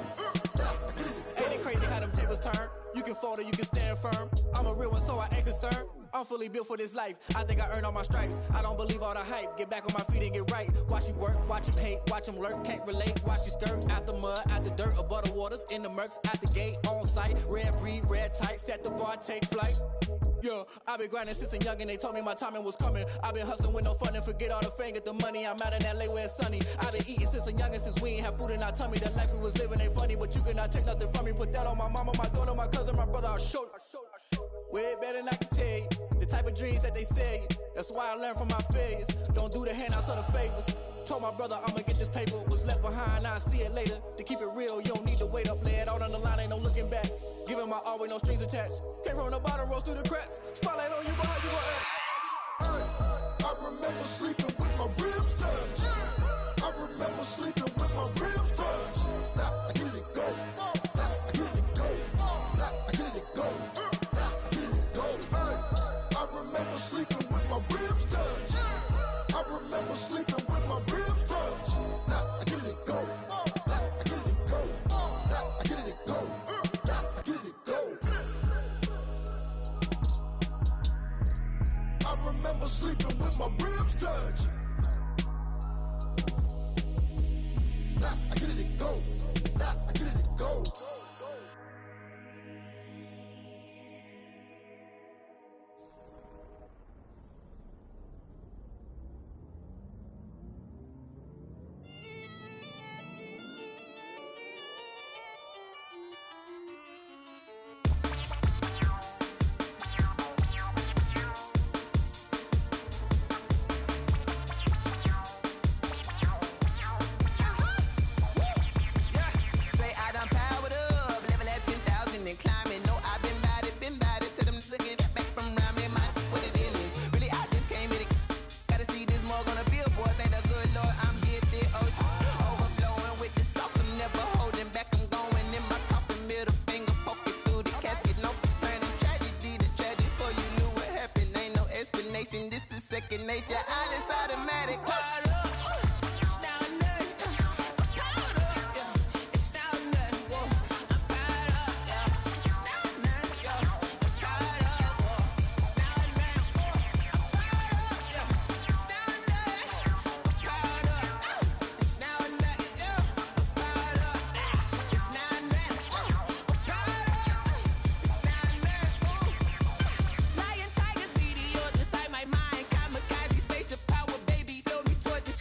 Ain't it crazy how them tables turn? You can fold or you can stand firm. I'm a real one, so I ain't concerned. I'm fully built for this life. I think I earned all my stripes. I don't believe all the hype. Get back on my feet and get right. Watch you work, watch him hate, watch him lurk. Can't relate, watch you skirt. Out the mud, out the dirt, above the waters, in the murks, out the gate, on site. Red breed, red tight, set the bar, take flight. Yeah, I've been grinding since a youngin', they told me my timing was coming. I've been hustling with no fun and forget all the fame, get the money. I'm out in LA where it's sunny. I've been eating since a youngin', since we ain't have food in our tummy. The life we was living ain't funny, but you cannot take nothing from me. Put that on my mama, my daughter, my cousin, my brother, I'll show you. Way better than I can tell you. The type of dreams that they sell you. That's why I learned from my failures. Don't do the handouts or the favors. Told my brother I'ma get this paper. Was left behind, I'll see it later. To keep it real, you don't need to wait up. Lay it out on the line, ain't no looking back. Giving my all with no strings attached. Came from the bottom, rose through the cracks. Spotlight on you, but how you gon' act? I remember sleeping with my ribs touched. I remember sleeping with my ribs touched. Now I get it to go. Now I get it to go. Now I get it to go. Now I get it to go. I remember sleeping with my ribs touched. I remember sleeping with my ribs touched. Now I get it to go. Now I get it to go. Now I get it to go. Now I get it to go. I remember sleeping with my ribs touched. Now I get it to go. Now I get it to go. This is second nature, all is automatic. Lion, tigers, meteors inside my mind. Kamikaze, spaceship power, baby. Sold me toward the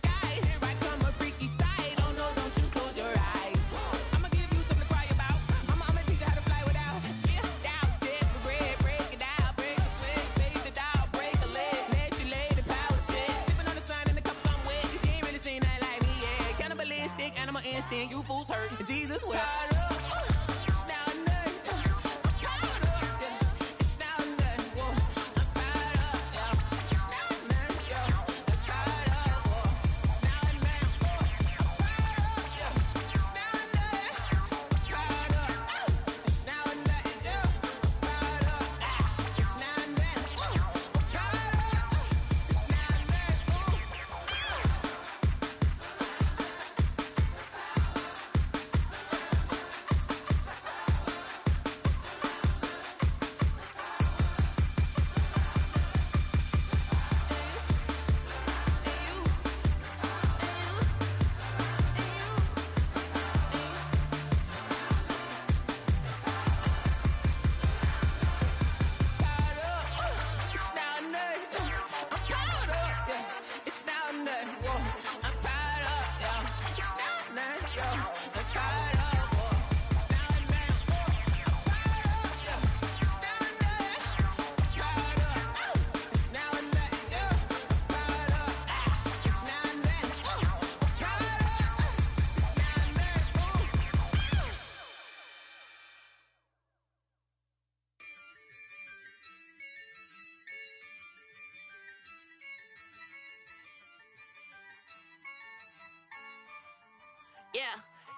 Yeah,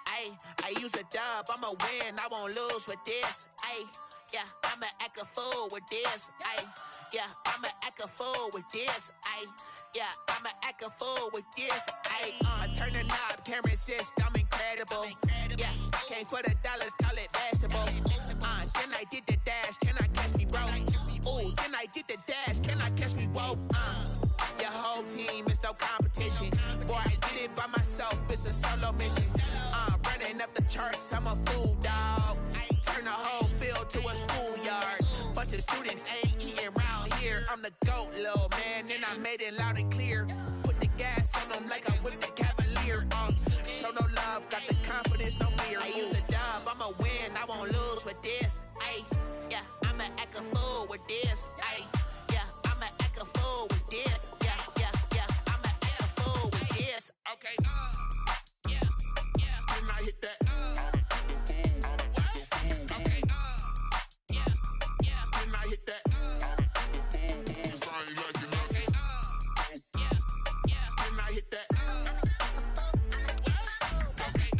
I use a dub, I'ma win, I won't lose with this. Yeah, I'ma act a fool with this. Yeah, I'ma act a fool with this. Yeah, I'ma act a fool with this. I turn the knob, camera assist, I'm incredible. Yeah, came for the dollars, call it vegetable. Then I did the dash, can I catch me, bro? Ooh, then I did the dash, can I catch me, whoa? Your whole team is no competition. Boy, I did it by myself, it's a solo mission. Running up the charts, I'm a fool, dog. Turn the whole field to a schoolyard. Bunch of students ain't eating round here. I'm the GOAT, little man, and I made it loud and clear. Put the gas on them like I whipped the Cavalier. Show no love, got the confidence, no fear. I use a dub, I'ma win, I won't lose with this. Yeah, I'ma act a fool with this. Yeah, I'ma act a fool with this. Yeah, I'ma act a fool with this. Okay, yeah, can I hit that? Okay, yeah, can I hit that? Cause I ain't like it, okay, yeah, can I hit that? Okay,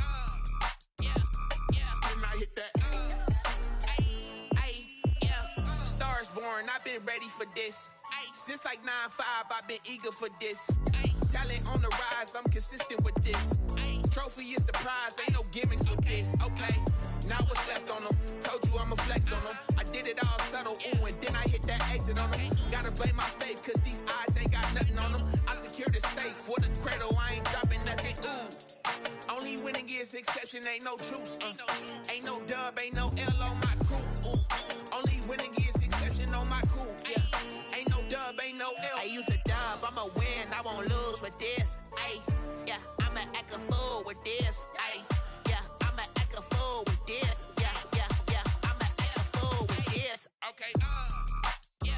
yeah, can I hit that? Yeah, stars born, I've been ready for this. Since like 9-5, I've been eager for this. Talent on the rise, I'm consistent with this. Trophy is the prize, ain't no gimmicks with this. Okay, now what's left on them? Told you I'ma flex on them. I did it all subtle, ooh, and then I hit that exit on them. Gotta blame my faith, cause these odds ain't got nothing on them. I secured the safe for the cradle, I ain't dropping nothing, ooh. Only winning is exception, ain't no truce. Ain't no dub, ain't no L on my crew, ooh. Only winning is exception on my crew, yeah. Ain't no dub, ain't no L. I use a dub, I'ma win, I won't lose with this. Yeah, I'ma act a fool with this. Yeah, I'ma act a fool with this. Yeah, I'ma act a fool with this. Okay, yeah,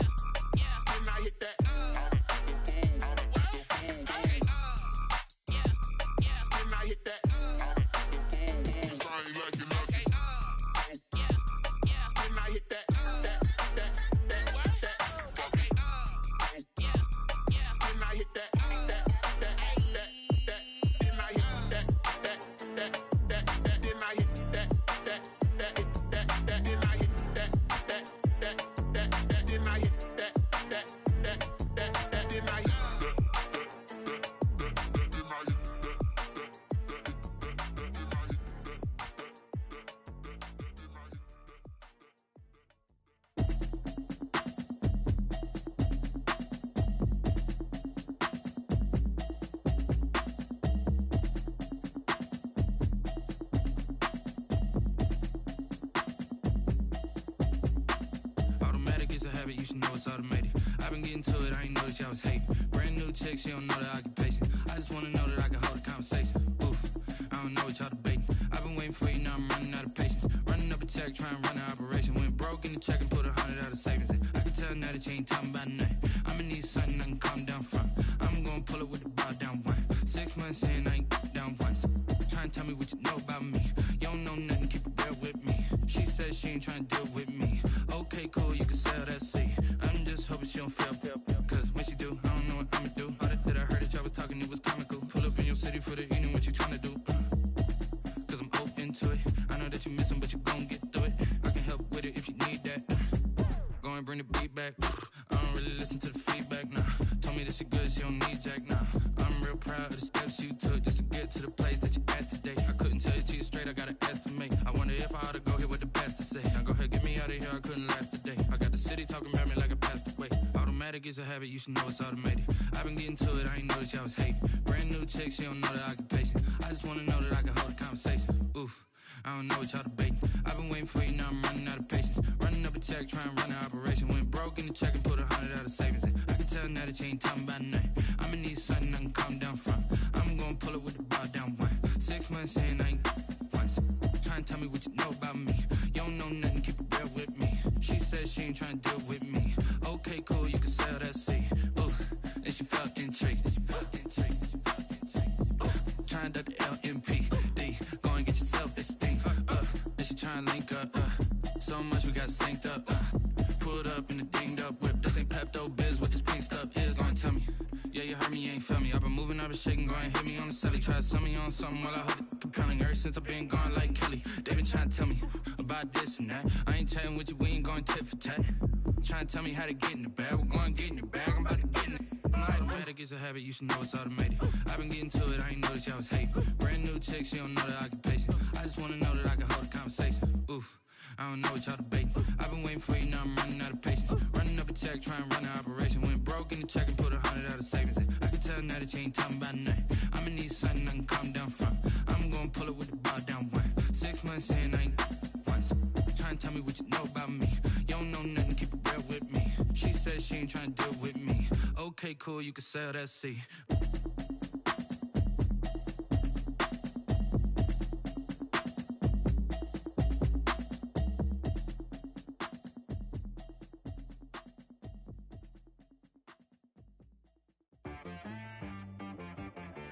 can I hit that? Okay, yeah, can I hit that? Cause I ain't like it, okay, yeah, can I hit that? Okay, yeah, can I hit that? You should know it's automated. I've been getting to it, I ain't noticed y'all was hating. Brand new chick, she don't know the occupation. I just wanna know that I can hold a conversation. Oof, I don't know what y'all debating. I've been waiting for you, now I'm running out of patience. Running up a check, trying to run an operation. Went broke in the check and put 100 out of savings in. I can tell now that you ain't talking about nothing. I'ma need something I can calm down from. I'm gonna pull it with the bow down one. 6 months in, I ain't down once. Trying to tell me what you know about me. You don't know nothing, keep it real with me. She says she ain't trying to deal with me. Okay, cool, you can sell that seat. I'm just hoping she don't fail. Cause when she do, I don't know what I'ma do. All that I heard that y'all was talking, it was comical. Pull up in your city for the evening, what you tryna do? Cause I'm open to it. I know that you miss him, but you gon' get through it. I can help with it if you need that. Go and bring the beat back. I don't really listen to the feedback, nah. Told me that she good, she don't need jack, nah. I'm real proud of the steps you took just to get to the place that you at today. I couldn't tell you to you straight, I gotta estimate. I wonder if I ought to go here with the best to say. Now go ahead, get me out of here, I couldn't last a day. I got the city talking about me like I passed away. Automatic is a habit, you should know it's automated. I've been getting to it, I ain't noticed y'all was hating. Brand new chick, she don't know the occupation. I just wanna know that I can hold a conversation. Oof, I don't know what y'all debating. I've been waiting for you, now I'm running out of patience. Running up a check, trying to run an operation. Went broke in the check and put 100 out of savings in. I can tell now that you ain't talking about nothing. I'ma need something I can calm down from. I'm gonna pull it with the bow down one. 6 months in, I ain't once. Trying to tell me what you know about me. You don't know nothing, keep it real with me. She says she ain't trying to deal with me. Okay, cool, you can sell that seat. Ooh, and she felt intrigued. Trying to duck the LMPD. Go and get your self-esteem. And she trying to link up. So much we got synced up. Pulled up in the dinged up whip. This ain't Pepto-Biz, what this pink stuff is. Gonna tell me. Yeah, you heard me. me, you ain't felt me. I've been moving, I've been shaking, go and hit me on the celly. Try to sell me on something while I hold it compelling. Ever since I've been gone like Kelly, they been trying to tell me about this and that. I ain't chatting with you, we ain't going tit for tat. Trying to tell me how to get in the bag. We're going to get in your bag, I'm about to get in it. I'm like, automatic is a habit, you should know it's automated. I've been getting to it, I ain't noticed y'all was hating. Brand new chick, she don't know the occupation. I just wanna know that I can hold a conversation. Oof, I don't know what y'all debating. I've been waiting for you, now I'm running out of patience. Running up a check, trying to run an operation. Went broke in the check and put 100 out of savings in. I can tell now that you ain't talking about nothing. I'ma need something I can calm down from. I'm gonna pull it with the ball down one. 6 months in, I ain't once. Trying to tell me what you know about me. You don't know nothing, keep it real with me. She said she ain't trying to deal with me. Okay, cool, you can sell that seat.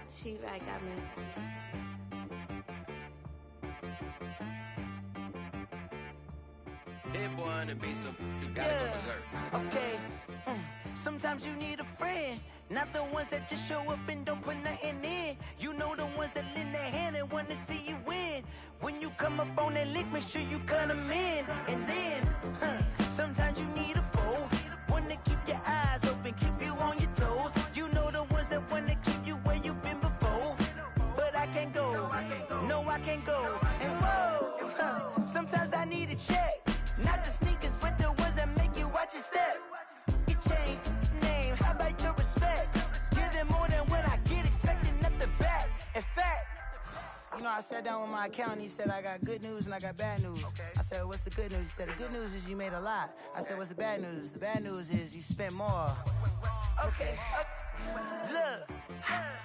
She right got me. Hit boy on the beat, so you gotta go berserk. Okay. Sometimes you need a friend, not the ones that just show up and don't put nothing in. You know the ones that lend their hand and want to see you win. When you come up on that lick, make sure you cut them in. And then, sometimes you need a foe, one to keep your eyes open, keep you on your toes. You know the ones that want to keep you where you've been before. But I can't go, no I can't go. And whoa, sometimes I need a check, not the sneakers, but the ones that make you watch your step. Your chain, name, how about your respect? Give them more than what I get, expecting nothing back. In fact, you know, I sat down with my accountant, he said I got good news and I got bad news. I said, what's the good news? He said, the good news is you made a lot. I said, what's the bad news? The bad news is you spent more. Okay, look,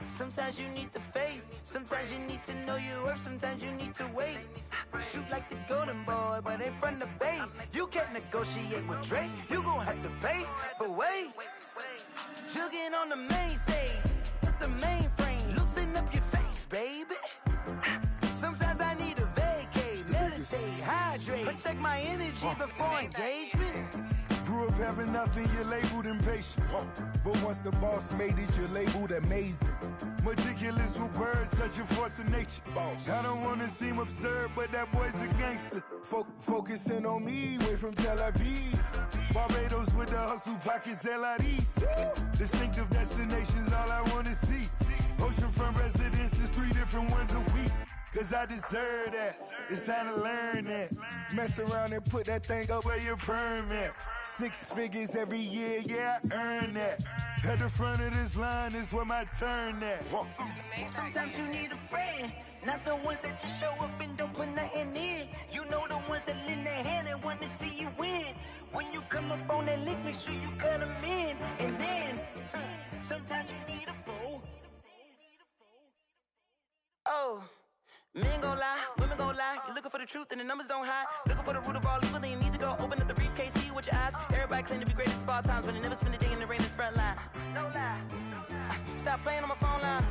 sometimes you need the faith, sometimes you need to know your worth, sometimes you need to wait. Shoot like the golden boy, but ain't from the bay. You can't negotiate with Drake, you gon' have to pay. But wait, jugging on the main stage, with the mainframe, loosen up your face, baby. Sometimes I need a vacate, meditate, hydrate, protect my energy before engagement. Grew up having nothing, you're labeled impatient. But once the boss made it, you're labeled amazing. Meticulous with words, such a force of nature. I don't wanna seem absurd, but that boy's a gangster. Focusing on me, way from Tel Aviv. Barbados with the hustle pockets, LIDs. Distinctive destinations, all I wanna see. Oceanfront residences, 3 different ones a week. Cause I deserve that, it's time to learn that. Mess around and put that thing up where your permit. 6 figures every year, yeah, I earn that. At the front of this line is where my turn at. Sometimes you need a friend, not the ones that just show up and don't put nothing in. You know the ones that lend their hand and want to see you win. When you come up on that lick, make sure you cut them in. And then, sometimes you need a fool. Oh. Men gon' lie, women gon' lie. You're looking for the truth and the numbers don't hide. Looking for the root of all evil, then you need to go open up the briefcase, see with your eyes. Everybody claim to be greatest of all times, but they never spend a day in the rain in the front line. No lie. Stop playing on my phone line.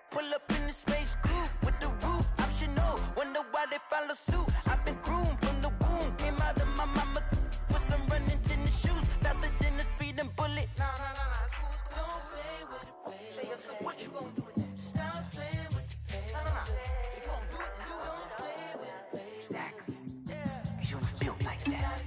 Pull up in the space coupe with the roof optional. Wonder why they follow suit. I've been groomed from the womb. Came out of my mama with some running tennis shoes. Faster than the speeding bullet. Nah, it's cool, it's cool. Don't play with it, play. Say what you gon' do with it? Stop playing. If you don't do it, then you don't play with it. Exactly. Yeah. You built like that.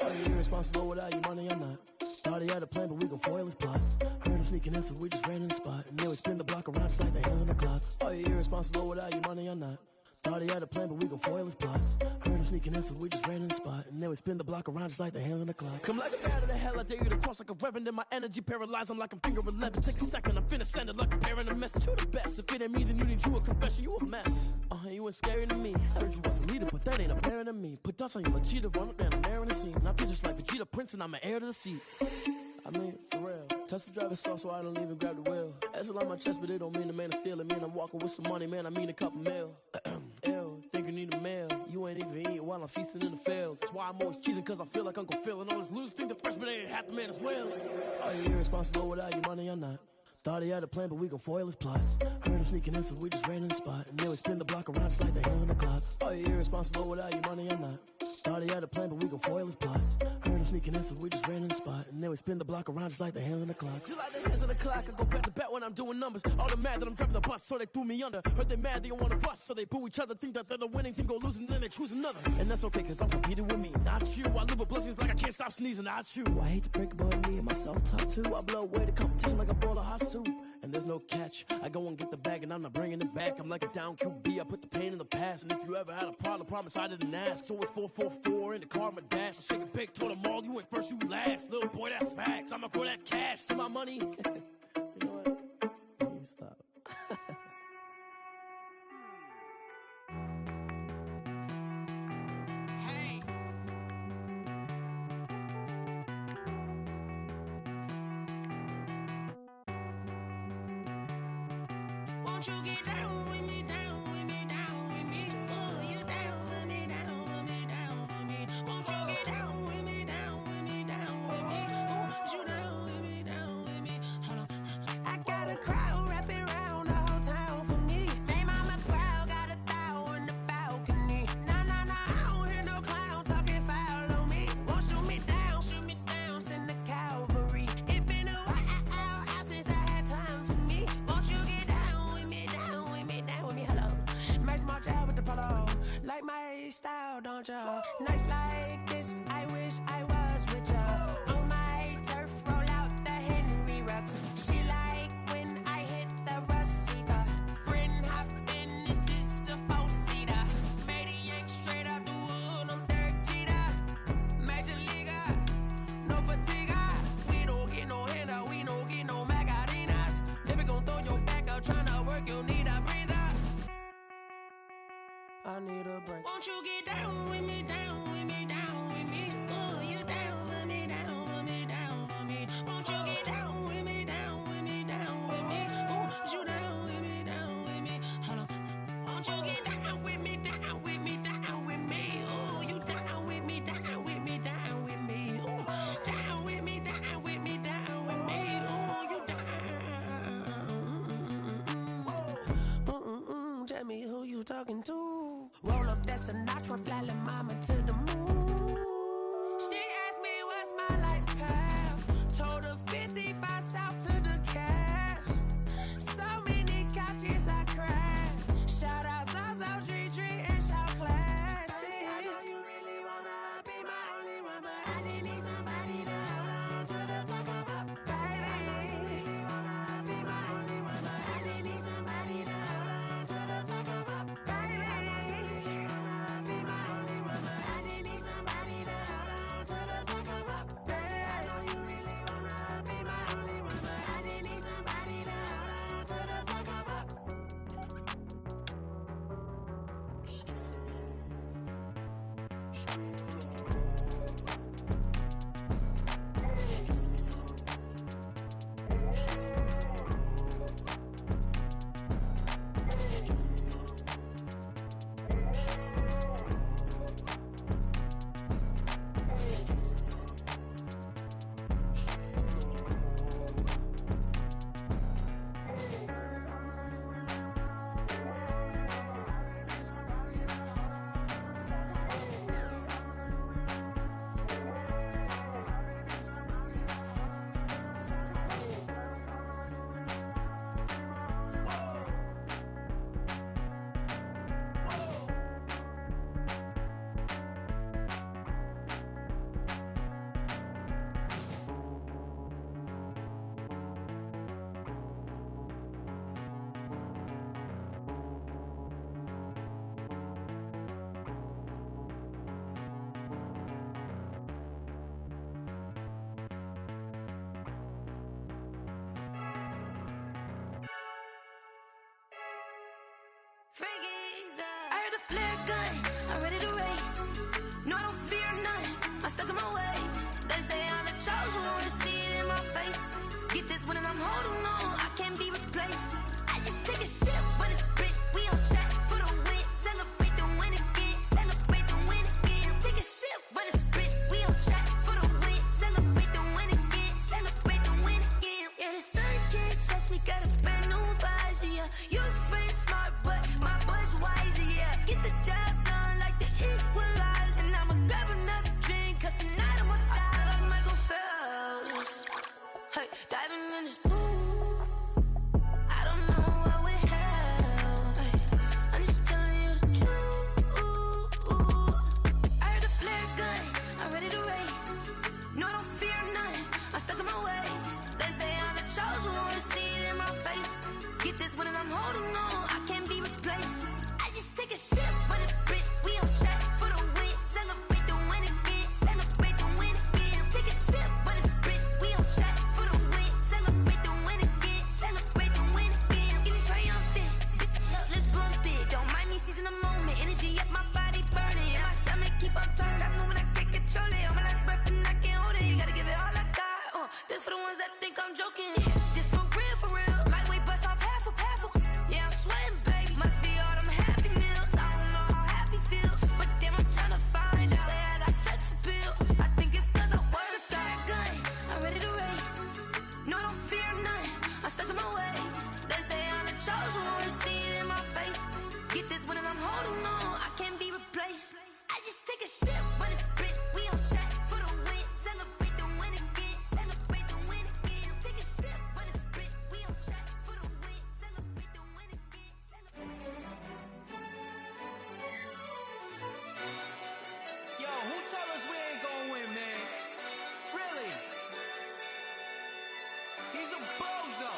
Are you irresponsible without your money or not? Thought he had a plan, but we gon' foil his plot. Heard him sneaking in, so we just ran in the spot. And then we spin the block around just like the hands on the clock. Are you irresponsible without your money or not? Thought he had a plan, but we gon' foil his plot. Heard him sneaking in, so we just ran in the spot. And then we spin the block around just like the hands on the clock. Come like a bat of the hell, I dare you to cross like a reverend. And my energy paralyzed, I'm like I'm finger 11. Take a second, I'm finna send it like a parent a message. You the best, if it ain't me, then you need you a confession. You a mess. You ain't scary to me. Heard you was a leader, but that ain't apparent to me. Put dust on you, cheetah, run up down, I'm there in the scene. I feel just like Vegeta Prince, and I'm an heir to the seat. I mean, for real. Touch the driver's soft, so I don't even grab the wheel. That's on my chest, but it don't mean the man is stealing. Mean I'm walking with some money, man, I mean a couple mil. Ew, think you need a meal. You ain't even eat. while I'm feasting in the field. That's why I'm always cheesing, cause I feel like Uncle Phil. And all those losers think the freshman ain't half the man as well. Are you irresponsible without your money or not? Thought he had a plan, but we gon' foil his plot. Heard him sneaking in, so we just ran in the spot. And then we spin the block around just like the hands on the clock. Are you irresponsible without your money or not? Thought he had a plan, but we gon' foil his plot. Heard him sneaking in, so we just ran in the spot. And then we spin the block around just like the hands on the clock. Just like the hands on the clock, I go back to back when I'm doing numbers. All the mad that I'm driving the bus, so they threw me under. Heard they mad, they don't wanna bust, so they boo each other. Think that they're the winning team, go losing, then they choose another. And that's okay, cause I'm competing with me, not you. I live with blessings like I can't stop sneezing, not you. I hate to break it, but me and myself top two. I blow away the competition like a bowl of hot soup. And there's no catch. I go and get the bag and I'm not bringing it back. I'm like a down QB, I put the pain in the past. And if you ever had a problem, promise I didn't ask. So it's 444 in the car, my dash. I shake a big, told them all, you went first, you last. Little boy, that's facts. I'ma grow that cash to my money. You know what? Let me stop. Hey. Won't you get down with me, down with me, down with me? Oh, you down with me, down with me, down with me. Won't you get down with me, down with me, down with me? Oh, you down with me, down with me? Hold on. I got a crowd wrapping around the whole town for me. Hey, mama proud, got a thou in the balcony. Nah, nah, nah, I don't hear no clown talking foul on me. Won't shoot me down, send the cavalry. It been a while since I had time for me. Won't you get down with me, down with me, down with me? Hello. Max my job with the polo. Like my style, don't ya? Nights like this, I wish I was with ya. On my turf, roll out the Henry Rux. She like when I hit the receiver. Friend hop in, this is a four-seater. Made a yank straight out the wood, I'm Derek Jeter. Major leaguer, no fatigue. We don't get no handout, we don't get no Macarinas. Never gon' throw your back out, tryna work, you need a breather. I need a break. Won't you get down with me, down with me, down with me? Oh, you down with me, down with me, down with me? Won't you get down with me, down with me, down with me? Oh, you down with me, down with me? Hold on. Won't you get down with me, down with me, down with me? Oh, you down with me, down with me, down with me? Oh, down with me, down with me, down with me? Oh, you down. Tell me who you talking to. Roll up that Sinatra, fly la mama to the moon. She asked me what's my life path. Told her 55 south to the cab. So many couches I cried. Shout out South Street and shout classy. I know you really wanna be my only one, but I didn't need somebody to hold on to the sucker up, baby. I know you really wanna be my only one, but I didn't need somebody to hold on to the sucker up, baby. I know you really wanna be my only one, but I didn't need somebody to hold on to the sucker up, baby. I know you really wanna be my only one, but I didn't need somebody to hold on to the sucker up. I heard the flare gun, I'm ready to race. No, I don't fear nothing, I'm stuck in my ways. They say I'm the chosen one, to see it in my face. Get this one and I'm holding on, I can't be replaced. I just take a sip when it's spit, we on track for the win. Celebrate the win again, celebrate the win again. shit when it's spit. We on shot for the win. Celebrate the win again. Celebrate the win again. Take a shit when it's spit. We on shot for the win. Celebrate the win again. Yo, who told us we ain't gonna win, man? Really? He's a bozo.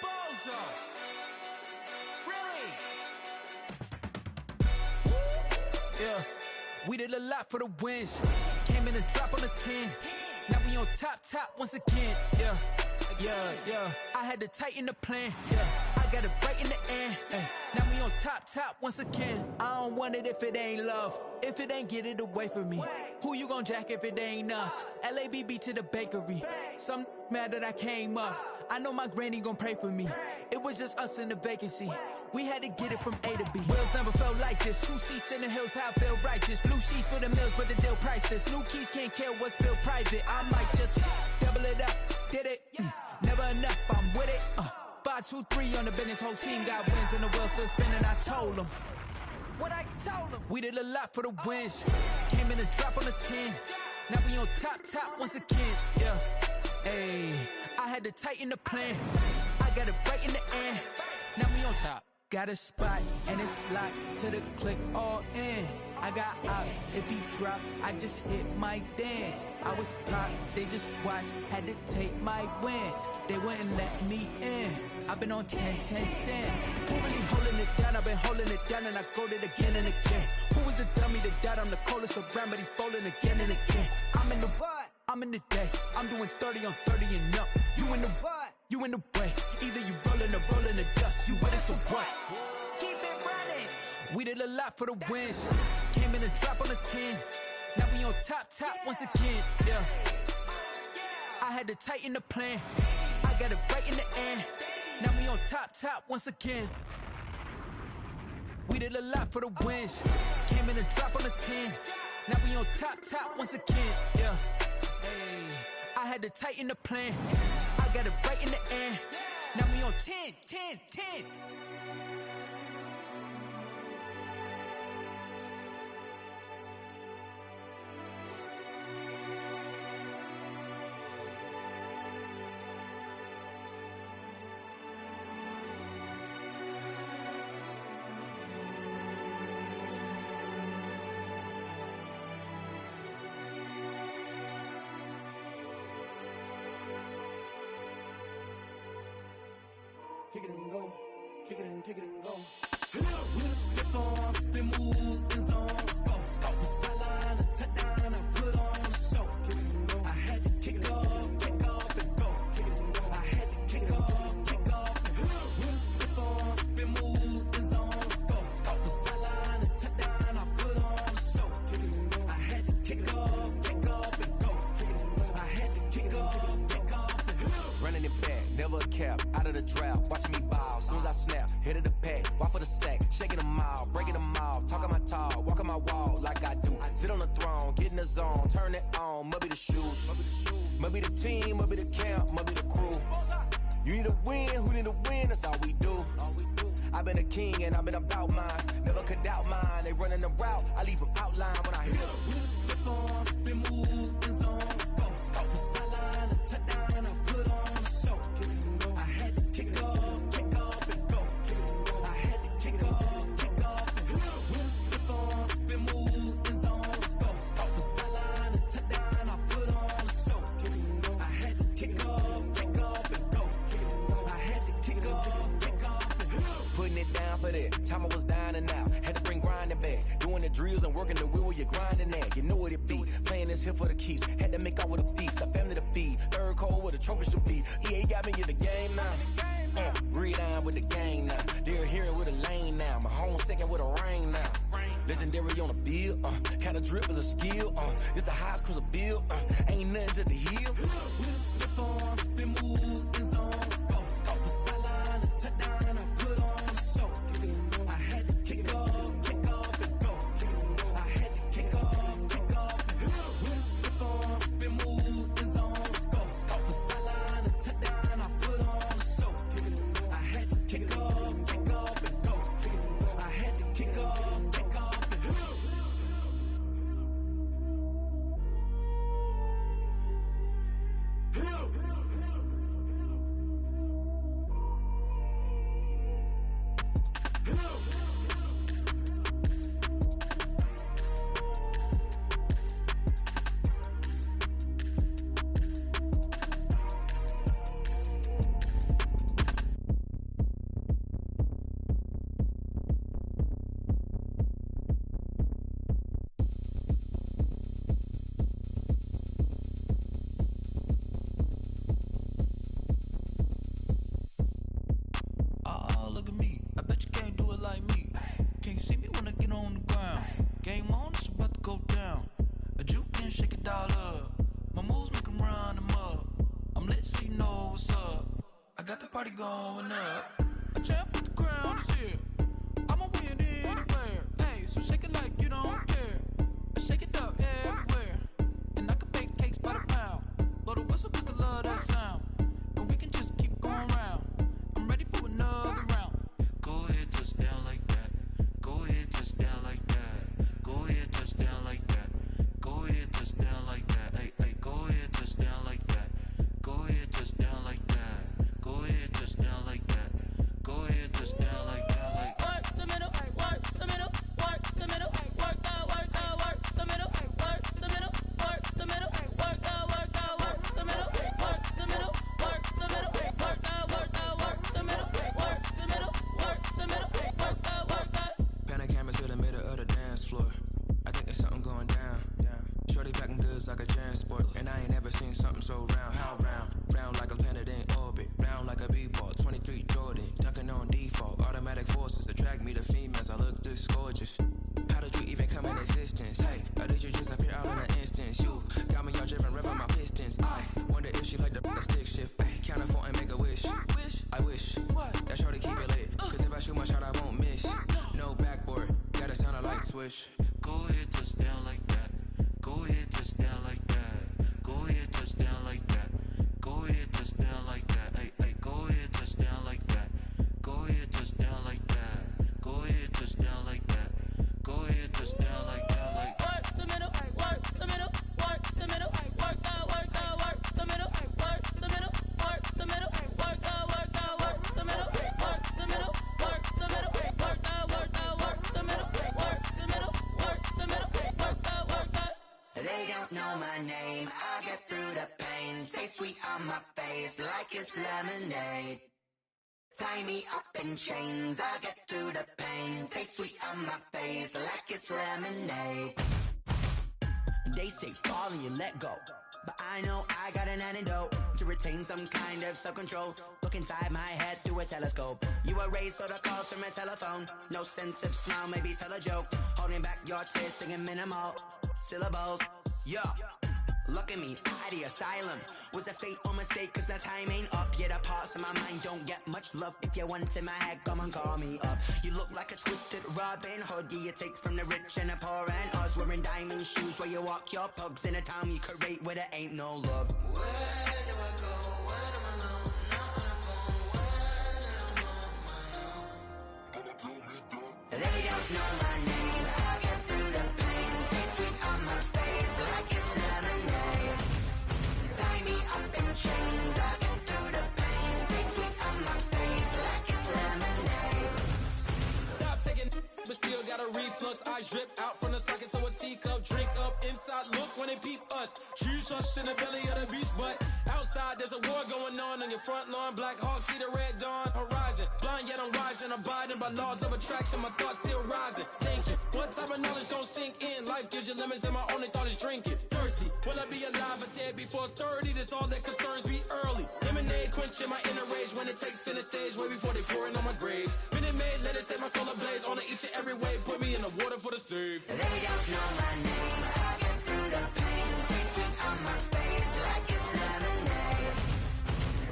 Bozo. Really? Yeah, we did a lot for the wins. Came in a drop on the 10. Now we on top once again. Yeah. I had to tighten the plan. Yeah, I got it right in the end. Now we on top once again. I don't want it if it ain't love. If it ain't, get it away from me. Who you gon' jack if it ain't us? LABB to the bakery. Some mad that I came up. I know my granny gon' pray for me. It was just us in the vacancy. We had to get it from A to B. Wheels never felt like this. 2 seats in the hills, how I feel righteous. Blue sheets for the mills, but the deal priceless. New keys can't care what's built private. I might just double it up. Did it? Never enough, I'm with it. 5, 2, 3 on the business. Whole team got wins and the wheels still spinning. I told them what I told them. We did a lot for the wins. Came in a drop on the 10. Now we on top once again. Yeah. Hey, I had to tighten the plan. I got it right in the end. Now we on top. Got a spot and it's locked to the click all in. I got ops, if he drop, I just hit my dance. I was pop, they just watched, had to take my wins. They wouldn't let me in. I've been on 10 cents. Who really holding it down? I've been holding it down and I go it again and again. Who was the dummy that died? I'm the coldest around, but he folding again and again. I'm in the what? I'm in the day. I'm doing 30 on 30 and up. You in the what? You in the way. Either you rolling or rolling the dust. You with us or what? Keep it running. We did a lot for the wins. Came in a drop on the 10. Now we on top once again. Yeah. I had to tighten the plan. I got it right in the end. Now we on top once again. We did a lot for the wins. Came in a drop on the 10. Now we on top once again. Yeah. Hey, I had to tighten the plan. I got it right in the end. Now we on 10. Kick it and go, kick it and go. With a stiff on, spin move, in zone, scope. Off the sideline, a touchdown, I put on a show. Kick it and go. I had to kick off and go. Kick it and go. I had to kick off and go. With a stiff on, spin move, in zone, scope. Off the sideline, a touchdown, I put on a show. Kick it and go. I had to kick off and go. Kick it and go. I had to kick off and go. Running it back, never a cap, out of the drought, watching me ball, soon as I snap, hit of the pack, walk for the sack, shaking them out, breaking them off, talking my talk, walking my wall like I do, sit on the throne, get in the zone, turn it on, must be the shoes, must be the team, must be the camp, must be the crew, you need a win, who need a win, that's all we do, I've been a king and I've been about mine, never could doubt mine, they running the route, I leave them outline when I hit them. With a stiff on, spin move, in zone, scope. Off the sideline, a touchdown, I put on a show. Kick it and go. I had to kick off and go. Kick it and go. I had to kick off and go. With a stiff on, spin move, in zone, scope. Off the sideline, a touchdown, I put on a show. Kick it and go. I had to kick off and go. Kick it and go. I had to kick off and go. Putting it down for that, time I was down and out, had to bring grinding back, doing the drills and working the wheel where you're grinding at, you know what it be, playing this here for the keeps, had to make out with a feast, a family to feed, third cold where the trophy should be, EA got me in the game now, breathe on with the game now, they're hearing with a lane now, my home second with a rain now, legendary on the field, kind of drip is a skill, it's the highest cruiser bill, ain't nothing to the heel. With a stiff on, spin move, in zone, scope. Off the sideline, a touchdown, I put on a show. Kick it and go. I had to kick off and go. Kick it and go. I had to kick off and go. With a stiff on, spin move, in zone, scope. Off the sideline, a touchdown, I put on a show. Kick it and go. I had to kick off and go. Kick it and go. I had to kick off and go. Bet you can't do it like me. Can't see me when I get on the ground. Game on, it's about to go down. A juke and shake it all up. My moves make 'em run them up. I'm lit so you know what's up. I got the party going up. A champ with the crown is here. I'ma win anywhere. Hey, so shake it like you don't care. I shake it up everywhere. And I can bake cakes by the pound. Blow the whistle 'cause I love that sound. And we can just keep going round. I'm ready for another round. Go ahead, touch down like that. Go ahead, touch down like that. Go ahead, touch down like that. Go ahead, touch down like that. Hey, hey, go ahead, touch down like that. Go ahead, touch down like that. Go ahead, touch down like that. Go ahead, touch down like that. Like work the middle, work the middle, work the middle, work the middle, work the middle, work the middle, work the middle, work the middle, work the middle, work the middle, work the middle, work the middle, work the middle, work the. Pan a camera to the middle of the dance floor. I think there's something going down. Shorty packing goods like a transport, and I ain't never seen something so round. How round? Round like a planet in orbit, round like a b-ball. 23 Jordan, dunking on default. Automatic forces attract me to females. I look this gorgeous. How did you even come in existence? Hey, or did you just appear out in an instance? You got me all driven, revving my pistons. I wonder if she like the stick shift. Hey, count a four and make a wish. I wish that shorty keep it lit. Cause if I shoot my shot, I won't miss. No backboard, gotta sound a light switch. go ahead, touch down like that. Go ahead, touch down like that. Go ahead, touch down like that. Go ahead, touch down like that. Hey, hey, go ahead, touch down like that. Go ahead, touch down like that. Go ahead, touch down like that. Go ahead, touch down like that. Like work the middle, work the middle, work the middle, work the middle, work the middle, work the middle, work the middle, work the middle, work the middle, work the middle, work the middle, work the middle, work the middle, work the. They don't know my name, I get through the pain. Taste sweet on my face like it's lemonade. Tie me up in chains, I get through the pain. Taste sweet on my face like it's lemonade. They say fall and you let go, but I know I got an antidote to retain some kind of self-control. Look inside my head through a telescope. You erase all the calls from a telephone. No sense of smile, maybe tell a joke. Holding back your tears, singing minimal syllables. Yeah, look at me, out of the asylum. Was a fate or mistake, cause the time ain't up. Yeah, the parts of my mind don't get much love. If you want in my head, come and call me up. You look like a twisted Robin Hood. Yeah, you take from the rich and the poor and us. Wearing diamond shoes where you walk your pugs. In a town you create where there ain't no love. Where do I go? When I'm alone? Not on the phone. When I'm on my own. They don't know my name. I get through the pain. Taste sweet on my face like it's lemonade. Tie me up in chains. I get through the pain. Taste sweet on my face like it's lemonade. Stop taking but still got a reflux. Eyes drip out from the socket to a teacup. Drink up inside, look when they peep us. Shoes us in the belly of the beast, but outside there's a war going on your front lawn. Black Hawk, see the red dawn horizon. Blind yet I'm rising, abiding by laws of attraction. My thoughts still rising, thinking what type of knowledge gon' sink in? Life gives you lemons and my only thought is drinking. Thirsty, will I be alive or dead before 30? That's all that concerns me early. Lemonade quenching my inner rage when it takes center stage way before they pour it on my grave. Minute Maid, let it set my soul ablaze on each and every way. Put me in the water for the save. They don't know my name. I get through the pain. Taste sweet on my face like it's lemonade.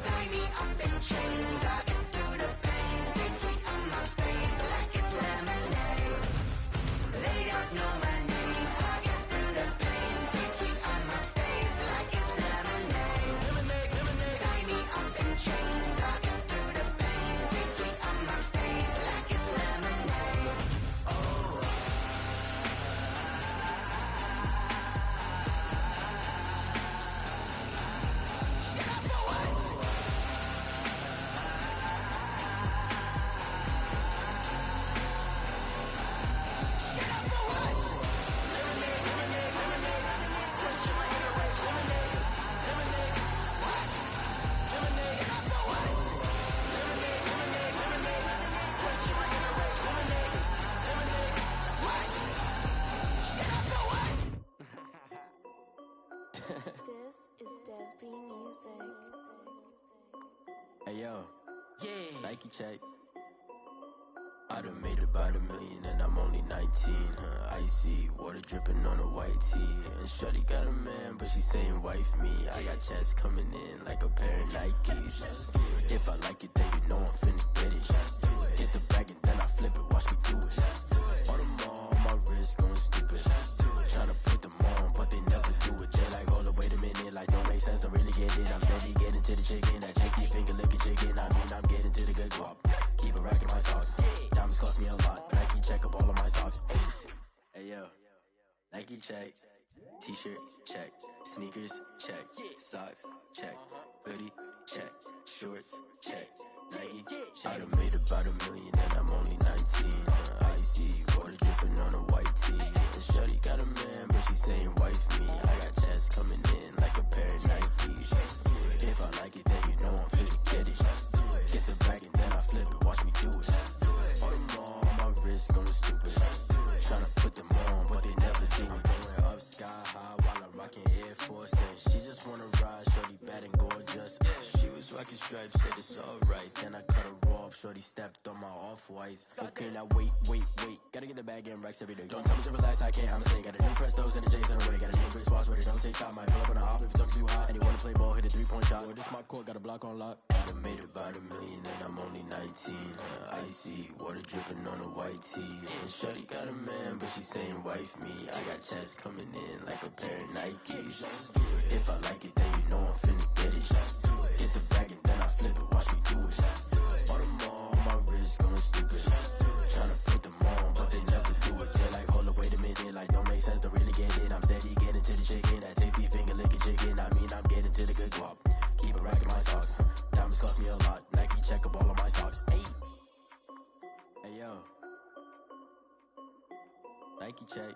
Tie me up in chains. I get through the pain. Taste sweet on my face like it's lemonade. They don't know my name. I get through the pain. Taste sweet on my face like it's lemonade. Tie me up in chains. I get through the pain. Taste sweet on my face like it's lemonade. Oh. This is Dev B Music. Hey yo, Yeah. Nike check. I done made about $1 million and I'm only 19, icy, water dripping on a white tee. And shorty got a man, but she saying wife me. I got checks coming in like a pair of Nikes. If I like it, then you know I'm finna get it. Hit the bag and then I flip it, watch me do it. On the mall, my wrist going stupid. Tryna put them on, but they never do it. Jay like, hold up, wait a minute, like don't make sense, don't really get it. I'm steady getting to the chicken, that tasty finger licking chicken. I mean, I'm getting to the good guap. Keep it racking my sauce. Diamonds cost me a lot. Nike check up all of my stocks. Hey yo, Nike check. T-shirt check. Sneakers check. Socks check. Hoodie check. Shorts check. Nike check. I done made about $1 million and I'm only 19. Icy, water dripping on a white tee. And shorty got a man, but she saying wife me. I got checks coming in like a pair of Nikes. If I like it, then you know I'm finna get it. Get the bag and then I flip it, watch me do it. On the mall, my wrist going stupid. Tryna put them on, but they never do it. Going up sky high while I'm rocking Air Force. And she just wanna ride, shorty bad and gorgeous. She was rocking stripes, said it's alright. Then I cut her off, shorty stepped on my off-whites. Okay, now wait. Gotta get the bag and racks every day. Don't tell me to relax, I can't, I'm saying. Got a new Prestos and a Jason away. Got a new wristwatch where they don't take time. Might pull up on a hop if it's talking too hot. And they wanna play ball, hit a 3-point shot. Well, this my court, got a block on lock. I done made about $1 million and I'm only 19. Icy, water dripping on a white tee. And shorty got a man, but she saying wife me. I got checks coming in like a pair of Nikes. If I like it, then you know I'm finna get it. Hit the bag and then I flip it, watch me do it. On the mall, my wrist going stupid. Tryna put them on, but they never do it. They're like, hold up, wait a minute, like don't make sense, don't really get it. I'm steady getting to the chicken, that tasty finger licking chicken. I mean, I'm getting to the good guap. Keep it racking my socks. Diamonds cost me a lot. Nike check up all of my stocks. Hey yo, Nike check.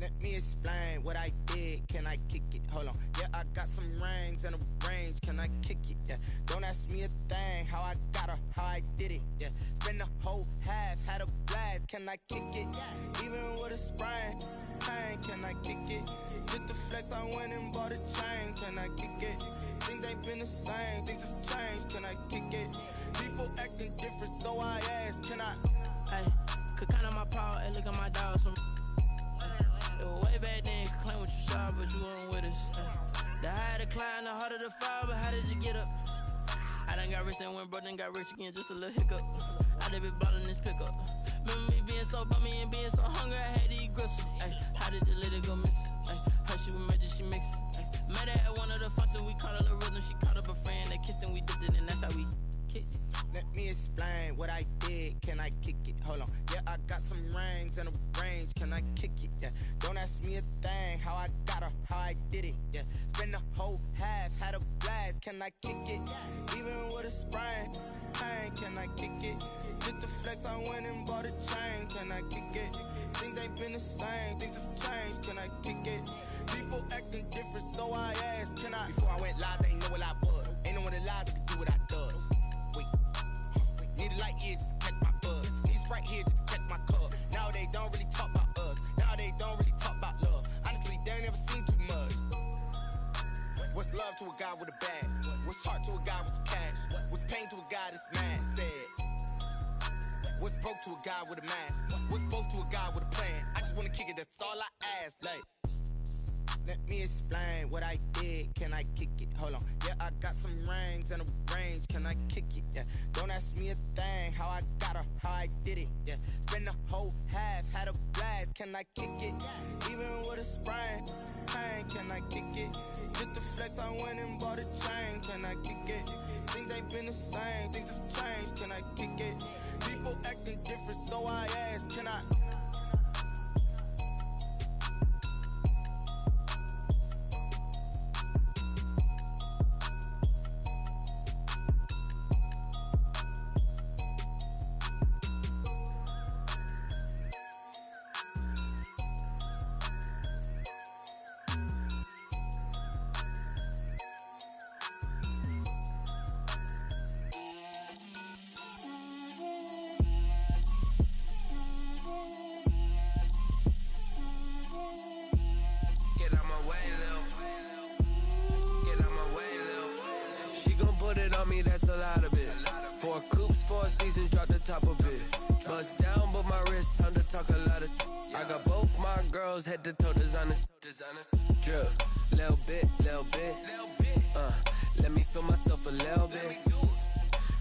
Let me explain what I did. Can I kick it? Hold on. Yeah, I got some rings and a range. Can I kick it? Yeah. Don't ask me a thing. How I got her, how I did it. Yeah. Spend the whole half, had a blast. Can I kick it? Even with a sprain, pain. Can I kick it? Just the flex, I went and bought a chain. Can I kick it? Things ain't been the same. Things have changed. Can I kick it? People acting different, so I ask. Can I? Hey, could count on my paw and look at my dogs from way back then. claim what you saw, but you weren't with us. The higher the climb, the harder the fall, but how did you get up? I done got rich and went broke, then got rich again, just a little hiccup. I done been bought in this pickup. Remember me being so bummy and being so hungry, I had to eat gristle. How did the lady go miss? Her she was magic, she mixed. Met her at one of the functions, we caught a little rhythm. She caught up a friend, they kissed and we dipped it, and that's how we kicked it. Let me explain what I did. Can I kick it? Hold on. Yeah, I got some rings and a range. Can I kick it? Yeah. Don't ask me a thing. How I got her, how I did it. Yeah. Spend the whole half, had a blast. Can I kick it? Even with a sprain. Hey, can I kick it? Just to flex, I went and bought a chain. Can I kick it? Things ain't been the same. Things have changed. Can I kick it? People acting different, so I asked. Can I? Before I went live, they ain't know what I was. Ain't no one alive that could do what I does. Wait. Need a light here just to catch my buzz. Need Sprite here just to catch my cup. Now they don't really talk about us. Now they don't really talk about love. Honestly, they ain't never seen too much. What's love to a guy with a bag? What's heart to a guy with some cash? What's pain to a guy that's mad? Said. What's broke to a guy with a mask? What's broke to a guy with a plan? I just wanna kick it, that's all I ask. Like, let me explain what I did. Can I kick it? Hold on. Yeah, I got some rings and a range. Can I kick it? Yeah. Don't ask me a thing. How I got her, how I did it. Yeah. Spend the whole half, had a blast. Can I kick it? Even with a sprain. Hey, can I kick it? Just to flex, I went and bought a chain. Can I kick it? Things ain't been the same. Things have changed. Can I kick it? People acting different, so I asked. Can I? That's a lot of it. 4 coops, 4 seasons, drop the top of it. Bust down, but my wrist, time to talk a lot of. I got both my girls head to toe designer. Drip, little bit. Let me feel myself a little bit.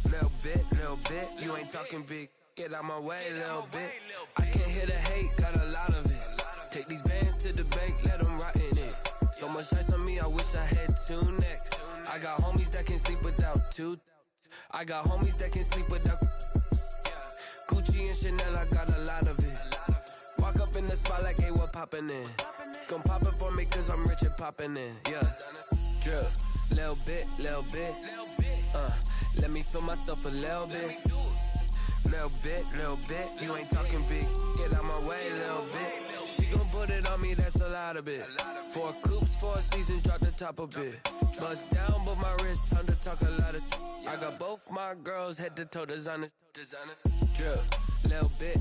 Little bit. You ain't talking big. Get out my way, little bit. I can't hear the hate, got a lot of it. Take these bands to the bank, let them rot in it. So much ice on me, I wish I had 2 necks. I got homies that can sleep without 2. I got homies that can sleep without Gucci and Chanel, I got a lot of it. Walk up in the spot like, hey, what poppin' in? Gon' pop it for me cause I'm rich and poppin' in. Yeah, drip, little bit. Let me feel myself a little bit. Little bit. You ain't talking big. Get out my way, little bit. She gon' put it on me, that's a lot of it. 4 coops, 4 seasons, drop the top of it. Bust down, but my wrist, time to talk a lot of. I got both my girls head to toe designer. Drip, little bit.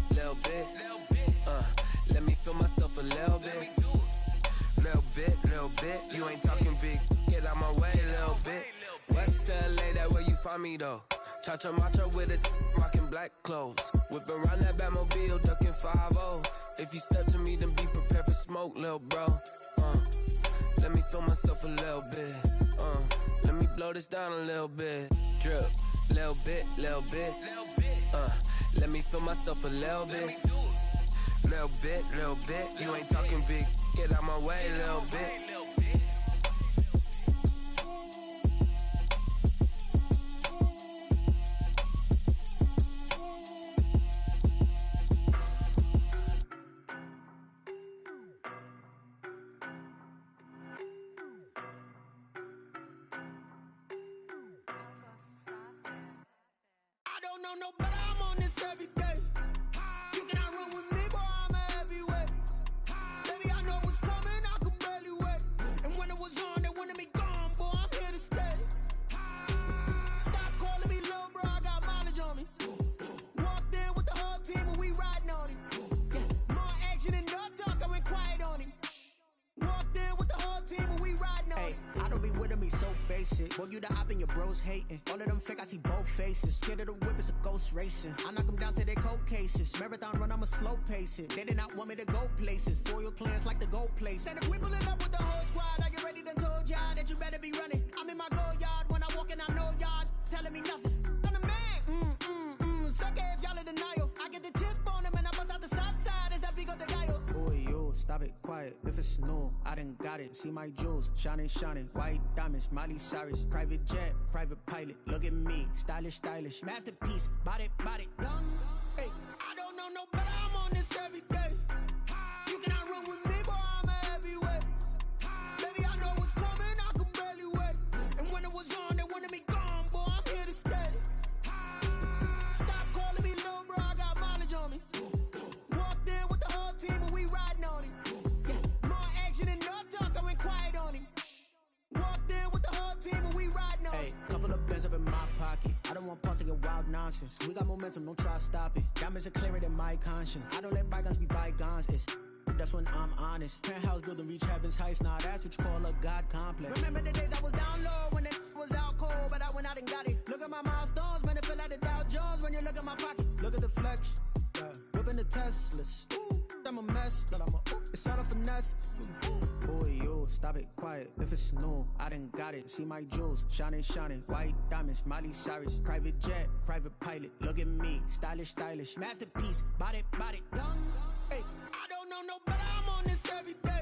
Let me feel myself a little bit. Little bit. You ain't talking big. Get out my way, little bit. West LA, that where you find me though. Cha-cha matcha with a rockin' black clothes. Whip around that Batmobile, ducking 5-0. If you step to me, then be prepared for smoke, lil' bro. Let me feel myself a little bit. Let me blow this down a little bit. Drip, little bit. Let me feel myself a little bit. Little bit. You ain't talking big. Get out my way, little bit. No better, I'm on this every day. You cannot run with me, boy, I'm a heavyweight. Baby, I know what's coming, I could barely wait. And when it was on, they wanted me gone, boy, I'm here to stay. Stop calling me little bro, I got mileage on me. Walked in with the whole team and we riding on him. Yeah, more action than no talk, I went quiet on him. Walked in with the whole team and we riding on him. I don't be with me so basic. Boy, you the op and your bros was hating. All of them fake, I see both faces. Scared of the whip, it's a ghost racing. I knock them down to their cold cases. Marathon run, I'ma slow pace it. They did not want me to go places. Foil plans like the go place. And if we pulling up with the whole squad, I get ready done told y'all that you better be running. I'm in my go yard when I walk in, I know y'all telling me nothing. I'm the man. Suck it if y'all in denial. I get the chip on them and I bust out the south side. It's that Vigo de Gallo. Boy, yo, stop it, quiet. If it's new, I done got it. See my jewels, shining, shining. White diamonds, Miley Cyrus. Private jet, private pilot. Look at me, stylish, stylish. Masterpiece, body, done. Hey, I don't know no better. I'm on this every day. You cannot run with me, boy, I'm a heavyweight. Baby, I know what's coming, I could barely wait. And when it was on, they wanted me gone, boy, I'm here to stay. Stop calling me little bro, I got mileage on me. Walked in with the whole team and we riding on it. Yeah, more action and no talk, I went quiet on him. Walked in with the whole team and we riding on it. Hey, couple of bands up in my pocket. I don't want pause to get wild nonsense. We got momentum, don't try to stop it. Diamonds are clearer than my conscience. I don't let bygones be bygones. That's when I'm honest. Penthouse building, reach heaven's heights. Nah, that's what you call a God complex. Remember the days I was down low when it was out cold, but I went out and got it. Look at my milestones, man, it feel like the Dow Jones when you look at my pocket. Look at the flex, whipping the Teslas. I'm a mess, but it's all a finesse. Boy, yo, stop it, quiet. If it's new, I done got it. See my jewels, shining, shining. White diamonds, Miley Cyrus. Private jet, private pilot. Look at me, stylish, stylish. Masterpiece, body, done. Hey, I don't know no better. I'm on this every day.